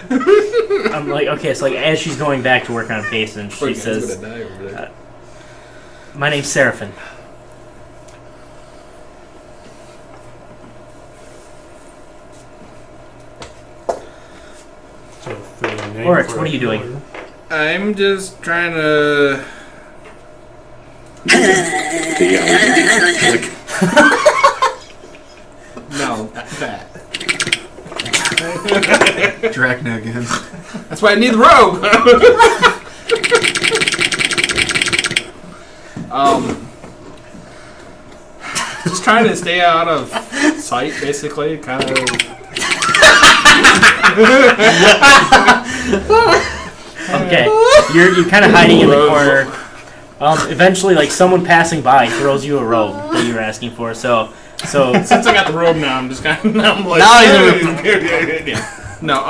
I'm like, okay, so like as she's going back to work on Payson, she says, Gonna die over there. "My name's Seraphin." So, for the name Oryx, for what are you doing? Hoard. I'm just trying to. No, that. Drachna again. That's why I need the robe. Just trying to stay out of sight, basically. Kind of. Okay, you're kind of hiding in the corner. Eventually, like someone passing by throws you a robe that you were asking for. So Since I got the robe now, I'm just kind of. Now I'm like. Now he's yeah. No,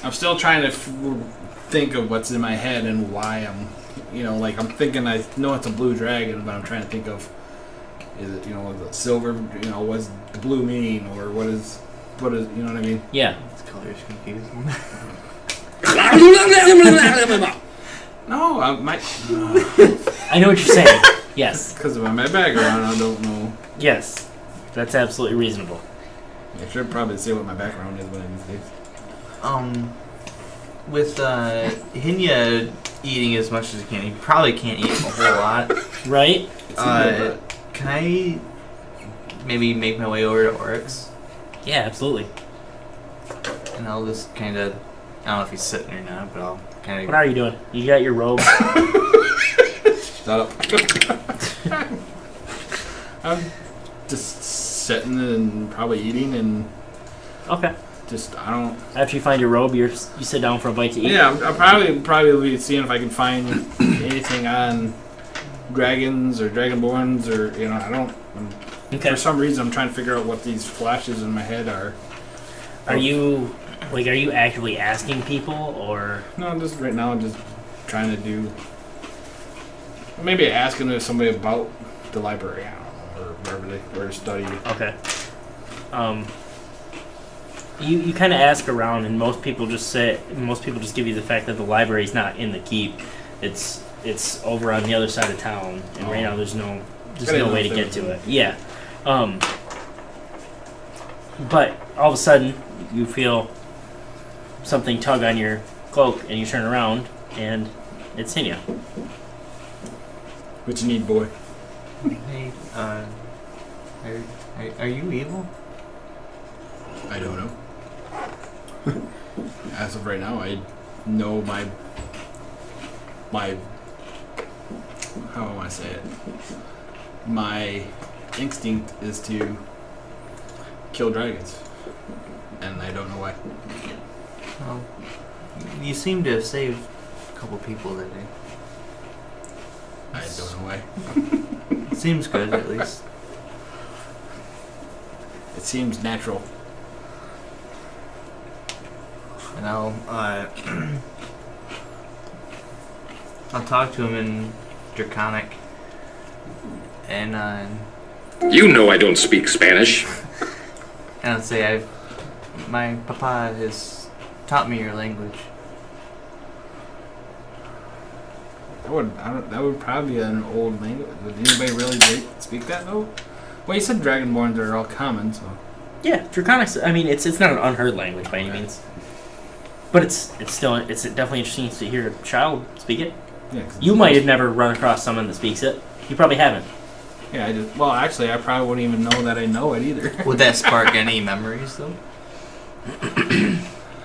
I'm still trying to think of what's in my head and why I'm, like I'm thinking I know it's a blue dragon, but I'm trying to think of, is it, was it silver, what's the blue mean, or what is, you know what I mean? yeah, This color's confusing. No, I know what you're saying. Yes, because of my background, I don't know. yes, that's absolutely reasonable. I should probably say what my background is one of these days. With Hinya eating as much as he can, he probably can't eat a whole lot. Right? Can I maybe make my way over to Oryx? Yeah, absolutely. And I'll just kind of, I don't know if he's sitting or not, but I'll kind What of. are you doing? You got your robe. Shut up. I'm just sitting and probably eating and Okay. just, I don't. After you find your robe, you sit down for a bite to eat. Yeah, I'll probably be seeing if I can find anything on dragons or dragonborns or I don't. Okay. For some reason, I'm trying to figure out what these flashes in my head are. Are you actively asking people or? No, just right now, I'm just trying to do. Maybe asking somebody about the library, I don't know, or where to study. Okay. You kind of ask around, and most people just give you the fact that the library's not in the keep. It's over on the other side of town, and right now there's no way to get to it. Yeah. But all of a sudden you feel something tug on your cloak, and you turn around, and it's Hinya. What you need, boy? Hey, are you evil? I don't know. As of right now, I know my how do I say it? My instinct is to kill dragons, and I don't know why. Well, you seem to have saved a couple people that day. I don't know why. Seems good, at least. It seems natural. And I'll talk to him in Draconic. And You know I don't speak Spanish. and I'll say my papa has taught me your language. That would probably be an old language. Would anybody really speak that though? Well, you said dragonborns are all common, so. Yeah, Draconics. I mean, it's not an unheard language by any means, but it's definitely interesting to hear a child speak it. Yeah, You might have never run across someone that speaks it. You probably haven't. Yeah, actually, I probably wouldn't even know that I know it either. Would that spark any memories, though?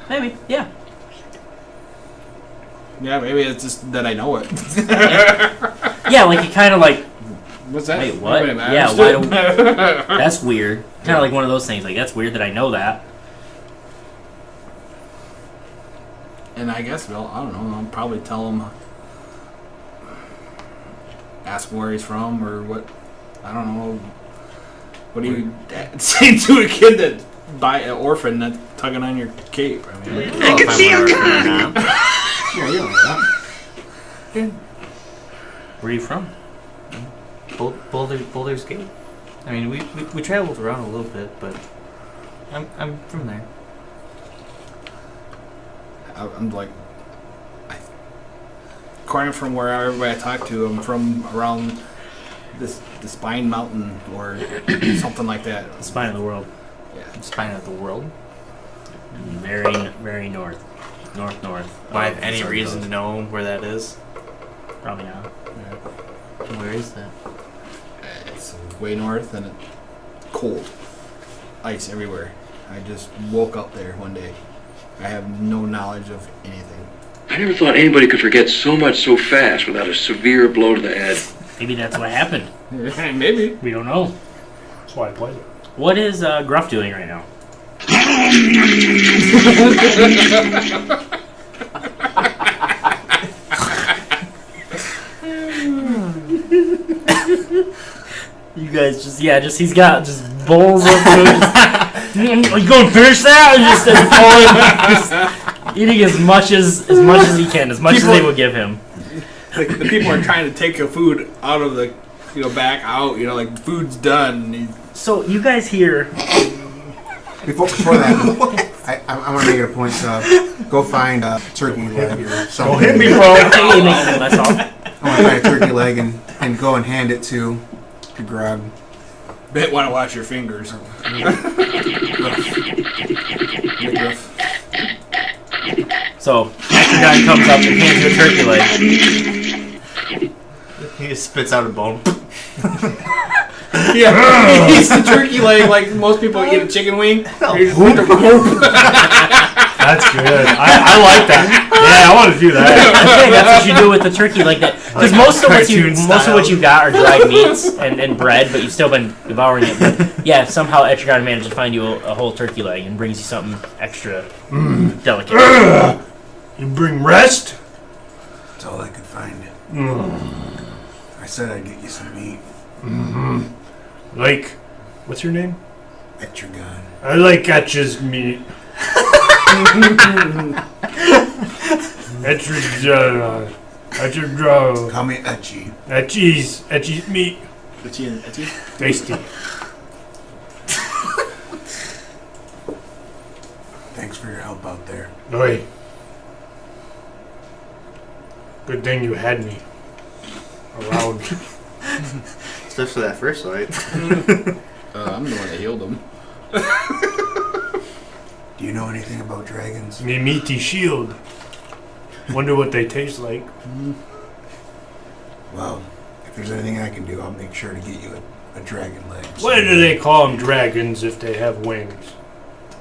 Maybe, yeah. Yeah, maybe it's just that I know it. Yeah, like you kind of like. What's that? Wait, what? Wait a minute, Yeah, why don't? That's weird. Kind of like one of those things. Like that's weird that I know that. And I guess, well, I don't know. I'll probably tell him. ask him where he's from or what. I don't know. What do you say to a kid that by an orphan that's tugging on your cape? I mean, I can see him coming. Yeah, you don't know that. Where are you from? Boulder's Gate. I mean, we traveled around a little bit, but I'm from there. I'm like, according from where everybody I talk to, I'm from around the Spine Mountain or something like that. The spine of the world. Yeah. Spine of the world. Very, very north. North. Do I have any reason to know where that is? Probably not. Where is that? It's way north and it's cold. Ice everywhere. I just woke up there one day. I have no knowledge of anything. I never thought anybody could forget so much so fast without a severe blow to the head. Maybe that's what happened. Maybe. We don't know. That's why I played it. What is Gruff doing right now? You guys just he's got just bowls of food. Are you going to finish that? Just eating as much as he can, as much as they will give him. Like the people are trying to take the food out of the, back out. Like food's done. So you guys hear? Before that, I'm gonna make it a point to go find a turkey leg or something. Don't hit me, bro. That's all. I want to find a turkey leg and go and hand it to Grog. Bet want to watch your fingers. So after guy comes up and hands you a turkey leg. He just spits out a bone. Yeah, he eats the turkey leg like most people eat a chicken wing. That's good. I like that. Yeah, I want to do that. I think that's what you do with the turkey like that. Because most of what you got are dried meats and bread, but you've still been devouring it. But yeah, somehow Etrigan managed to find you a whole turkey leg and brings you something extra delicate. You bring rest? That's all I could find. I said I'd get you some meat. Mm-hmm. Like, what's your name? Etrigan. I like Etch's meat. Etchidraw. Call me Etchy. Etchy's meat. Etchy? Tasty. Thanks for your help out there. Oi. Good thing you had me around. Especially that first fight. I'm the one that healed him. Do you know anything about dragons? Me meaty shield. Wonder what they taste like. Well, if there's anything I can do, I'll make sure to get you a dragon leg. Why do they call them dragons if they have wings?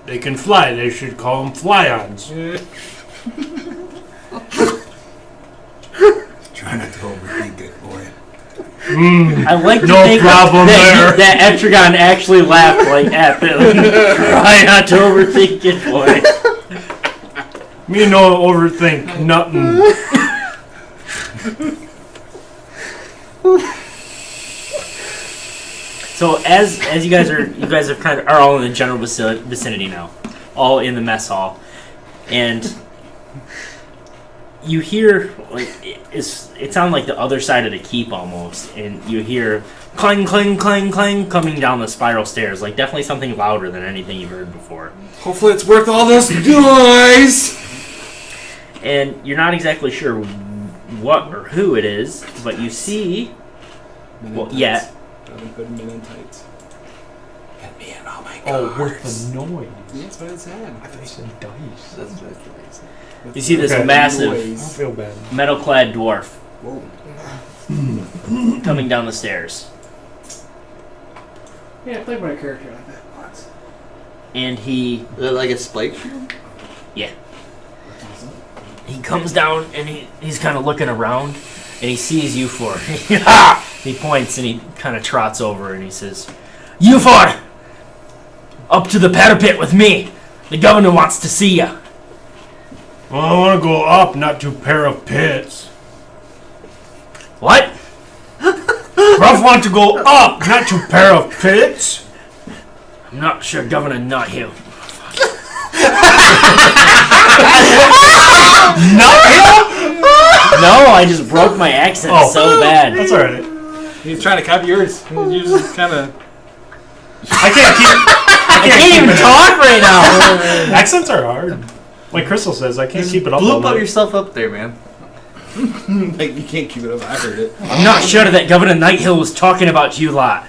They can fly. They should call them fly-ons. Try not to overthink it, boy. I like to no think problem that Etrigan actually laughed at them. Try not to overthink it, boy. Me no overthink nothing. So as you guys are all in the general vicinity now, all in the mess hall, and you hear it sounds like the other side of the keep almost, and you hear clang clang clang clang coming down the spiral stairs, like definitely something louder than anything you've heard before. Hopefully it's worth all this noise. And you're not exactly sure what or who it is, but you see. Yeah. Good men in tights. Get me in all my Oh, cards. with the noise. That's what it said. I thought you said dice. That's what it is. You see this Okay. massive I don't feel bad. metal-clad dwarf Whoa. coming down the stairs. Yeah, I played my character like that once. And he Is it like a spike shield? comes down and he's kind of looking around and he sees you four. He points and he kind of trots over and he says, "You four, up to the parapet with me. The governor wants to see you." Well, I want to go up, not to pair of pits. What? just want to go up, not to pair of pits. I'm not sure, Governor, not you. Not No, I just broke my accent so bad. That's alright. He's trying to copy yours. You just kind of. I I can't even talk right now. Accents are hard. Like Crystal says, I can't keep it up. Bloop up yourself up there, man. Like, you can't keep it up. I heard it. I'm not sure that Governor Nighthill was talking about you lot.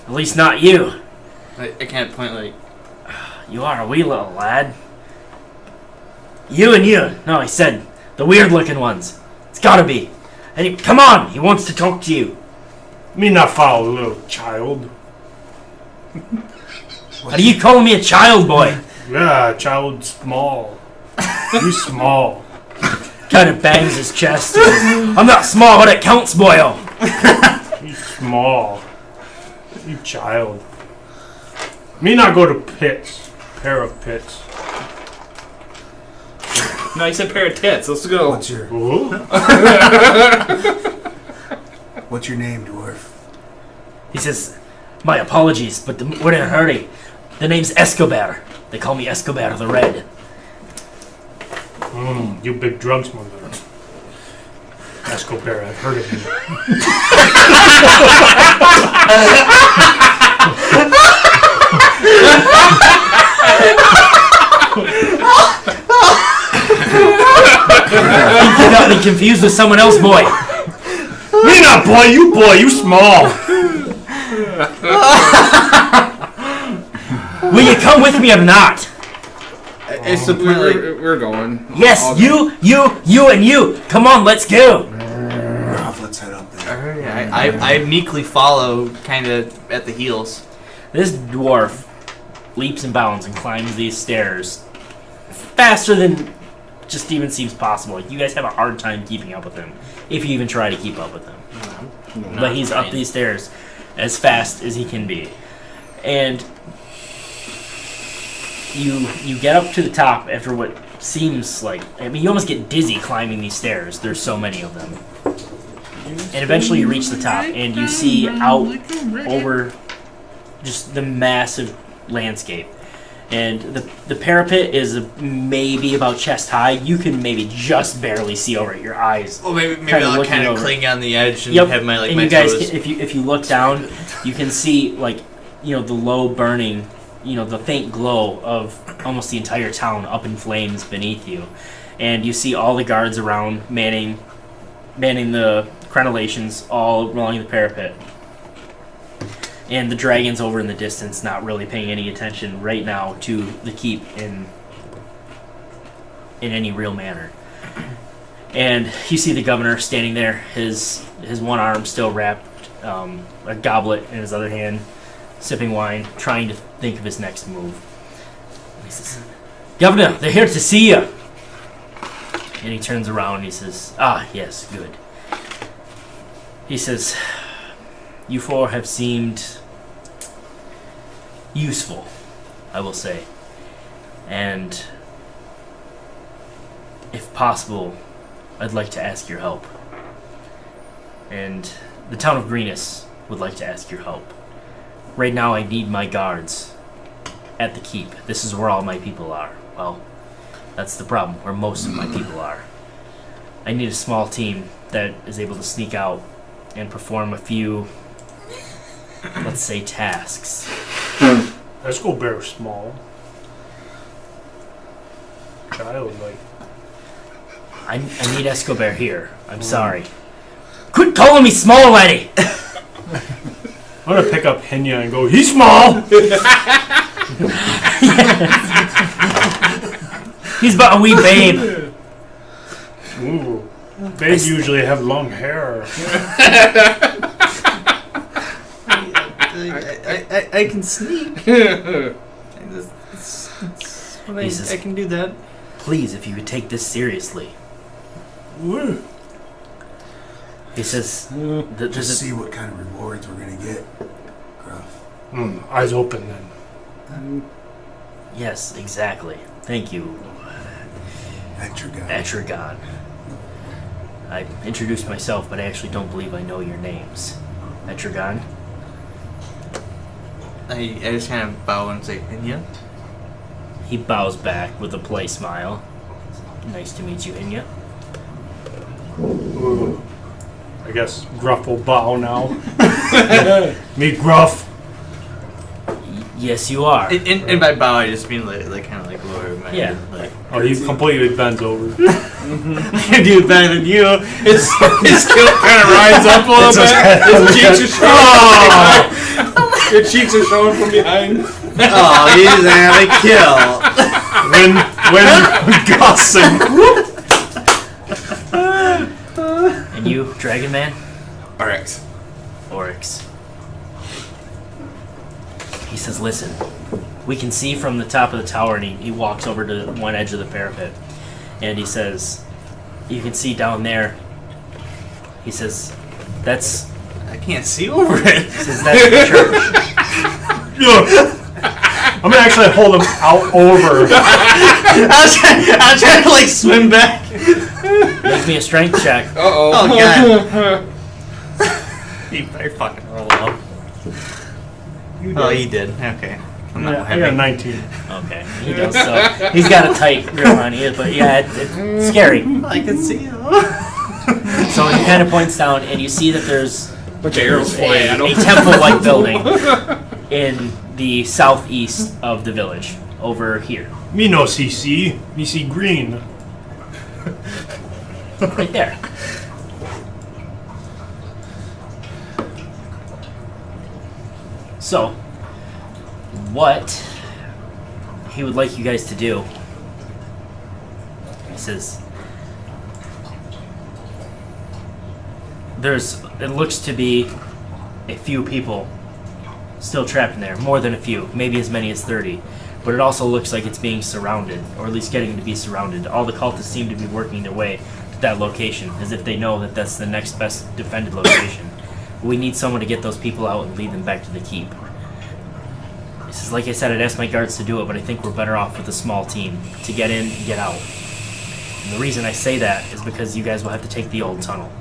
At least not you. I can't point like. You are a wee little lad. You and you. No, I said the weird-looking ones. It's gotta be. Come on, he wants to talk to you. Me not follow, little child. Are you calling me a child, boy? Yeah, child small. You small. Kind of bangs his chest. I'm not small, but it counts, boyo. You small. You child. Me not go to pits. Pair of pits. No, he said pair of tits. Let's go. What's your What's your name, dwarf? He says, my apologies, but we're in a hurry. The name's Escobar. They call me Escobar the Red. You big drug smuggler. Escobar, I've heard of you. I think you got me confused with someone else, boy. Me not boy, you small. Will you come with me or not? It's the point like. We're going. Yes, you, and you. Come on, let's go. Let's head up there. Alright, I meekly follow, kind of at the heels. This dwarf leaps and bounds and climbs these stairs faster than just even seems possible. Like, you guys have a hard time keeping up with him, if you even try to keep up with him. But he's up these stairs as fast as he can be. And you get up to the top after what seems like... I mean, you almost get dizzy climbing these stairs. There's so many of them. And eventually you reach the top, and you see out over just the massive landscape. And the parapet is maybe about chest high. You can maybe just barely see over it. Your eyes. Well, maybe I'll kind of cling on the edge and have my and my you guys, toes. if you look down, you can see the low burning, the faint glow of almost the entire town up in flames beneath you, and you see all the guards around manning the crenellations all along the parapet. And the dragon's over in the distance, not really paying any attention right now to the keep in any real manner. And you see the governor standing there, his one arm still wrapped, a goblet in his other hand, sipping wine, trying to think of his next move. And he says, "Governor, they're here to see you." And he turns around and he says, "Ah, yes, good." He says, "You four have seemed useful, I will say. And if possible, I'd like to ask your help. And the town of Greenus would like to ask your help. Right now I need my guards at the keep. This is where all my people are. Well, that's the problem, where most of my people are. I need a small team that is able to sneak out and perform a few, let's say, tasks." Let's go bear small. Childlike. I need Escobar here. I'm sorry. Quit calling me small, laddie! I'm gonna pick up Henya and go, he's small! He's but a wee babe. Ooh. Babes usually have long hair. I can sneak. I can do that. Please, if you would take this seriously. He says, Just see what kind of rewards we're gonna get, Gruff. Eyes open then. Yes, exactly. Thank you, Etragon. I introduced myself, but I actually don't believe I know your names. Etragon. I just kind of bow and say, Hinya. He bows back with a play smile. Nice to meet you, Hinya. I guess Gruff will bow now. Meet Gruff. Yes, you are. And by bow, I just mean like kind of like lower my Yeah. head, like. Oh, he completely bends over. I can do it better than you. His kilt kind of rides up a little bit. His cheeks are showing. Your cheeks are showing from behind. Oh, he doesn't have a kill. When Gossing. And you, Dragon Man? RX. Oryx. He says, listen, we can see from the top of the tower, and he walks over to one edge of the parapet, and he says, you can see down there, he says, that's... I can't see over it. He says, that's the church. I'm gonna actually hold him out over. I'm trying to like swim back. Make me a strength check. Oh god. He better fucking roll up. Oh, he did. Okay. I'm not I got 19. Okay, he does. So he's got a tight grip on you, but yeah, it's scary. I can see him. So he kind of points down, and you see that there's Bunch of arrows flying at a him. temple-like building in the southeast of the village, over here, Me no CC. Me see green. right there. So, what he would like you guys to do, he says, it looks to be a few people still trapped in there, more than a few, maybe as many as 30, but it also looks like it's being surrounded, or at least getting to be surrounded. All the cultists seem to be working their way to that location, as if they know that that's the next best defended location. We need someone to get those people out and lead them back to the keep. He says, like I said, I'd ask my guards to do it, but I think we're better off with a small team to get in and get out. And the reason I say that is because you guys will have to take the old tunnel.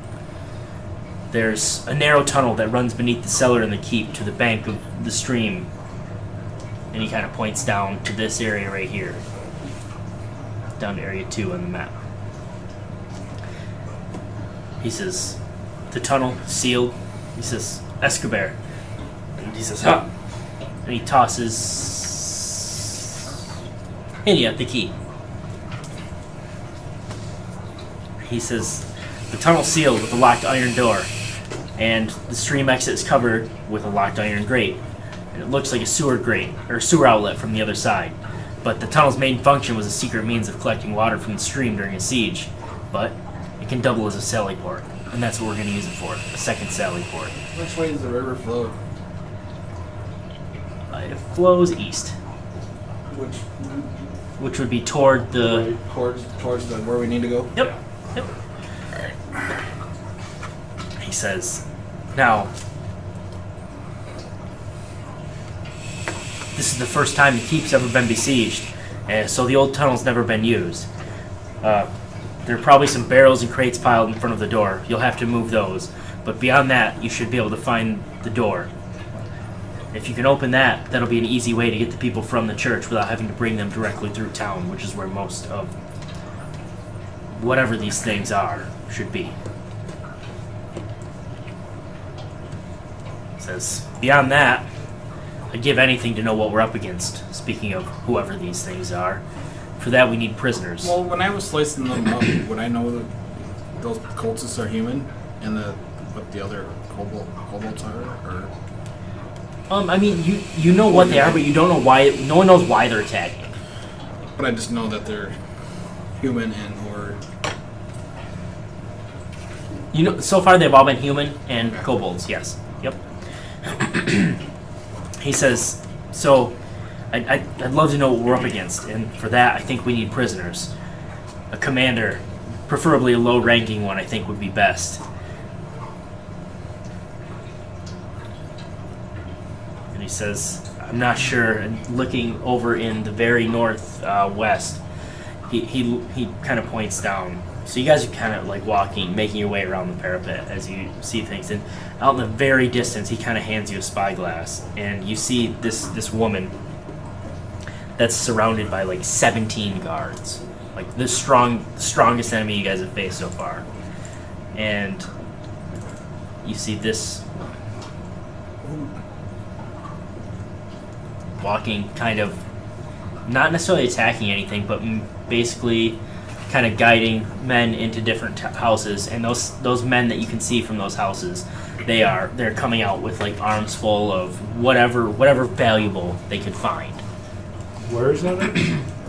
There's a narrow tunnel that runs beneath the cellar in the keep to the bank of the stream. And he kind of points down to this area right here. Down to area 2 on the map. He says, the tunnel sealed. He says, Escobar. And he says, huh. And he tosses Hinya the key. He says, the tunnel's sealed with a locked iron door, and the stream exit is covered with a locked iron grate. And it looks like a sewer grate, or sewer outlet from the other side. But the tunnel's main function was a secret means of collecting water from the stream during a siege. But it can double as a sally port, and that's what we're going to use it for, a second sally port. Which way does the river flow? It flows east, which would be toward the... Towards the where we need to go? Yep. He says, now, this is the first time the keep's ever been besieged, and so the old tunnel's never been used. There are probably some barrels and crates piled in front of the door. You'll have to move those, but beyond that, you should be able to find the door. If you can open that, that'll be an easy way to get the people from the church without having to bring them directly through town, which is where most of whatever these things are should be. It says, beyond that, I'd give anything to know what we're up against, speaking of whoever these things are. For that, we need prisoners. Well, when I was slicing them up, would I know that those cultists are human and what the other kobolds are? Or I mean, you know what they are, but you don't know why. No one knows why they're attacking. But I just know that they're human and or You know, so far they've all been human and kobolds. Yes. Yep. He says, so I'd love to know what we're up against, and for that I think we need prisoners. A commander, preferably a low-ranking one, I think would be best. And he says, I'm not sure. And looking over in the very north west, he kind of points down. So you guys are kind of like walking, making your way around the parapet as you see things. And out in the very distance, he kind of hands you a spyglass, and you see this woman that's surrounded by like 17 guards, like the strongest enemy you guys have faced so far. And you see this walking, kind of not necessarily attacking anything, but basically kind of guiding men into different houses. And those men that you can see from those houses, they're coming out with like arms full of whatever valuable they could find. Where is that at?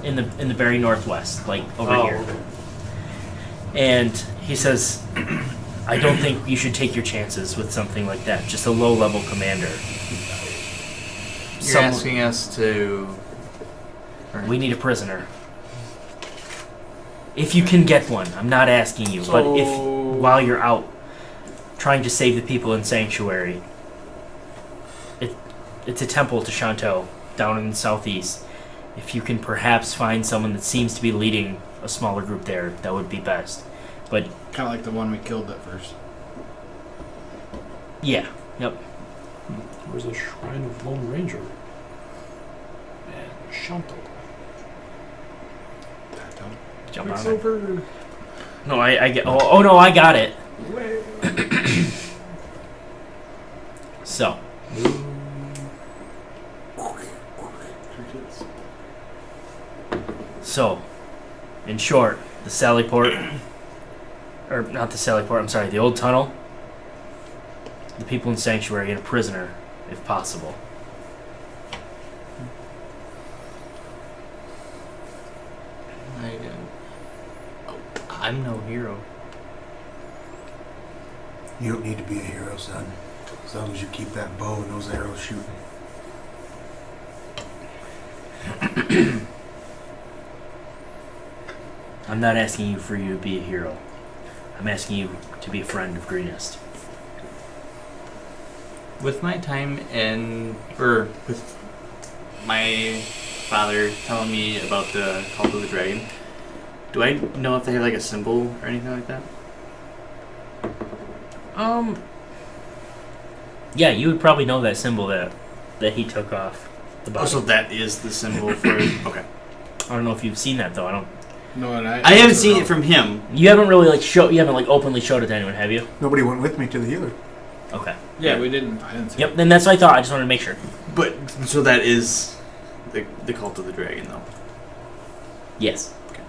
In the very northwest, like over here. Okay. And he says, I don't think you should take your chances with something like that. Just a low-level commander. You're asking us to... We need a prisoner. If you can get one, I'm not asking you, but if while you're out trying to save the people in Sanctuary, it's a temple to Shanto down in the southeast. If you can perhaps find someone that seems to be leading a smaller group there, that would be best. But kind of like the one we killed at first. Yeah. Yep. Where's the Shrine of Lone Ranger? And Shanto. Jump on it. Over. No, I get. Oh no, I got it. So. So, in short, the Sally Port, or not the Sally Port, I'm sorry, the old tunnel, the people in Sanctuary, and a prisoner, if possible. I'm no hero. You don't need to be a hero, son. As long as you keep that bow and those arrows shooting. I'm not asking you for you to be a hero. I'm asking you to be a friend of Greenest. With my time with my father telling me about the Cult of the Dragon, do I know if they have like a symbol or anything like that? Yeah, you would probably know that symbol that he took off the body. Oh, so that is the symbol for it? Okay. I don't know if you've seen that though. No, and I haven't seen it from him. You haven't really you haven't like openly showed it to anyone, have you? Nobody went with me to the healer. Okay. Yeah, we didn't. I didn't see Yep, then that's what I thought. I just wanted to make sure. But so that is the Cult of the Dragon, though. Yes. Okay.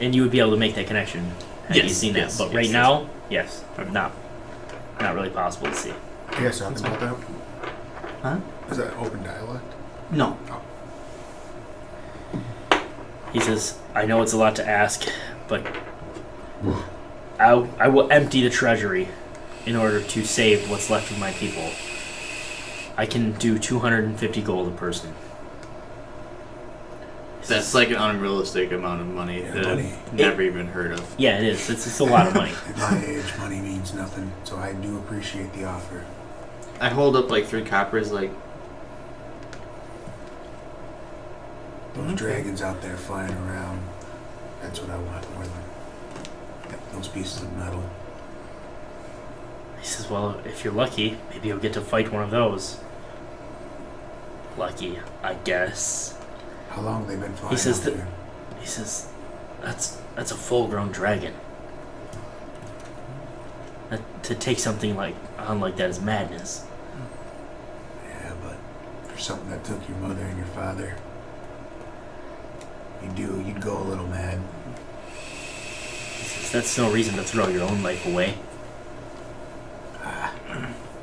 And you would be able to make that connection had you seen that. Yes, but yes, right yes. now, yes, not really possible to see. You guys talking about that? Huh? Is that open dialect? No. He says, I know it's a lot to ask, but I will empty the treasury in order to save what's left of my people. I can do 250 gold a person. That's like an unrealistic amount of money that I've never even heard of. Yeah, it is. It's a lot of money. At my age, money means nothing, so I do appreciate the offer. I hold up like 3 coppers, like... Those dragons out there flying around, that's what I want more than those pieces of metal. He says, well, if you're lucky, maybe you'll get to fight one of those. Lucky, I guess. How long have they been flying He says out there? He says, that's a full-grown dragon. To take something like that is madness. Yeah, but for something that took your mother and your father, you'd go a little mad. He says, that's no reason to throw your own life away.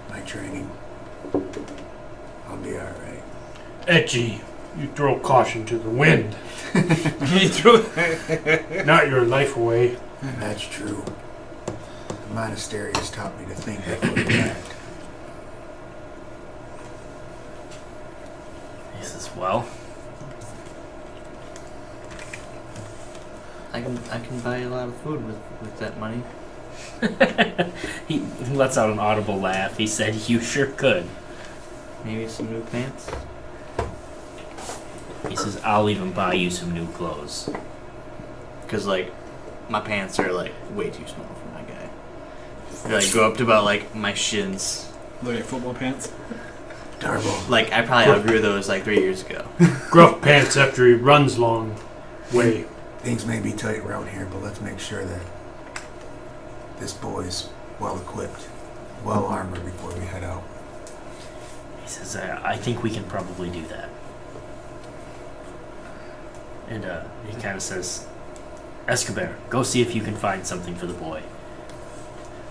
My training, I'll be alright. Etchy, you throw caution to the wind. You threw Not your life away. That's true. The monastery has taught me to think before you act. He says, well, I can buy a lot of food with that money. he lets out an audible laugh. He said, you sure could. Maybe some new pants. He says, I'll even buy you some new clothes. Because, like, my pants are like way too small for my guy. They like go up to about like my shins. Look at football pants. Darbo. Like I probably outgrew those like 3 years ago. Gruff pants after he runs long way. Things may be tight around here, but let's make sure that this boy's well equipped, well armored before we head out. He says, I think we can probably do that. And he kind of says, Escobar, go see if you can find something for the boy.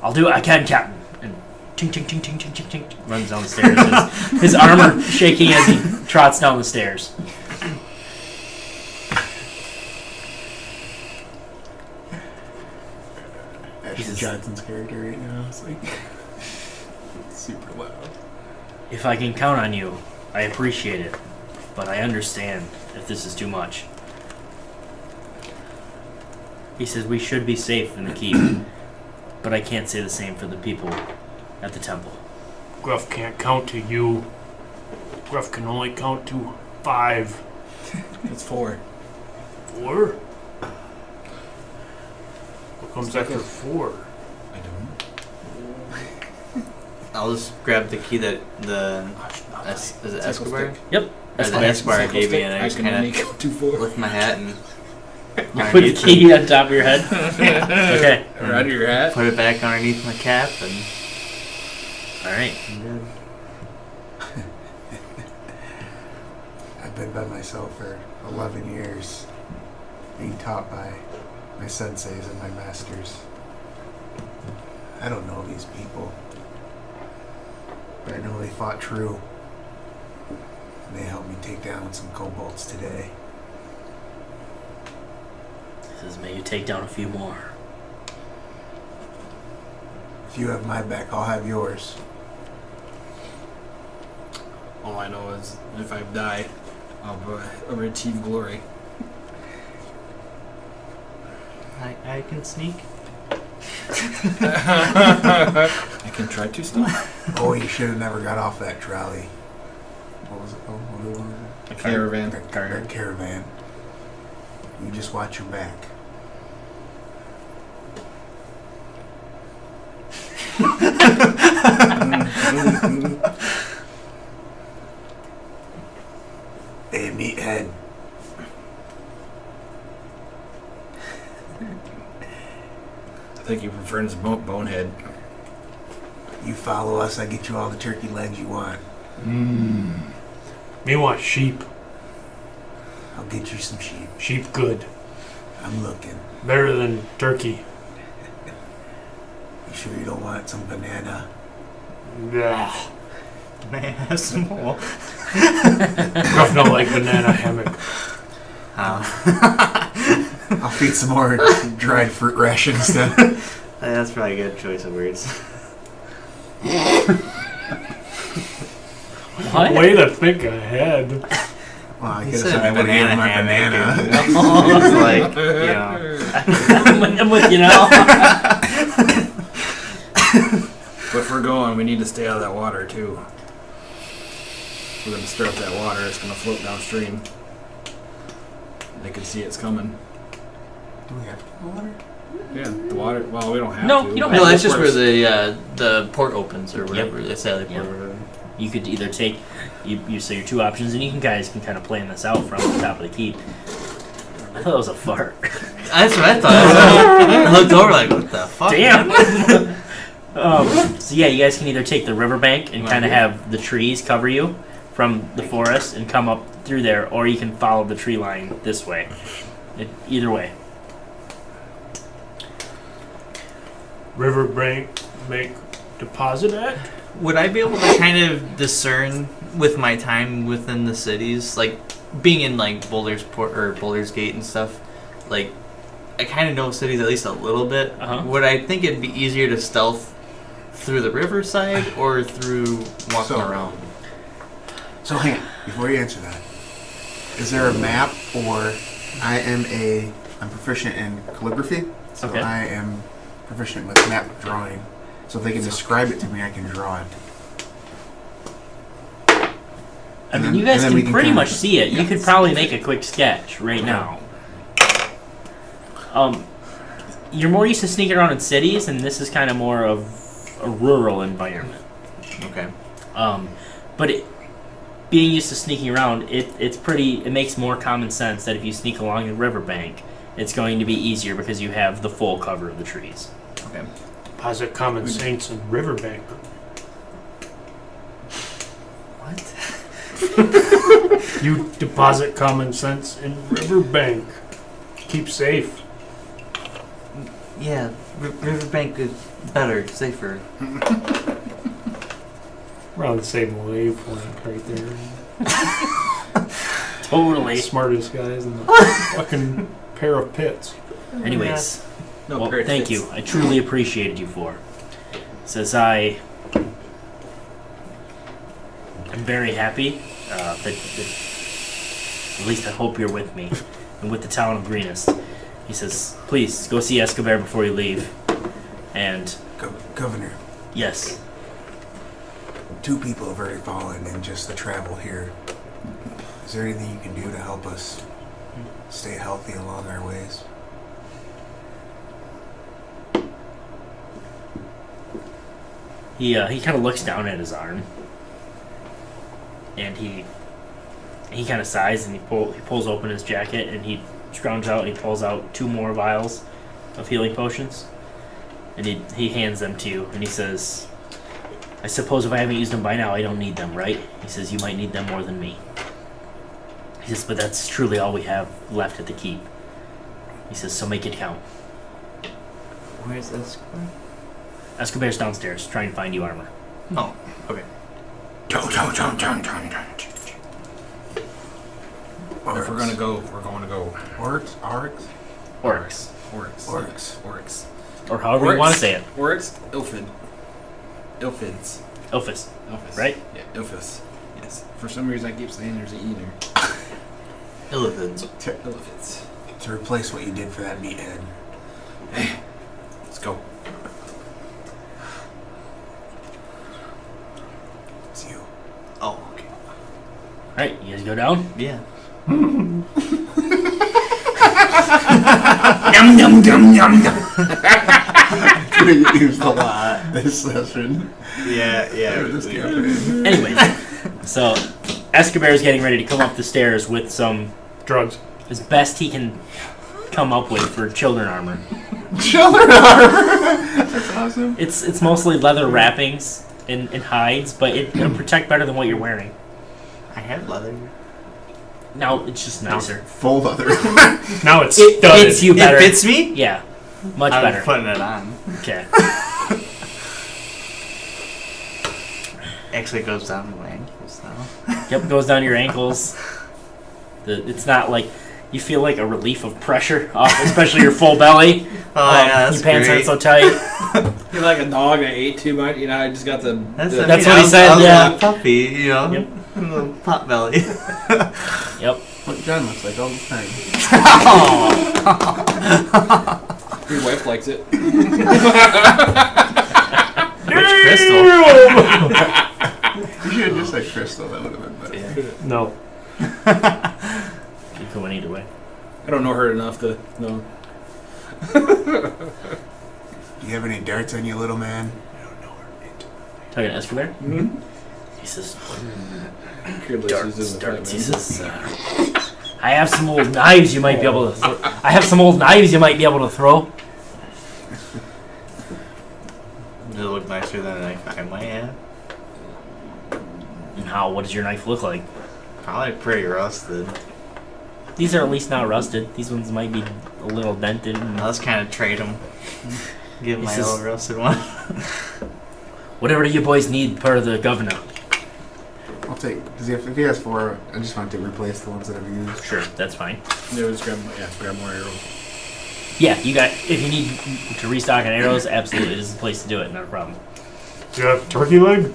I'll do it. I can, Captain. And ting, ting, ting, ting, ting, ting, ting, runs down the stairs. His armor shaking as he trots down the stairs. Ashley Johnson's character right now is like super loud. If I can count on you, I appreciate it. But I understand if this is too much. He says we should be safe in the keep. But I can't say the same for the people at the temple. Gruff can't count to you. Gruff can only count to 5. It's 4. 4? What comes after 4? I don't. I'll just grab the key that the is it Escobar? Yep. Or That's the fine. Escobar gave me, and I just can kind make of up to 4. lift my hat and You put the key on top of your head? Okay. Or out of your hat. put it back underneath my cap, and Alright. I'm good. I've been by myself for 11 years, being taught by my senseis and my masters. I don't know these people, but I know they fought true. And they helped me take down some kobolds today. He says, may you take down a few more. If you have my back, I'll have yours. All I know is if I die, I'll achieve glory. I can sneak. I can try to sneak. Oh, you should have never got off that trolley. What was it called? What was it? A caravan. That caravan. You just watch your back. Hey, meathead. I think you prefer his bonehead. You follow us, I get you all the turkey legs you want. Me want sheep. I'll get you some sheep. Sheep good. I'm looking. Better than turkey. You sure you don't want some banana? Yeah. May I have some more? Gruff don't like banana hammock. I'll feed some more dried fruit rations then. That's probably a good choice of words. What? Way to think ahead. Well, I He guess said I would give him my banana banana. It's like, you know. I'm with you now. But if we're going, we need to stay out of that water too. If we're going to stir up that water, it's going to float downstream. They can see it's coming. Do we have to go water? Yeah, the water. Well, we don't have No, to. you don't No, have that's to. just where the port opens or whatever. Yep. They say the Yep. port or whatever. You could either take, you say your 2 options, and you guys can kind of plan this out from the top of the keep. I thought it was a fart. That's what I thought. I looked over like, what the fuck? Damn. So yeah, you guys can either take the riverbank and kind of have the trees cover you from the forest and come up through there, or you can follow the tree line this way. Either way. Riverbank make deposit at? Would I be able to kind of discern with my time within the cities, like being in like Boulder's Port or Boulder's Gate and stuff? Like, I kind of know cities at least a little bit. Uh-huh. Would I think it'd be easier to stealth through the riverside or through walking around? So hang on, before you answer that, is there a map or I'm proficient in calligraphy, so Okay. I am proficient with map drawing. So if they can describe it to me, I can draw it. I mean, you guys and then we can can pretty kinda- much see it. You could probably make a quick sketch right now. you're more used to sneaking around in cities, and this is kind of more of a rural environment. Okay. But being used to sneaking around, it makes more common sense that if you sneak along the riverbank, it's going to be easier because you have the full cover of the trees. Okay. Deposit common sense in riverbank. What? You deposit common sense in riverbank. Keep safe. Yeah, riverbank is better, safer. We're on the same wavelength right there. Totally. Smartest guys in the fucking pair of pits. Anyways, No, well, great thank fits. you. I truly appreciated you for. Says I'm very happy that at least I hope you're with me and with the town of Greenest. He says, please go see Escobar before you leave. And Governor, yes, 2 people have already fallen in just the travel here. Is there anything you can do to help us stay healthy along our ways? he kind of looks down at his arm, and he kind of sighs, and he pulls open his jacket, and he scrounges out and he pulls out 2 more vials of healing potions, and he hands them to you, and he says, I suppose if I haven't used them by now, I don't need them, right? He says, you might need them more than me. He says, but that's truly all we have left at the keep. He says, so make it count. Where's Escobar? Escobar's downstairs, trying to find you armor. Oh, okay. Well, if we're gonna go, we're going to go. Orcs? Orcs. Or however you want to say it. Orcs? Ilfids. Ilfis. Ilfis. Right? Yeah, Ilfis. Yes. For some reason, I keep saying there's an E there. Elephants. Ilfids. To replace what you did for that meathead. Let's go. It's you. Oh, okay. Alright, you guys go down? Yeah. Yum yum yum yum yum. Used a lot this session. Yeah. This campaign. Anyways, so Escobar's getting ready to come up the stairs with some Drugs. as best he can come up with for children armor. Children armor! That's awesome. It's mostly leather wrappings and hides, but it'll protect better than what you're wearing. I have leather. Now it's just nicer. Full leather. Now it's It studded. fits you better. It fits me? Yeah, much I'm better. putting it on. Okay. Actually, it goes down to my ankles now. Yep, goes down your ankles. It's not like you feel like a relief of pressure off, especially your full belly. Oh, yeah, that's your pants great. aren't so tight. You're like a dog that ate too much. You know, I just got the. That's what he I was said, yeah. a puppy, you know? Yep. A little pot belly. Yep. What John looks like all the time. Your wife likes it. Rich crystal. You should have just said crystal. That would have been better. Yeah. No. You could win either way. I don't know her enough to know. Do you have any darts on you, little man? Talking to Escobar? Mm-hmm. He says, Darts. He says, I have some old knives you might be able to throw. I have some old knives you might be able to throw. Does it look nicer than a knife I might have? And how? What does your knife look like? Probably pretty rusted. These are at least not rusted. These ones might be a little dented. And Let's kind of trade them. Give He my says- little rusted one. whatever you boys need per the governor. I'll take, because if he has 4, I just want to replace the ones that I've used. Sure, that's fine. Yeah, just grab more arrows. Yeah, you got. If you need to restock on arrows, absolutely, this is the place to do it. Not a problem. Do you have turkey leg?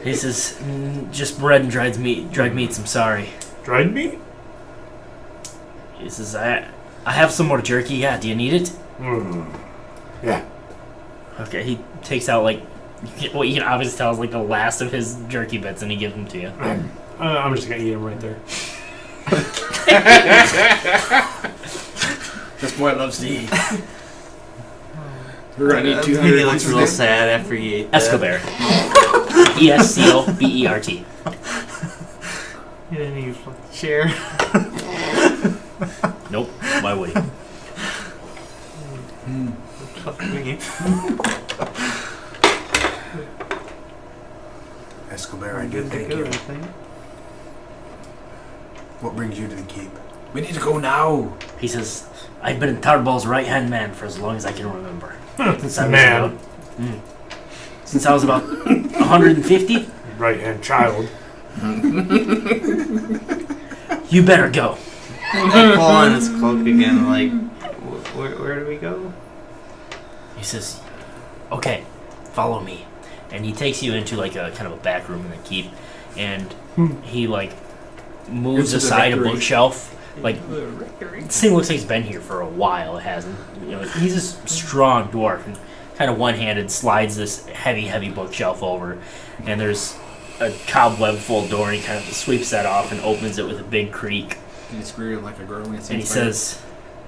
He says, just bread and dried meats. I'm sorry. Dried meat? He says, I have some more jerky. Yeah, do you need it? Yeah. Okay, he takes out like what you can obviously tell is like the last of his jerky bits, and he gives them to you. I'm just gonna eat them right there. This boy loves to eat. We're gonna need I 200. think he looks real sad after he ate that. Escobar. Escobert. He didn't even fucking share. Nope. Why would he? Escobar, I do thank you. What brings you to the keep? We need to go now. He says, I've been Tarball's right-hand man for as long as I can remember. Since I was Man. about, since I was about 150? Right hand child. You better go. I pull on his cloak again, like, where do we go? He says, okay, follow me. And he takes you into like a kind of a back room in the keep, and he like moves Into the aside a rectory. bookshelf. Like, this thing looks like he's been here for a while. It hasn't. You know, he's a strong dwarf, and kind of one-handed slides this heavy bookshelf over, and there's a cobweb full door, and he kind of sweeps that off and opens it with a big creak. He's screaming like a girl. And he says,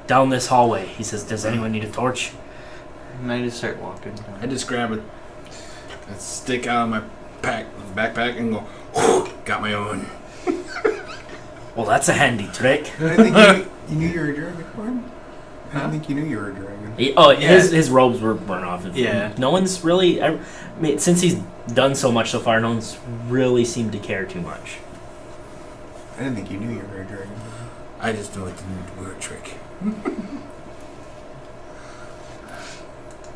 down this hallway, he says, does anyone need a torch? And I just start walking. I just grab a stick out of my backpack, and go, got my own. Well, that's a handy trick. I think you knew you were a dragon, Hoard? I don't think you knew you were a dragon. His robes were burned off. Yeah. No one's really, I mean, since he's done so much so far, no one's really seemed to care too much. I didn't think you knew you were a dragon. I just know it's a word trick.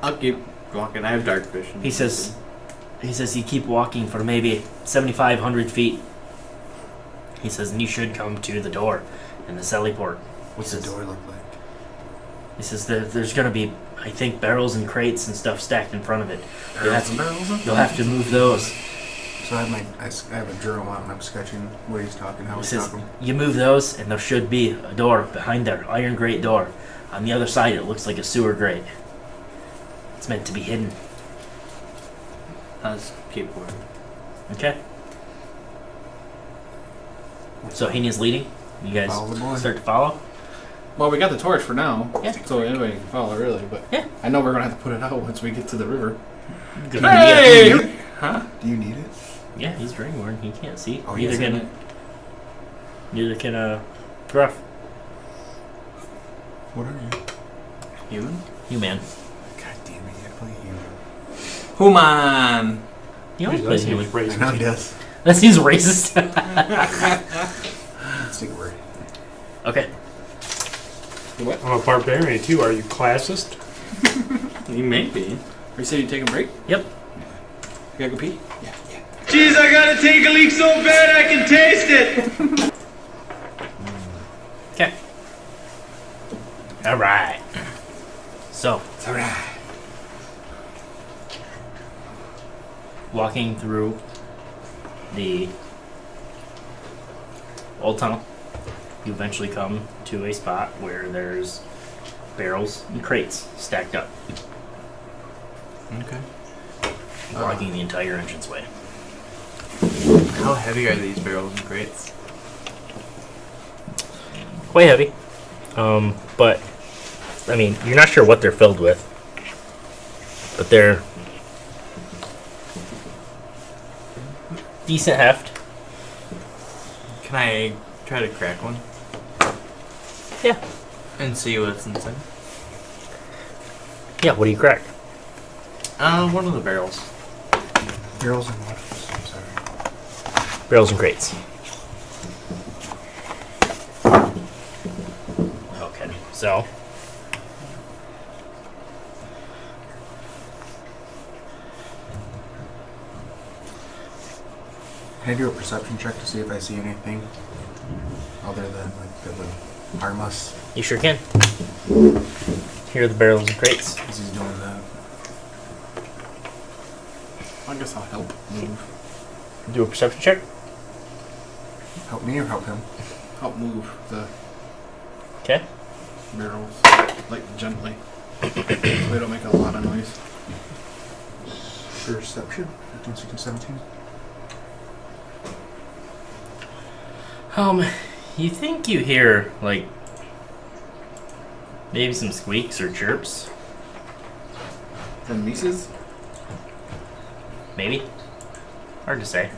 I'll keep walking. I have dark vision. He says you keep walking for maybe 7,500 feet. He says, and you should come to the door in the celly port. What's the door look like? He says there's going to be, I think, barrels and crates and stuff stacked in front of it. You'll have to move those. So I have a journal out and I'm sketching what he's talking, how He he's says, talking. you move those, and there should be a door behind there, iron grate door. On the other side, it looks like a sewer grate. It's meant to be hidden. I'll just keep walking. Okay. So Henya's leading. You guys Follow the boy. start to follow. Well, we got the torch for now, Yeah. so anybody can follow, really. But Yeah. I know we're gonna have to put it out once we get to the river. Hey! Huh? Do you need it? Yeah, he's Dragonborn. He can't see. Oh, neither he's in can Gruff. What are you? Human? You man. God damn it, I play human. Human! He always plays human. I know he does. That seems racist. Let's take a word. Okay. What? I'm a barbarian too. Are you classist? You may be. You said you take a break? Yep. You gotta go pee? Yeah. Jeez, I gotta take a leak so bad I can taste it. Okay. All right. So, It's alright. walking through the old tunnel, you eventually come to a spot where there's barrels and crates stacked up, Okay. blocking the entire entranceway. How heavy are these barrels and crates? Quite heavy. But, I mean, you're not sure what they're filled with. But they're decent heft. Can I try to crack one? Yeah. And see what's inside? Yeah, what do you crack? One of the barrels. Barrels and what? I'm sorry. Barrels and crates. Okay, so Can I do a perception check to see if I see anything other than like that would harm us you sure can. Here are the barrels and crates. as he's doing that? I guess I'll help move. Do a perception check. Help me or help him? Help move the Okay. barrels, like gently, so they don't make a lot of noise. Perception? 15, 16, 17? You think you hear like Maybe some squeaks or chirps. From Mises? Maybe. Hard to say.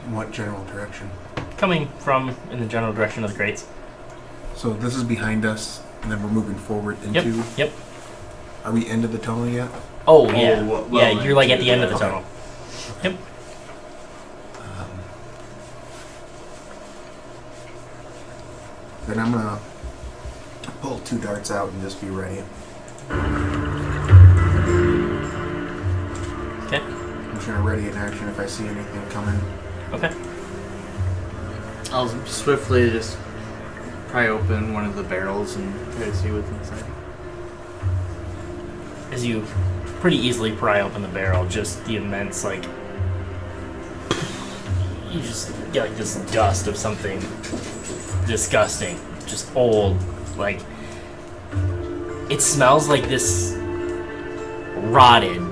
In what general direction? Coming from in the general direction of the crates. So this is behind us, and then we're moving forward into. Yep. Are we into the tunnel yet? Oh yeah. well, yeah, you're like at into the end of the the tunnel. Yep. Then I'm gonna pull 2 darts out and just be ready. Okay. I'm just gonna ready in action if I see anything coming. Okay. I'll swiftly just pry open one of the barrels and try to see what's inside. As you pretty easily pry open the barrel, just the immense, like, you just get like this dust of something disgusting, just old, like, it smells like this rotted,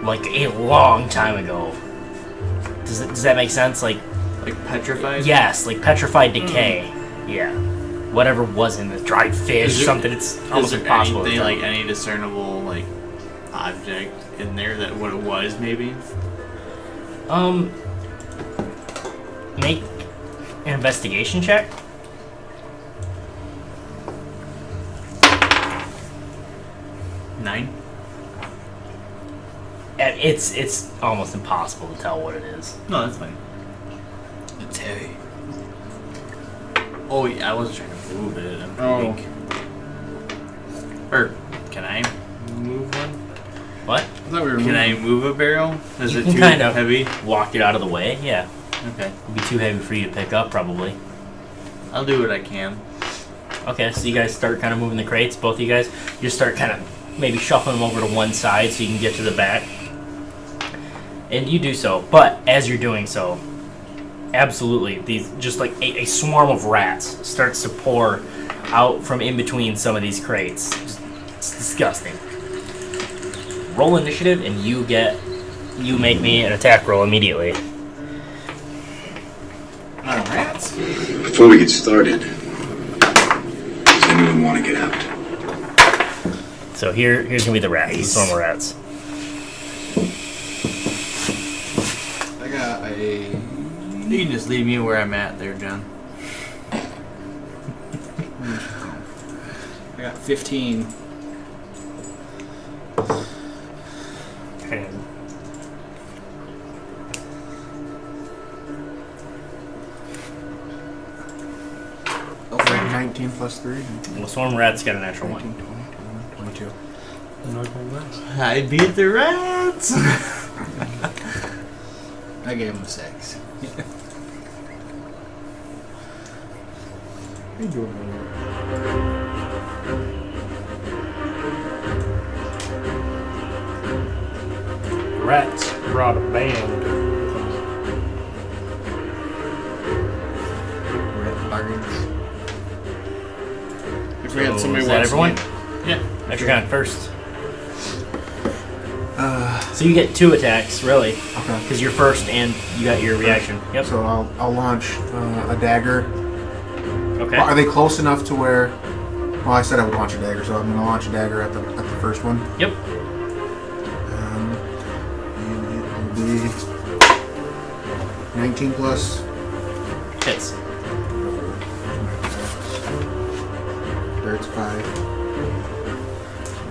like a long time ago. Does that make sense? Like petrified? Yes, like petrified decay. Yeah. Whatever was in the dried fish, something, it's almost impossible. Anything, like any discernible, like, object in there that what it was, maybe? Make an investigation check. Nine? And it's almost impossible to tell what it is. No, that's fine. It's heavy. Oh, yeah, I wasn't trying to move it. I'm weak. Or, can I move one? What? I thought we were Can I move a barrel? Is You it can too kind of heavy? walk it out of the way, yeah. Okay. It'd be too heavy for you to pick up, probably. I'll do what I can. Okay, so you guys start kind of moving the crates, both of you guys. You start kind of maybe shuffling them over to one side so you can get to the back. And you do so, but as you're doing so, absolutely, these just like a swarm of rats starts to pour out from in between some of these crates. It's disgusting. Roll initiative, and you make me an attack roll immediately. Rats? Before we get started, does anyone want to get out? So here's gonna be the rats, the swarm of rats. I got a... You can just leave me where I'm at there, John. I got 15. Okay. Oh, 19 plus 3. Well, swarm rats got a natural 19, one. 20, 22. I beat the rats! I gave him a 6. You doing Rats brought a band. Rat bargains. If we had So, somebody is that watching everyone? it- Yeah. Metrogon first. So you get 2 attacks, really, Okay. because you're first and you got your reaction. Yep. So I'll launch a dagger. Okay. Are they close enough to where? Well, I said I would launch a dagger, so I'm going to launch a dagger at the first one. Yep. And it will be 19 plus. Hits. There's 5.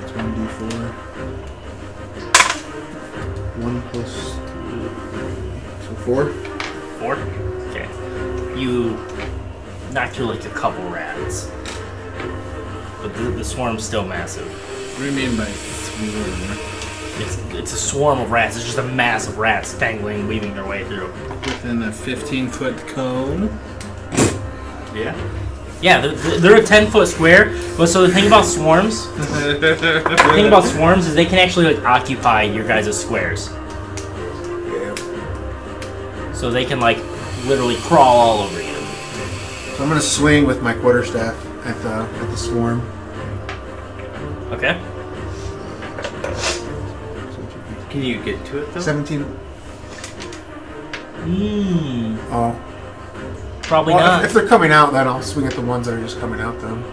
That's 1d4. 1 plus 3. So 4. 4. Okay. You knock through like a couple rats, but the swarm's still massive. What do you mean by swarm? It's a swarm of rats. It's just a mass of rats tangling, weaving their way through. Within a 15-foot cone? Yeah. Yeah, they're a 10-foot square. But so the thing about swarms, is they can actually like occupy your guys' squares. Yeah. So they can like literally crawl all over you. So I'm going to swing with my quarterstaff at the swarm. Okay. Can you get to it, though? 17. Mmm. Oh. Probably Well, not. if they're coming out, then I'll swing at the ones that are just coming out. Then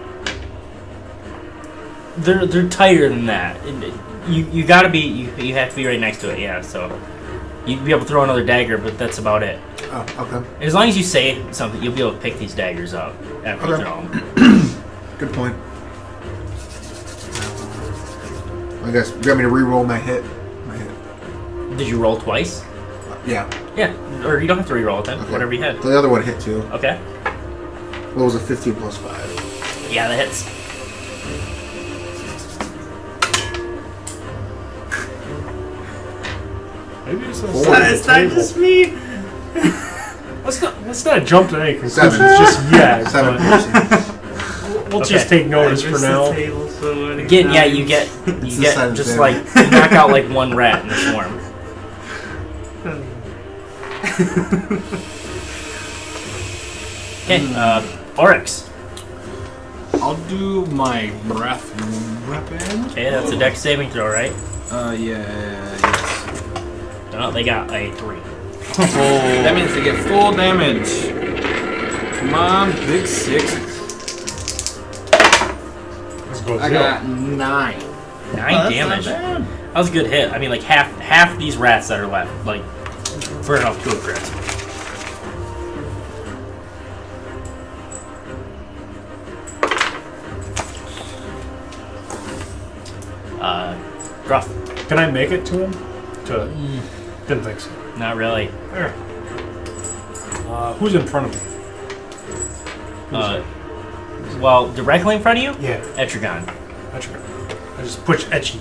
They're tighter than that. You gotta be you have to be right next to it. Yeah, so you'd be able to throw another dagger, but that's about it. oh, okay. As long as you say something, you'll be able to pick these daggers up after you Okay. throw them. Good point. I guess you got me to re-roll my hit. Did you roll twice? Yeah. Yeah, or you don't have to re-roll it then. Okay. Whatever you had. The other one hit too. Okay. What was a 15 plus 5? Yeah, that hits. Maybe it's Four. It's not just me. Let's not jump to any conclusions 7. just yet. 7 but piercing. we'll Okay. just take notice for now. Again, yeah, you get It's the side of just the like you knock out like one rat in the swarm. Okay, Oryx. I'll do my breath weapon. Okay, that's a dex saving throw, right? Yes. No, they got a 3. That means they get full damage. Come on, big 6. Let's go I zero. got 9. 9 that's damage. not bad. That was a good hit. I mean, like half these rats that are left, like burn off to a crisp. Gruff. Can I make it to him? Didn't think so. Not really. There. Who's in front of me? Well, directly in front of you, Yeah. Etrigon. That's right. I just push Etchy.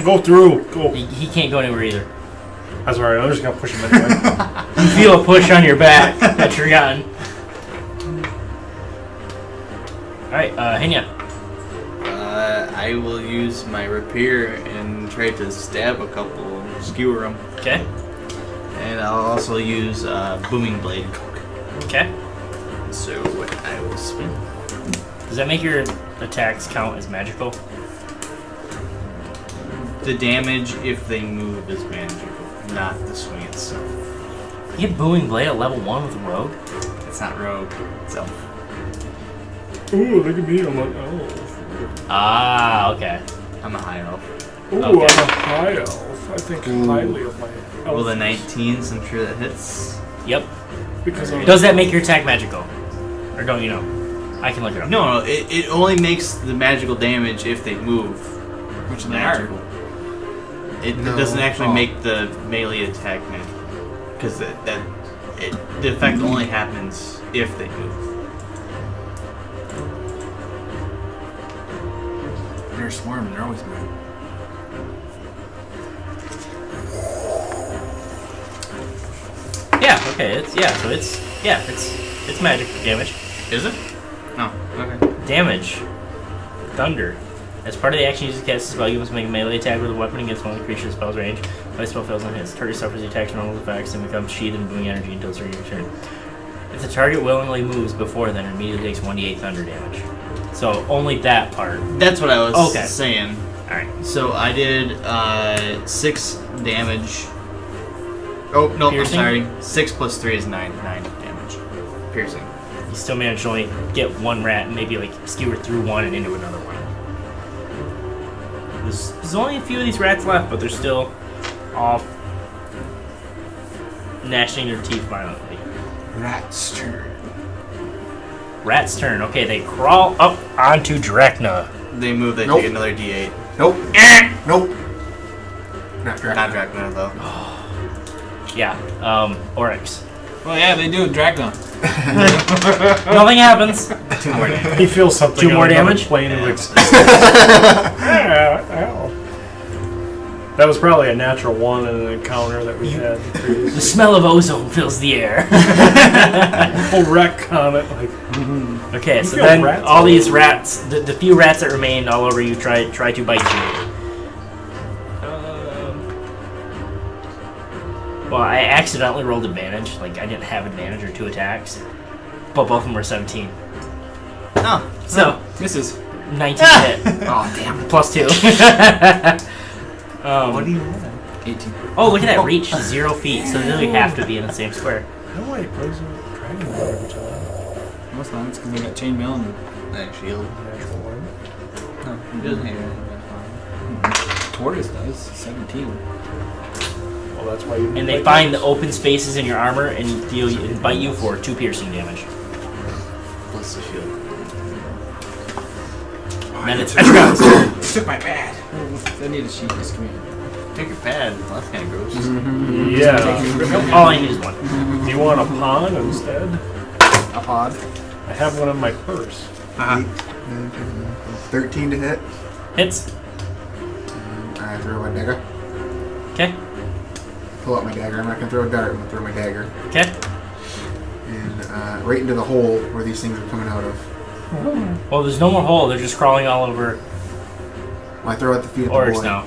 Go through. Go. He can't go anywhere either. That's alright. I'm just gonna push him anyway. You feel a push on your back, Etrigon. Alright, Henya. I will use my rapier and try to stab a couple, skewer them. Okay. And I'll also use booming blade. Okay. So I will swing. Does that make your attacks count as magical? The damage if they move is magical, not the swing itself. You get booming blade at level 1 with a rogue? It's not rogue itself. Ooh, look at me. I'm like, oh. Ah, okay. I'm a high elf. Ooh, Okay. I'm a high elf. I think highly of my elf. Well, the 19s, I'm sure that hits. Yep. Because I'm Does that make your attack magical? Or don't you know? I can look it up. No, it only makes the magical damage if they move. Which they are. Magical. It No. doesn't actually Oh. make the melee attack magical. Because the effect only happens if they move. They're swarming, they're always moving. Yeah, okay, it's magic damage. Is it? No. Okay. Damage. Thunder. As part of the action, you cast a spell, you must make a melee attack with a weapon against one of the creature's spell's range. If the spell fails on hits, target suffers the attack's normal effects and becomes sheathed in booming energy until it's ready to return. If the target willingly moves before then, it immediately takes 1d8 thunder damage. So only that part. That's what I was Okay. saying. Alright. So I did 6 damage. Oh, no, Piercing? I'm sorry. 6 plus 3 is 9 damage. Piercing. You still managed to only get one rat and maybe like skewer through one and into another one. There's only a few of these rats left, but they're still all gnashing their teeth violently. Rat's turn. Rat's turn. Okay, they crawl up onto Drachna. They move, they Nope. take another d8. Nope. Nope. Not Not Dracula, though. Yeah, Oryx. Well, yeah, they do. Dragon. Nothing happens. 2 more damage. He feels something. 2 more on another damage? Plane Yeah. of existence. Ow. That was probably a natural one in an encounter that we had The previously. smell of ozone fills the air. Full wreck on it. Like, Okay, You so feel then rats all all these over rats, the few rats that remain all over you, try to bite you. Well, I accidentally rolled advantage. Like, I didn't have advantage or 2 attacks. But both of them were 17. Oh, So, Misses. 19 hit. Oh, damn. Plus 2. what do you have? 18. Oh, look at that reach. 0 feet. So they really have to be in the same square. how do I poison dragon? No, it's not. It's because I got chainmail and Shield. No, he doesn't hit anything. Tortoise does. 17. Well, that's why you. And they find the open spaces in your armor and bite you for 2 piercing damage. Plus the shield. And then it's Etrigan's turn. He took my pad. I need a sheet. Just come here. Take your pad. Well, that's kind of gross. Yeah. All I need is 1. Do you want a pawn instead? A pod. I have one in my purse. 13 to hit. Hits. I throw my dagger. Okay. Pull out my dagger. I'm not going to throw a dart. I'm going to throw my dagger. Okay. And right into the hole where these things are coming out of. Well, there's no more hole. They're just crawling all over Well, I throw at the feet of the Oryx boy. now.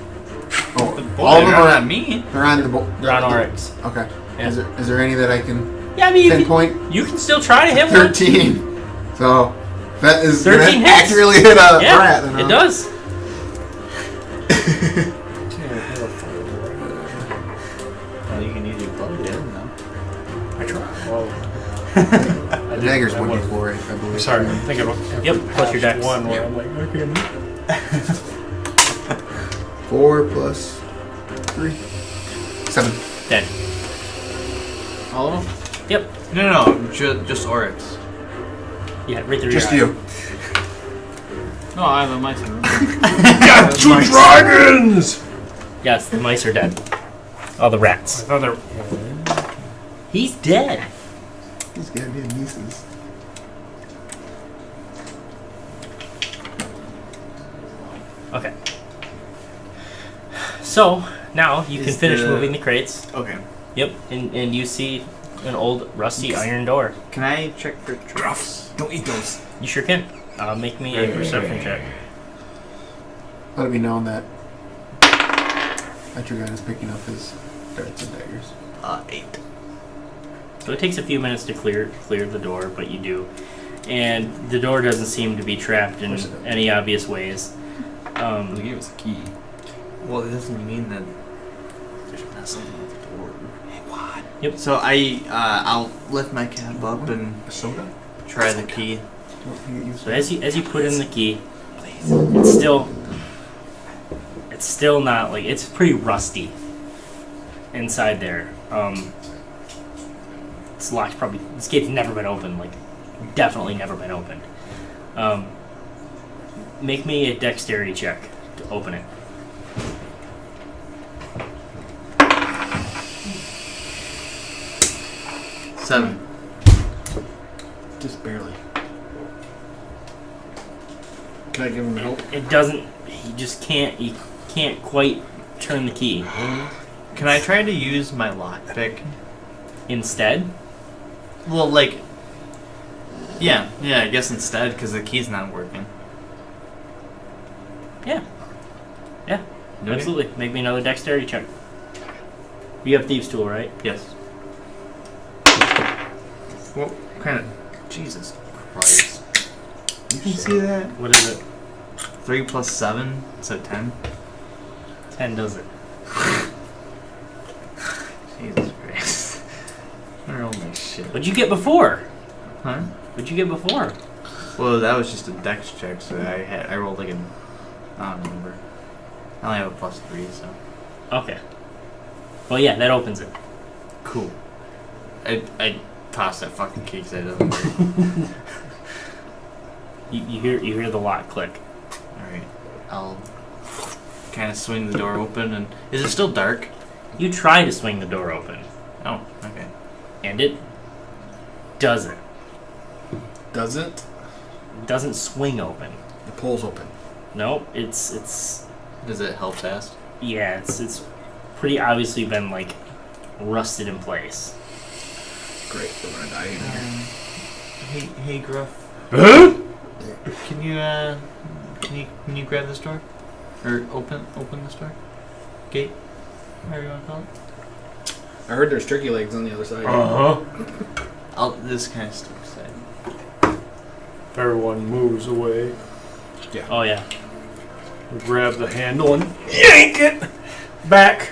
Oh, Boy, all of them they're are on me. They're on the They're on Oryx. Okay. Yeah. Is there any that I can Yeah, I mean, pinpoint? you can still try to hit one. 13. So that is 13 gonna hits. accurately hit a Yeah, rat. Then, it does. Well, you can use your blood, yeah, no. I try. Well, The dagger's 1d4, I believe. sorry, I'm thinking of Yep, plus your dex. one where I'm like, okay. 4 plus 3. 7. Dead. All of them? Yep. No, just Oryx. Yeah, right through Just your eye. you. No, I have a mice in the room. Got 2 dragons! Yes, the mice are dead. All the rats. I thought they were. He's dead. These goddamn nieces. Okay. So, now you can Is finish the- moving the crates. Okay. Yep, and you see an old rusty iron door. Can I check for traps? Don't eat those. You sure can. Make me a perception check. Let it be known that Etrigan is picking up his darts and daggers. 8. So it takes a few minutes to clear the door, but you do. And the door doesn't seem to be trapped in any obvious ways. They gave us a key. Well, it doesn't mean that there's not something with the door. Hey, what? Yep. So I'll lift my cap up and A soda? try the key. So as you put in the key, it's still not like it's pretty rusty inside there. It's locked. Probably this gate's never been opened. Like definitely never been opened. Make me a dexterity check to open it. Seven. Just barely. Can I give him help? It doesn't. He just can't. He can't quite turn the key. Can I try to use my lockpick? Instead, Well, like, yeah, I guess instead, because the key's not working. yeah, Okay. absolutely. Make me another dexterity check. You have thieves' tool, right? Yes. What kind of... Jesus Christ. You can see that? What is it? 3 plus 7, so 10. 10 does it. Jesus Christ. Oh my shit. What'd you get before? Huh? What'd you get before? Well, that was just a dex check, so I rolled like I don't remember. I only have a plus 3, so... Okay. Well, yeah, that opens it. Cool. I tossed that fucking key because I doesn't work. You hear the lock click. Alright. I'll kind of swing the door open and... Is it still dark? You try to swing the door open, Oh, okay. and it doesn't. Doesn't? It doesn't swing open. The pole's open. Nope, it's Does it help fast? yeah, it's pretty obviously been like rusted in place. Great, we're gonna die in here. Hey, Gruff. Huh? Can you grab this door? Or open this door? Gate? Whatever you want to call it. I heard there's turkey legs on the other side. Uh-huh. This kind of sticks side. Everyone moves away. Oh yeah. We grab the handle and yank it back.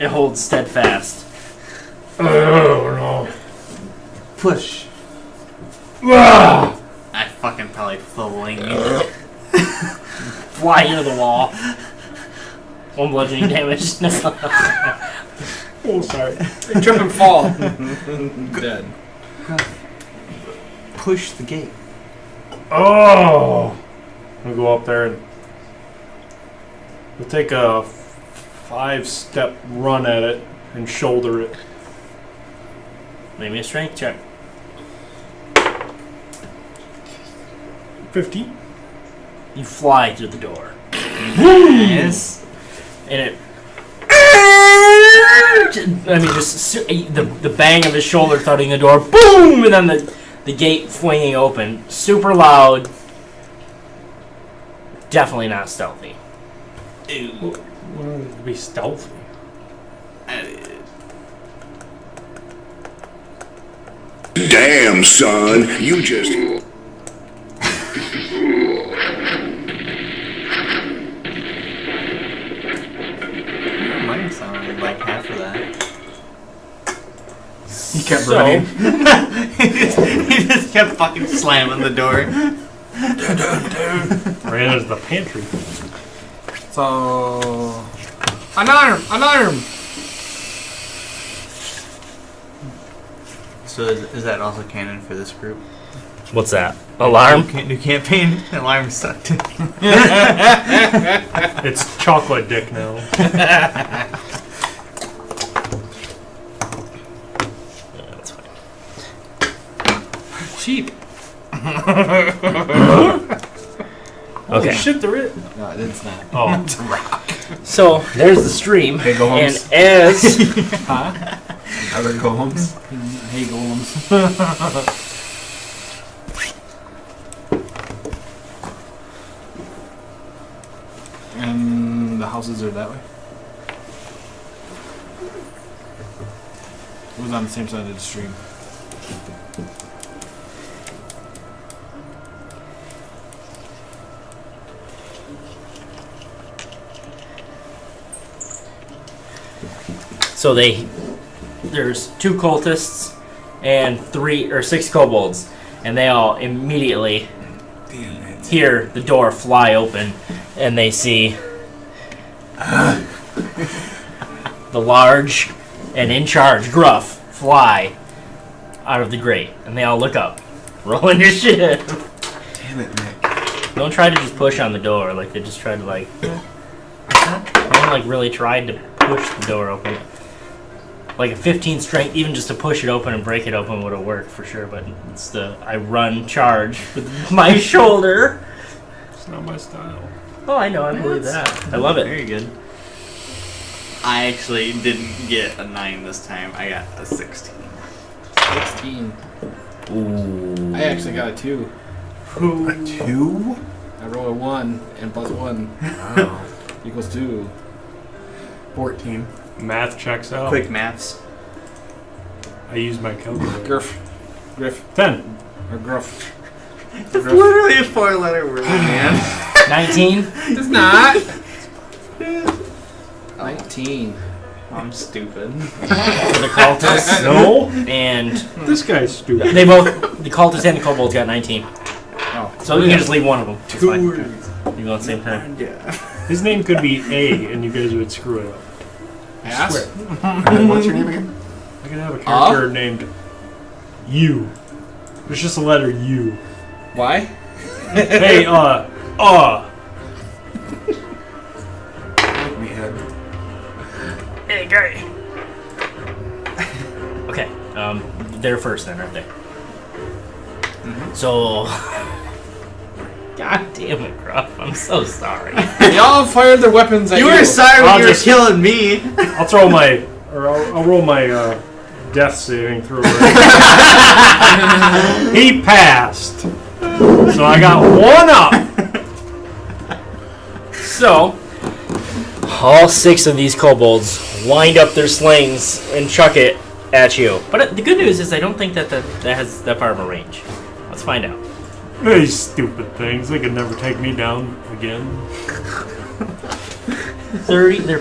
It holds steadfast. Oh no. Push. Ah! I fucking probably fling you. Fly into the wall. 1 bludgeoning damage. Oh, sorry. Trip and fall. Dead. Push the gate. Oh! I'll go up there and we'll take a 5-step run at it and shoulder it. Make me a strength check. 50. You fly through the door. Yes. And it... I mean, just the bang of his shoulder thudding the door. Boom! And then the gate flinging open. Super loud. Definitely not stealthy. Ew. Why would it be stealthy? Damn, son, you just... Mine sounded like half of that. He kept running. He just kept fucking slamming the door. Ran into the pantry. So... Alarm! Alarm! So is that also canon for this group? What's that? Alarm? New campaign? Alarm sucked. It's chocolate dick now. That's fine. Sheep. Okay. Shit, there is. No, it's not. Oh. It's a rock. So, there's the stream. Hey, go And homes. as... Huh? Other golems. Hey, golems. And the houses are that way? It was on the same side of the stream. So there's 2 cultists and 3 or 6 kobolds, and they all immediately hear the door fly open, and they see the large and in charge Gruff fly out of the grate, and they all look up. Roll initiative. Damn it, Nick. Don't try to just push on the door like they just tried to no one really tried to push the door open. Like a 15 strength, even just to push it open and break it open would have worked for sure, but it's I run charge with my shoulder. It's not my style. Oh, I know, I believe that. I love it. Very good. I actually didn't get a 9 this time. I got a 16. 16. Ooh. I actually got a 2. A 2? I rolled a 1 and plus 1 Wow. equals 2. 14. Math checks out. Quick maths. I use my calculator. Griff. 10. Or Gruff. It's literally a 4-letter word, man. 19? It's not! 19. I'm stupid. For the cultists. No? And This guy's stupid. they both, the cultists and the kobolds got 19. Oh. So you can just leave one of them. It's 2 fine. words. You go at the same time. Yeah. His name could be A, and you guys would screw it up. Ass? What's your name again? I could have a character named U. It's just a letter U. Why? Hey, Me head. Hey, Gary. Okay, they're first then, aren't they? So, God damn it, Gruff. I'm so sorry. They all fired their weapons at you. You were sorry when I'll you were just- killing me. I'll throw my, or I'll roll my death saving throw. He passed, so I got 1 up. So, all 6 of these kobolds wind up their slings and chuck it at you. But the good news is I don't think that has that far of a range. Let's find out. These stupid things, they could never take me down again. 30, they're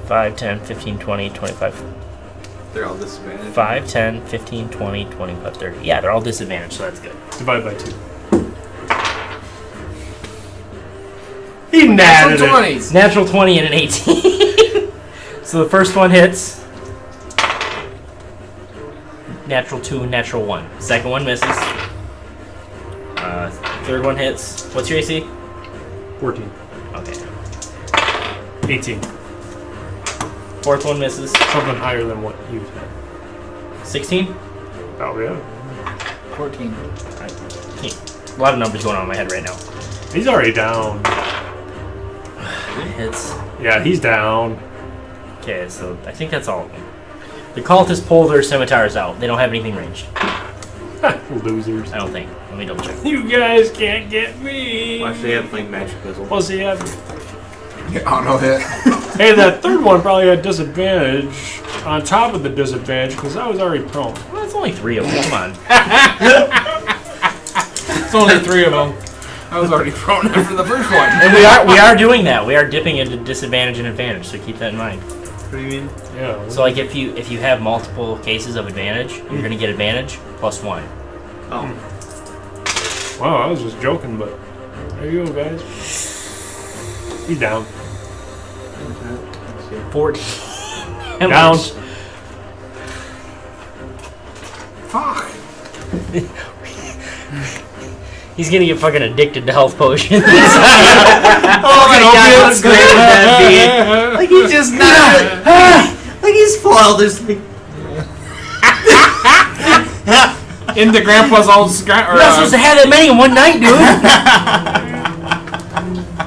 5, 10, 15, 20, 25. They're all disadvantaged. 5, 10, 15, 20, 25, 30. Yeah, they're all disadvantaged, so that's good. Divide by 2. He natted Natural it. 20s. Natural 20 and an 18. So the first one hits. Natural 2, natural 1. Second one misses. Third one hits. What's your AC? 14. Okay. 18. Fourth one misses. Something higher than what you had. 16? Oh, yeah. 14. A lot of numbers going on in my head right now. He's already down. Hits. Yeah, he's down. Okay, so I think that's all of them. The cultists pull their scimitars out. They don't have anything ranged. Losers. I don't think. Let me double check. You guys can't get me. Watch, they have like magic missile. Plus he had... Yeah, auto hit. Hey, that third one probably had disadvantage on top of the disadvantage because I was already prone. Well, it's only 3 of them. Come on. It's only 3 of them. I was already thrown after the first one. And we are doing that. We are dipping into disadvantage and advantage, so keep that in mind. What do you mean? Yeah. So like if you have multiple cases of advantage, you're gonna get advantage plus 1. Oh. Wow, I was just joking, but there you go, guys. He's down. 14. Down. Fuck. He's gonna get fucking addicted to health potions. Oh my god, how great would that be? Like he just like he's foiled. There's like Into Grandpa's old You're not supposed to have that many in one night, dude.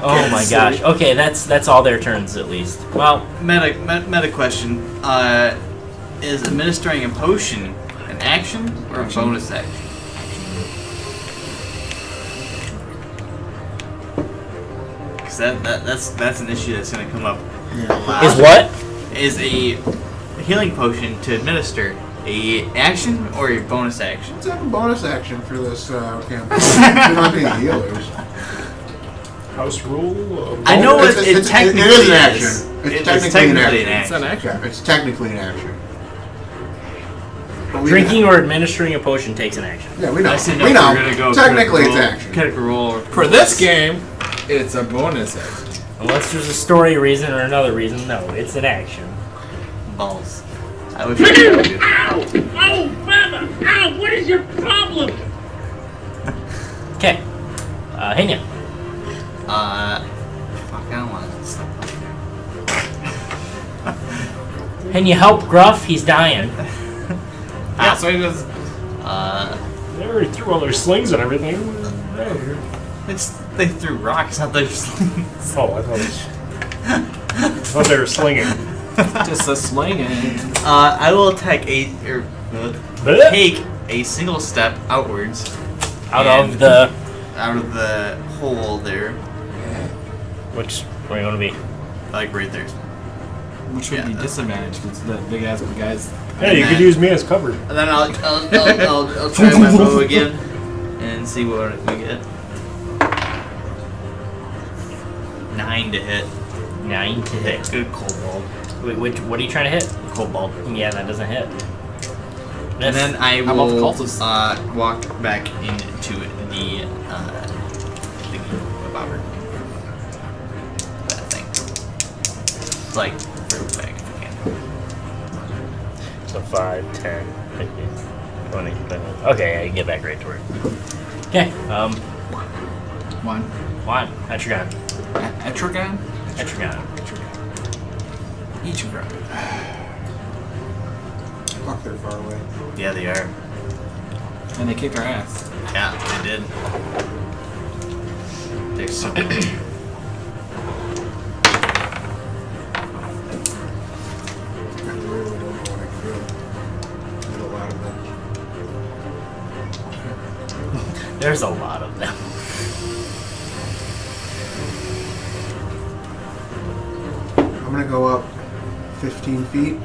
Oh my gosh. Okay, that's all their turns at least. Well, meta question. Is administering a potion an action or a bonus action? Because that's an issue that's going to come up. is what? Is a healing potion to administer a action or a bonus action? Let's have a bonus action for this campaign. We're not being healers. House rule. I know it technically it is an is. action. It's technically an action. It's an action. Yeah, it's technically an action. But we Drinking know. or administering a potion takes an action. Yeah, we know. I said no, We if know. we're gonna go Technically, it's critical action. Critical roll. For this game, it's a bonus action. Unless there's a story reason or another reason, no, it's an action. Balls. I wish I could do. Ow! Oh, Mama! Ow! What is your problem? Okay. Henya. Fuck, I don't want to stop. Henya, help Gruff, he's dying. Yeah, so he just... They already threw all their slings and everything. They threw rocks out there. Slings. Oh, I thought they were slinging. just a slinging. I will take a single step outwards. Out and of the... out of the hole there, Which, where you want to be? like right there. Which would be disadvantaged because the big ass guys. Hey, you could use me as cover. And then I'll try my bow again and see what we get. 9 to hit. 9 to hit. Good cobalt. Wait, what are you trying to hit? Cobalt. Yeah, that doesn't hit. And then I How about the will cultists? walk back into the thingy bobber. That thing. Like, throw back if I can. So 5, 10, 15, 20, 20. Okay, yeah, you can get back right to it. Okay, One. Juan, Etrigan. Etrigan? Etrigan. Each of them. Fuck, they're far away. Yeah, they are. And they kicked our ass. Yeah, they did. They're so good. I really don't know what I can do. There's a lot of them. There's a lot of them. I'm gonna go up 15 feet.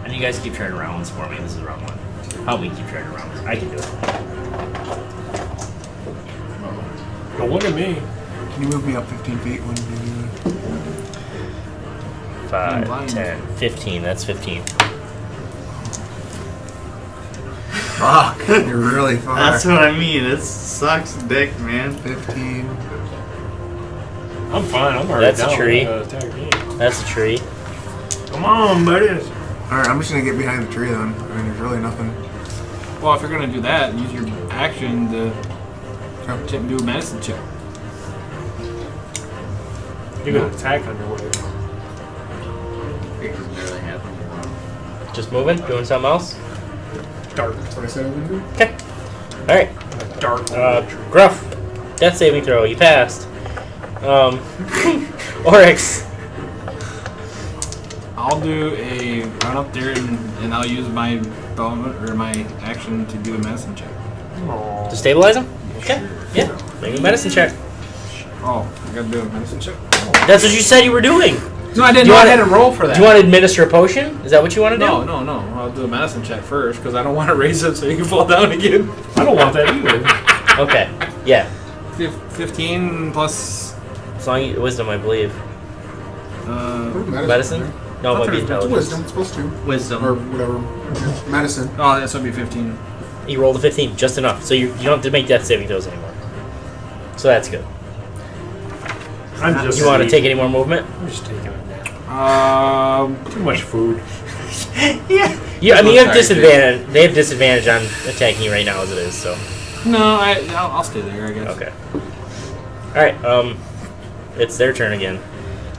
And you guys keep turning around once for me. This is round 1. Help me keep turning around. I can do it. Don't look at me. Can you move me up 15 feet when you do that? 5, blind. 10, 15. That's 15. Fuck, you're really far. That's what I mean. It sucks dick, man. 15. I'm fine. I'm already That's a down. tree. Attack me. That's a tree. Come on, buddy. Alright, I'm just gonna get behind the tree then. I mean, there's really nothing. Well, if you're gonna do that, use your action to do a medicine check. You got an attack on your way. It doesn't really happen. Just moving? Doing something else? Dark. That's what I said I was gonna do. Okay. Alright. Dark. Gruff. Death saving throw. You passed. Oryx. I'll do a run up there and I'll use my bonus or my action to do a medicine check. Aw. To stabilize him? Okay. Yeah. Make a medicine check. Oh, I gotta do a medicine check? That's what you said you were doing. No, I didn't Do know you I wanna- had to roll for that. Do you want to administer a potion? Is that what you want to do? No. I'll do a medicine check first because I don't want to raise it so you can fall down again. I don't want that either. Okay. Yeah. 15 plus As long as wisdom, I believe. Medicine? No, it might be It's intelligence. wisdom, it's supposed to. Wisdom. Or whatever. Medicine. Oh, that's gonna be 15. You rolled a 15, just enough. So you don't have to make death saving throws anymore. So that's good. I'm just. You want to take any more movement? I'm just taking a nap. Too Too much food. Yeah, I mean you have disadvantage. They have disadvantage on attacking you right now as it is. So No, I'll stay there, I guess. okay. All right. It's their turn again.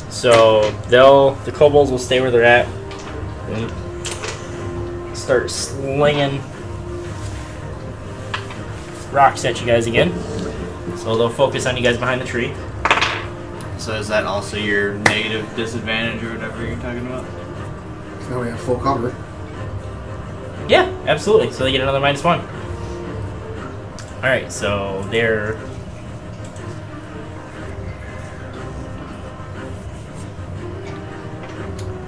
So the kobolds will stay where they're at and start slinging rocks at you guys again. So they'll focus on you guys behind the tree. So is that also your negative disadvantage or whatever you're talking about? So now we have full cover. Yeah, absolutely. So they get another -1. All right. So they're.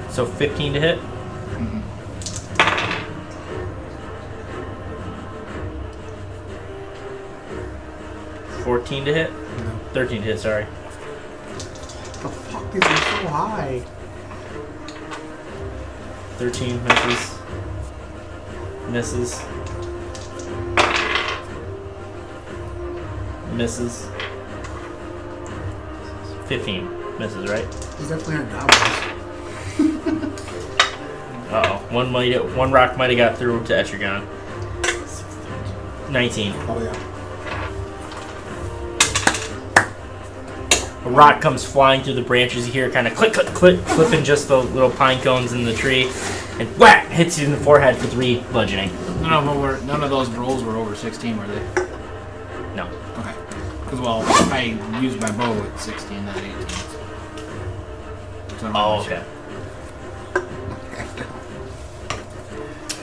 So 15 to hit. 14 to hit. 13 to hit. Sorry. The fuck, these are so high. 13 misses. Misses. Misses. 15 misses, right? These definitely aren't goblins. Uh-oh. One rock might have got through to Etrigan. 19. Oh yeah. A rock comes flying through the branches. You hear kind of click, click, click, clipping just the little pine cones in the tree, and whack hits you in the forehead for 3 bludgeoning. None of those rolls were over 16, were they? No. Okay. Because, well, I used my bow at 16, not 18. So I'm Oh, not sure. okay.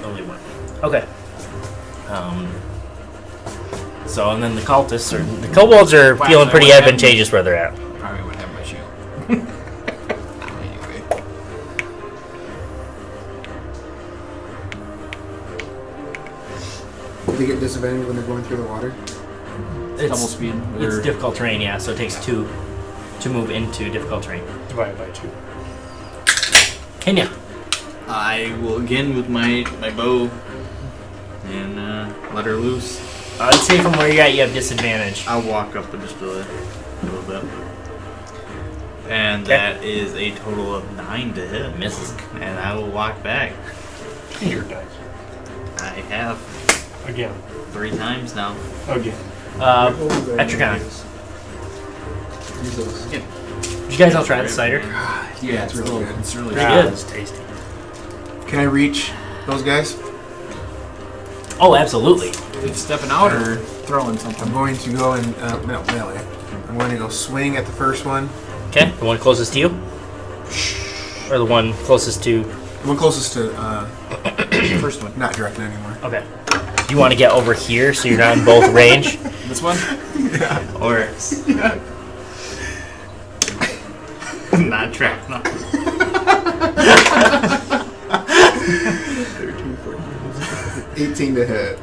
Only one. Okay. So, and then the cultists the kobolds are Wow, feeling so pretty what advantageous where they're at. Probably would have my shield. Anyway. Do they get disadvantage when they're going through the water? Double speed. It's difficult terrain, yeah, so it takes 2 to move into difficult terrain. Divided by 2. Kenya. I will again with my bow and let her loose. I'd say from where you're at, you have disadvantage. I'll walk up just a little bit. And Okay. that is a total of 9 to hit. Misses. And I will walk back. Your dice. I have Again. 3 times now. Again. Etrigan. Use those. Did you guys all try the cider? Yeah, it's really good. It's really Pretty good. good. It's tasty. Can I reach those guys? Oh, absolutely. Are you stepping out or throwing I'm something? going to go and melee. I'm going to go swing at the first one. Okay, the one closest to you? Or the one closest to... The one closest to First one. not directed anymore. Okay. You want to get over here so you're not in both range? This one? Or not trapped. No. 18 to hit.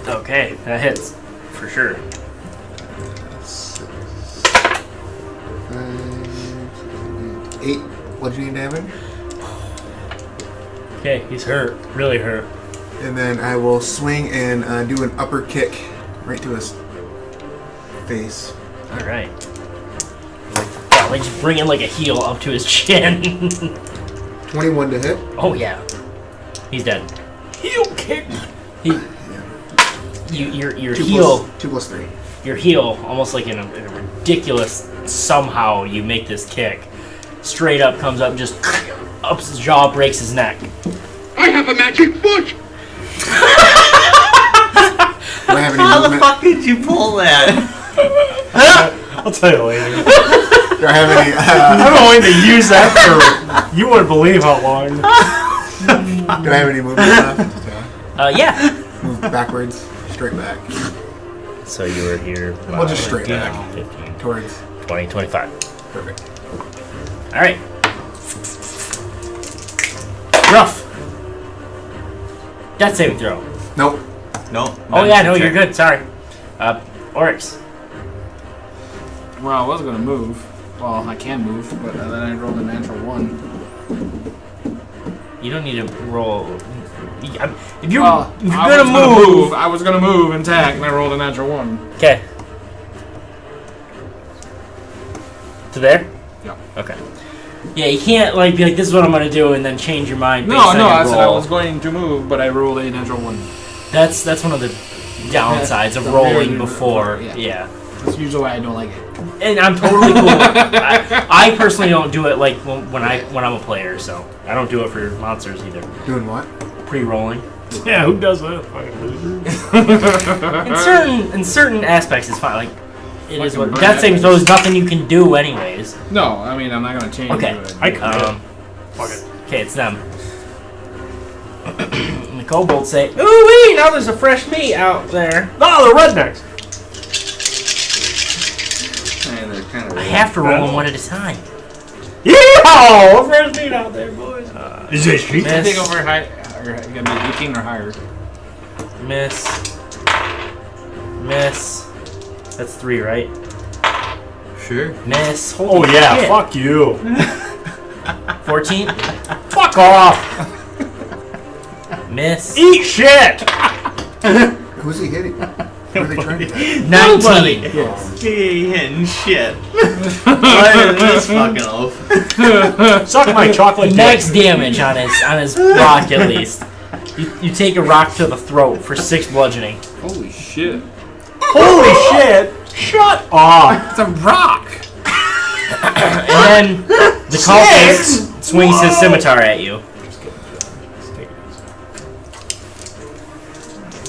Okay, that hits. For sure. 5, 8 bludgeoning damage. Okay, he's hurt. Really hurt. And then I will swing and do an upper kick right to his face. Alright. Like just bringing like a heel up to his chin. 21 to hit. Oh yeah. He's dead. Heel kick. Your 2 heel. 2 plus 3. Your heel, almost like in a ridiculous. Somehow you make this kick. Straight up comes up, just ups his jaw, breaks his neck. I have a magic foot! Do I have any How the movement? fuck did you pull that? I'll tell you later. Do I have any? I'm going to use that for. You wouldn't believe how long. Do I have any movement left? Yeah. Move backwards, straight back. So you were here. Well, just straight back 15, towards. 20, 25. Perfect. Alright. Rough. Death saving throw. Nope. No. Oh yeah, no, you're good. Sorry. Oryx. Well, I was gonna move. Well, I can move, but then I rolled a natural 1. You don't need to roll. If you're, Well, if you're I gonna was move. I was gonna move and attack, and I rolled a natural 1. Okay. To there? Yeah. Okay. Yeah, you can't like be like, this is what I'm gonna do, and then change your mind. Based No, on no, your I said I roll. was going to move, but I rolled a natural 1. That's one of the downsides of The rolling very- before. yeah. Yeah. That's usually why I don't like it. And I'm totally cool. I personally don't do it like when I'm a player, so I don't do it for monsters either. Doing what? Pre-rolling. Yeah, who does that? Fucking loser. In certain aspects, it's fine. Like it is Fucking what death saving throw is nothing you can do anyways. No, I mean, I'm not gonna change Okay. it. I could. Fuck it. Okay, it's them. And the kobolds say, "Ooh wee! Now there's a fresh meat out there." No, the rednecks. And they're kind of. I have to roll them one at a time. Yeehaw! A fresh meat out there, boys. Is it sheep? I Miss, think over high, or you gotta be 18 or higher. miss, miss. That's 3, right? Sure. Miss. Oh Holy yeah, shit. fuck you. 14. Fuck off. Miss. Eat shit. Who's he hitting? Who are they trying to hit? 19. He hitting shit. What is this fucking oaf? Suck my chocolate dick. Max damage on his rock at least. You take a rock to the throat for 6 bludgeoning. Holy shit. Holy shit. Shut up. It's a rock! And then the cultist swings his scimitar at you.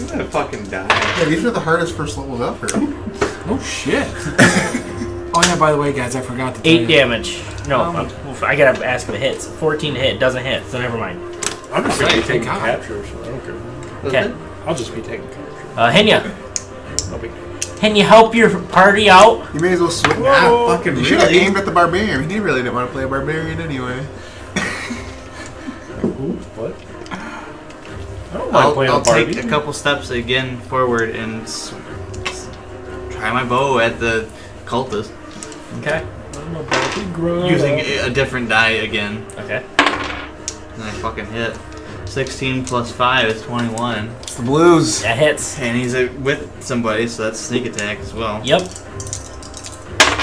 I'm gonna fucking die. Yeah, these are the hardest first levels ever. Oh shit. Oh yeah, by the way, guys, I forgot to tell 8 you. damage. No, I gotta ask if it hits. 14 to hit, doesn't hit, so never mind. I'm just gonna be taking God. capture, so I don't care. Okay. I'll just be taking capture. Henya, No big deal. can you help your party out? You may as well swing. Whoa, fucking You should have really? aimed at the barbarian. He really didn't want to play a barbarian anyway. Who? What? I don't mind playing I'll a Barbie. take a couple steps again forward and try my bow at the cultist. Okay. I'm a Barbie girl. Using a different die again. Okay. And I fucking hit. 16 plus 5 is 21. It's the blues. That hits. And he's with somebody, so that's sneak attack as well. Yep.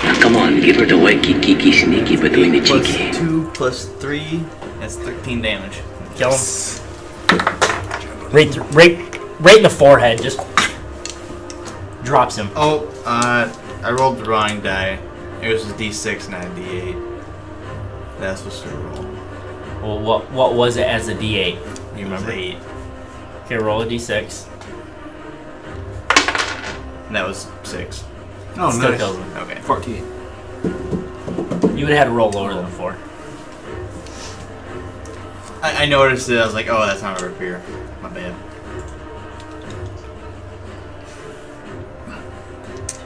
Now come on, give her the wakey kiki sneaky between the 8 plus cheeky. 2 plus 3, that's 13 damage. Kill him. Right in the forehead. Just drops him. Oh, I rolled the wrong die. It was a D6, not a D8. That's supposed to roll. Well, what was it as a D8? You remember? 8. Okay, roll a D6. And that was 6. Oh, Still nice. kills him. Okay. 14. You would have had to roll lower than a 4. I noticed it. I was like, oh, that's not a rapier. My bad.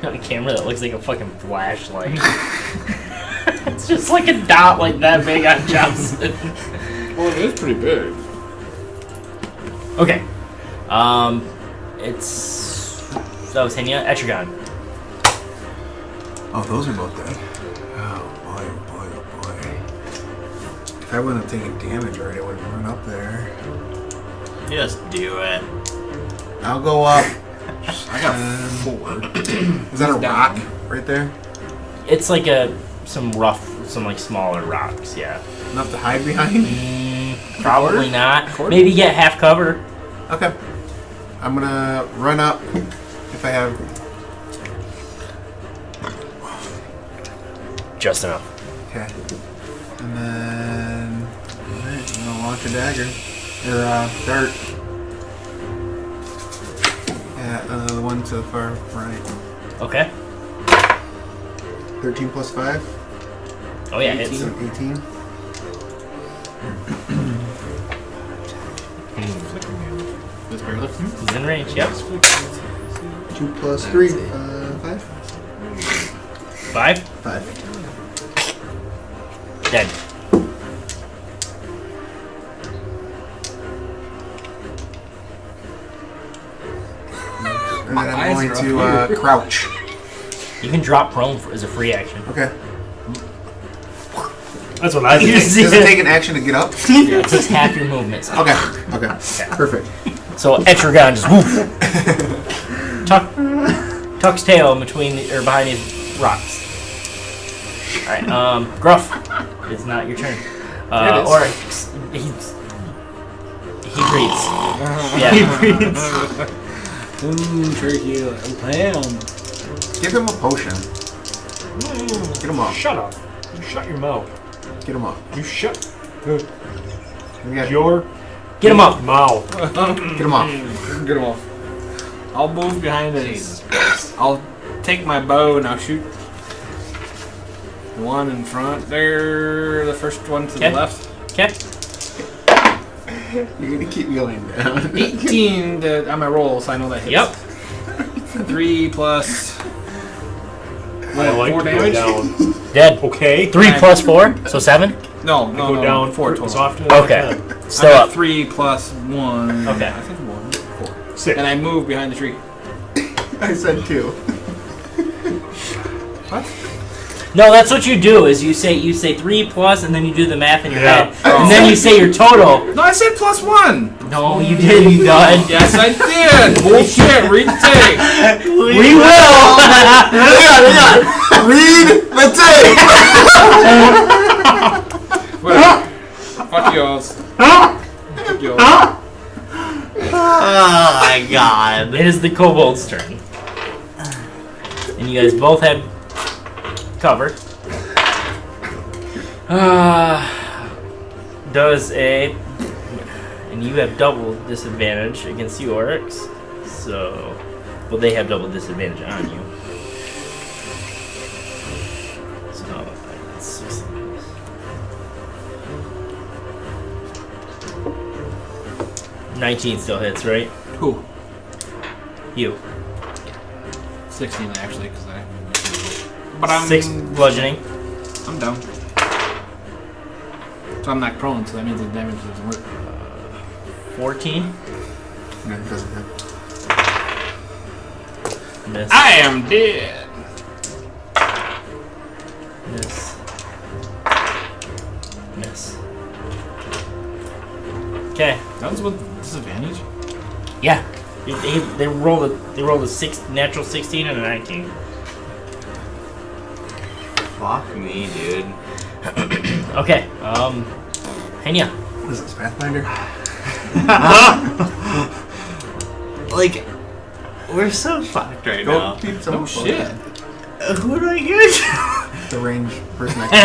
On a camera that looks like a fucking flashlight. It's just like a dot like that big on Johnson. Well, it is pretty big. Okay. It's... That was Henya. Etrigan. Oh, those are both dead. Oh boy, oh boy, oh boy. If I wouldn't have taken damage already, I would have run up there. Just do it. I'll go up. I got 4. Is that a rock right there? It's like some like smaller rocks. Yeah. Enough to hide behind? Probably not. Maybe get half cover. Okay. I'm gonna run up if I have. Just enough. Okay. And then. Alright, I'm gonna launch a dagger. Or, dart. Yeah, the one to the far right. Okay. 13 plus 5. Oh, yeah, 18. hits. 18. This barely. He's in range, yep. 2 plus 3. 5? 5? 5. Dead. And then I'm eyes going are to up here. crouch. You can drop prone as a free action. Okay. That's what I do. Does it take an action to get up? Yeah, it takes half your movement. So. Okay. Okay. Perfect. So Etrigan just woof. Tucks tail in between behind these rocks. Alright, Gruff. It's not your turn. Or he breathes. Yeah. He breathes. Tricky. Damn. Give him a potion. Get him up. Shut up. You shut your mouth. Get him up. You shut We got your Get him up. mouth. Get him up. Get him off. I'll move behind this. I'll take my bow and I'll shoot the one in front there. The first one to the left. Okay. You're gonna keep going down. 18 on my roll, so I know that hits. Yep. 3 plus. I like 4 to go damage? down. Dead. Okay. 3 plus 4, so 7. No, I go down 4 as total. often as I Okay. can. Still I got up. 3 plus 1. Okay. I think 1. 4. 6. And I move behind the tree. I said 2. What? No, that's what you do. Is you say 3 plus, and then you do the math in your Yeah. head, and then you say your total. No, I said plus 1. No, you did, you dud. Yes, I did. Bullshit. Read the tape. We will. Read the tape! Whatever. Fuck yours. Fuck yours. Oh my god. It is the kobold's turn, and you guys both have cover. Does a, and you have double disadvantage against the orcs, so, well, they have double disadvantage on you. So, that's 6. 19 still hits, right? Who? You. 16 actually, because I. But I'm 6 bludgeoning. I'm down. So I'm not prone, so that means the damage doesn't work. 14. No, it doesn't hit. Miss. I am dead. Miss. Miss. Okay. That was with disadvantage. Yeah. They rolled a natural 16 and a 19. Fuck me, dude. Okay. Henya. What is this, Pathfinder? Like, we're so fucked right now. beat Oh someone. shit. Who do I get? The range person next to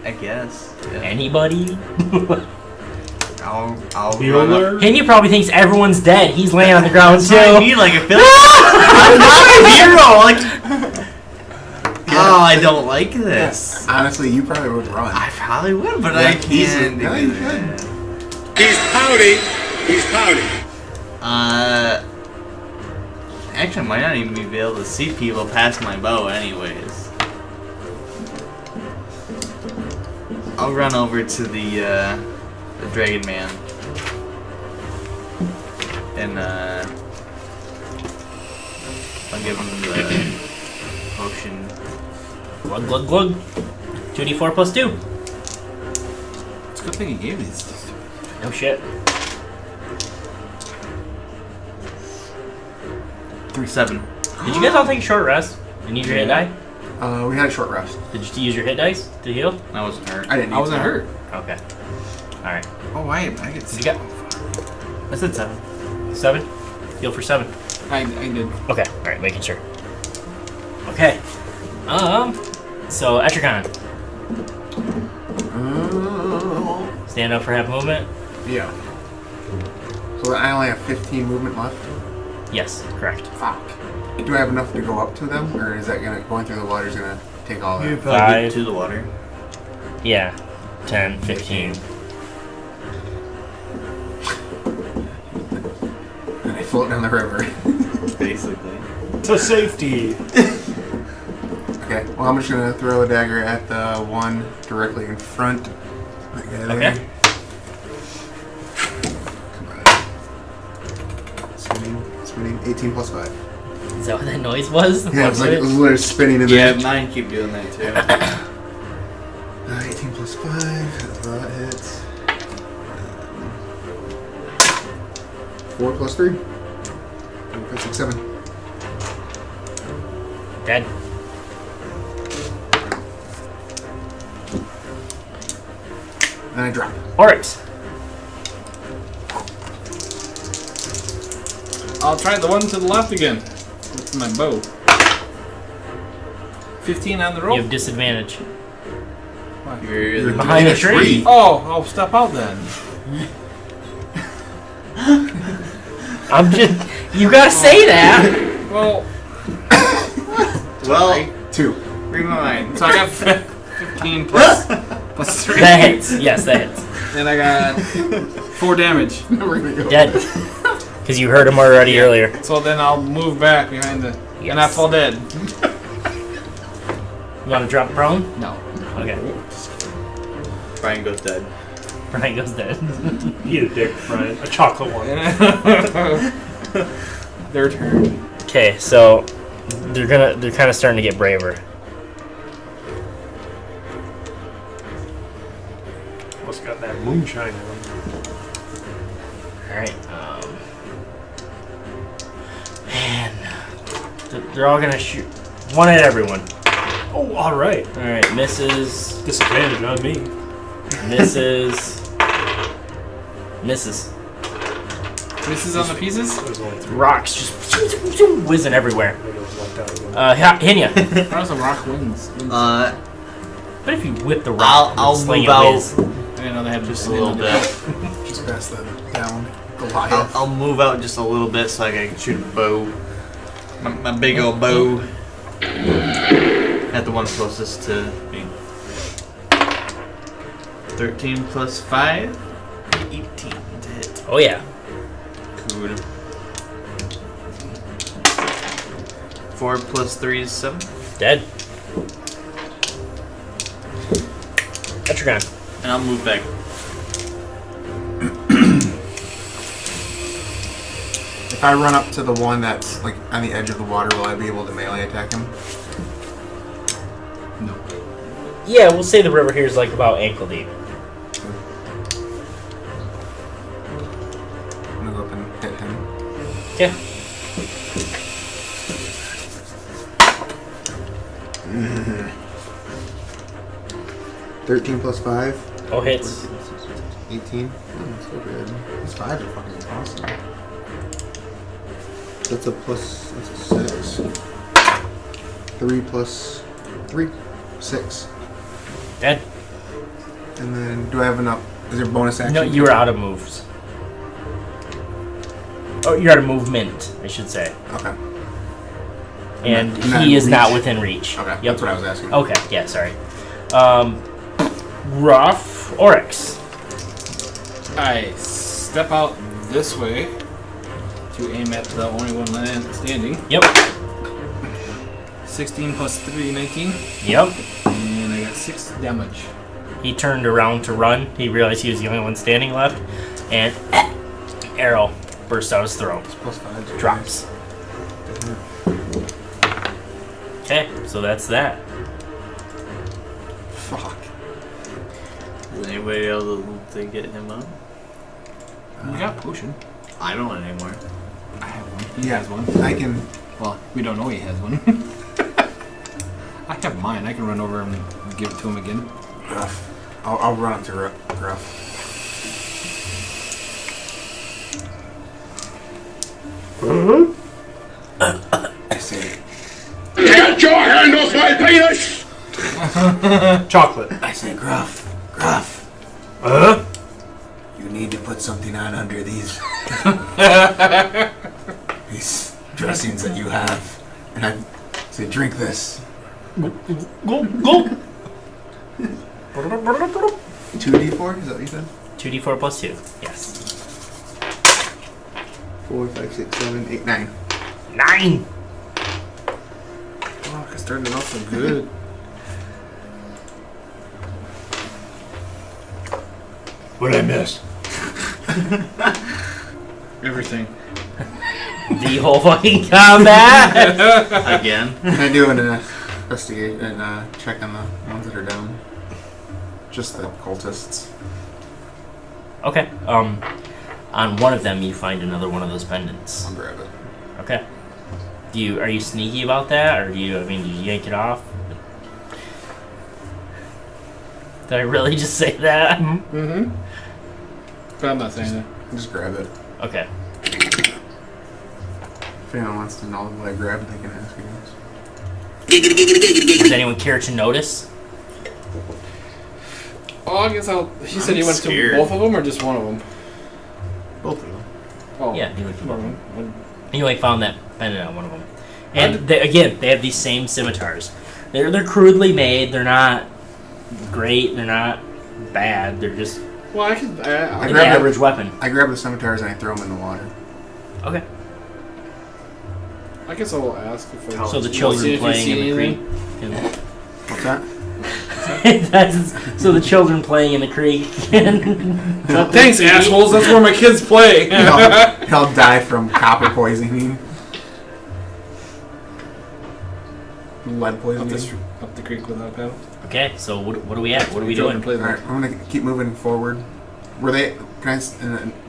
I guess. Yeah. Anybody? I'll run up. Bueller? Henya probably thinks everyone's dead. He's laying on the ground That's what I too. mean, like, I feel like I'm not a hero. Like, oh, I don't like this. Honestly, you probably would run. I probably would, but Yeah, I he's- can't. yeah, do you that. He's pouty. He's pouty. Actually, I might not even be able to see people past my bow, anyways. I'll run over to the Dragon Man. And, I'll give him the potion. Glug, glug, glug. 2d4 plus 2. It's a good thing he gave me this. No shit. 7. Did you guys all take a short rest? And use your hit die? We had a short rest. Did you use your hit dice to heal? I wasn't hurt. I didn't. I wasn't hurt. Okay. Alright. Oh, I get You got- I said 7. 7? Heal for 7. I did. Okay. Alright, making sure. Okay. So, Etrigan. Stand up for half movement? Yeah. So I only have 15 movement left. Yes, correct. Fuck. Do I have enough to go up to them, or is that going through the water is gonna take all that? You probably 5. get to the water. Yeah. 10, 15. And I float down the river. Basically. To safety. Okay. Well, I'm just gonna throw a dagger at the one directly in front. That guy there. Okay. Come on. Spinning. 18 plus 5. Is that what that noise was? Yeah, it was literally spinning in Yeah, there. mine keep doing that too. 18 plus 5. That hits. 4 plus 3. 5, 6, 7. Dead. And I drop. Oryx. I'll try the one to the left again. With my bow. 15 on the roll. You have disadvantage. You're Behind a tree. Oh, I'll step out then. I'm just. You gotta say that! Well, Well, 2. read my mind. so I got 15 plus 3. That hits. Yes, that hits. And I got 4 damage. We're gonna go. Dead. Because you heard him already earlier. So then I'll move back behind the. Yes. And I fall dead. You wanna drop prone? No. Okay. Brian goes dead. Brian goes dead. Eat a dick, Brian. A chocolate one. Their turn. Okay, so they're kind of starting to get braver. Must got that moonshine in them. Alright, man. They're all gonna shoot one at everyone. Oh, all right. Alright, misses. Disadvantage on me. Misses. Misses. Misses on the pieces? There's only 3. Rocks just whizzing everywhere. Maybe it was left out again. Hinya. How are some rock wings? But if you whip the rock, I'll sling move it out whiz. I didn't know they had just a little bit. Just pass the down Goliath. I'll move out just a little bit so I can shoot a bow. My big old bow. At the one closest to me. 13 plus 5. 18 to hit. Oh yeah. Good. 4 plus 3 is 7. Dead. Etrigan. And I'll move back. If I run up to the one that's like on the edge of the water, will I be able to melee attack him? No. Yeah, we'll say the river here is like about ankle deep. I'm gonna go up and hit him. Okay. Mm. 13 plus 5. Oh, hits. 18. Oh, so good. These 5 are fucking awesome. That's a plus. That's a 6. 3 plus 3. 6. Dead. And then, do I have enough? Is there bonus action? No, you're out of moves. Oh, you're out of movement, I should say. Okay. And Not he is reach. not within reach. Okay. Yep. That's what I was asking. Okay, yeah, sorry. Rough Oryx. I step out this way to aim at the only one standing. Yep. 16 plus 3, 19. Yep. And I got 6 damage. He turned around to run. He realized he was the only one standing left. And arrow bursts out his throat. Plus 5. Drops. Okay, so that's that. Is anybody able to get him up? We got potion. I don't anymore. I have one. He Yeah. has one. I can. Well, we don't know he has one. I have mine. I can run over and give it to him again. Gruff. I'll run up to Gruff. I say, Get your hand off my penis! Chocolate. I say, Gruff. You need to put something on under these these dressings that you have, and I say, drink this. Go. 2d4? Is that what you said? 2d4 plus 2. Yes. 4, 5, 6, 7, 8, 9. 9! Oh, I started off so good. What'd I miss? Everything. The whole fucking combat! Again. Can I do an investigate and check on the ones that are down? Just the cultists. Okay. On one of them, you find another one of those pendants. I'll grab it. Okay. Are you sneaky about that, or did you yank it off? Did I really just say that? Mm-hmm. But I'm not saying that. Just grab it. Okay. If anyone wants to know what I grabbed, they can ask you guys. Does anyone care to notice? Oh, I guess I'll. He said he went scared. to both of them or just one of them? Both of them. Oh, Yeah, he went to one of them. You found that pendant on one of them. And again, they have these same scimitars. They're crudely made. They're not great. They're not bad. They're just Well, I can. an grabbed average weapon. I grab the scimitars and I throw them in the water. Okay. I guess I'll ask if I. So the see children if you playing in see the creek. anything. What's that? So the children playing in the creek. Thanks, assholes. That's where my kids play. He'll die from copper poisoning. Lead poisoning. Up the creek without a paddle. Okay, so what are we at? What are we Children doing? play Alright, I'm gonna keep moving forward. Were they?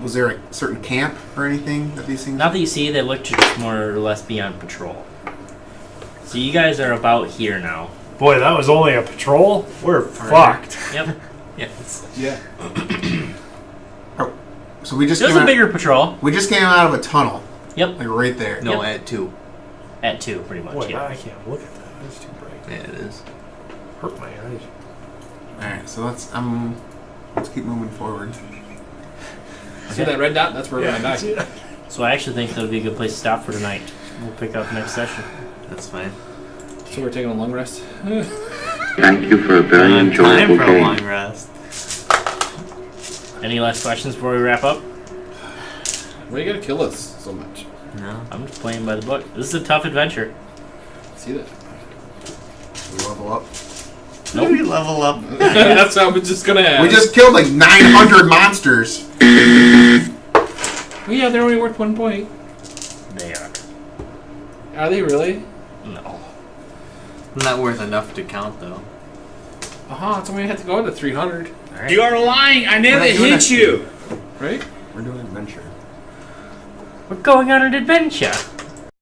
Was there a certain camp or anything that these things? Not that you see, they look to just more or less be on patrol. So you guys are about here now. Boy, that was only a patrol? We're fucked. Yep. Yes. Yeah. So we just It was came a out, bigger patrol. we just came out of a tunnel, Yep. like right there. No, Yep. at 2. At 2, pretty much. Boy, Yeah. I can't look at that. That's too bright. Yeah, it is. Hurt my eyes. All right, so let's keep moving forward. See that red dot? That's where we're gonna die. So I actually think that would be a good place to stop for tonight. We'll pick up next session. That's fine. So we're taking a long rest. Thank you for a very Time enjoyable for a game. long rest. Any last questions before we wrap up? Why you gotta kill us so much? No. I'm just playing by the book. This is a tough adventure. See that? We level up. Nope. We level up. That's how I'm just gonna ask. We just killed like 900 monsters. Oh, yeah, they're only worth 1 point. They are. Are they really? No. Not worth enough to count, though. That's why we had to go to 300, All right. You are lying. I never not doing hit that. you. right? We're doing an adventure. We're going on an adventure.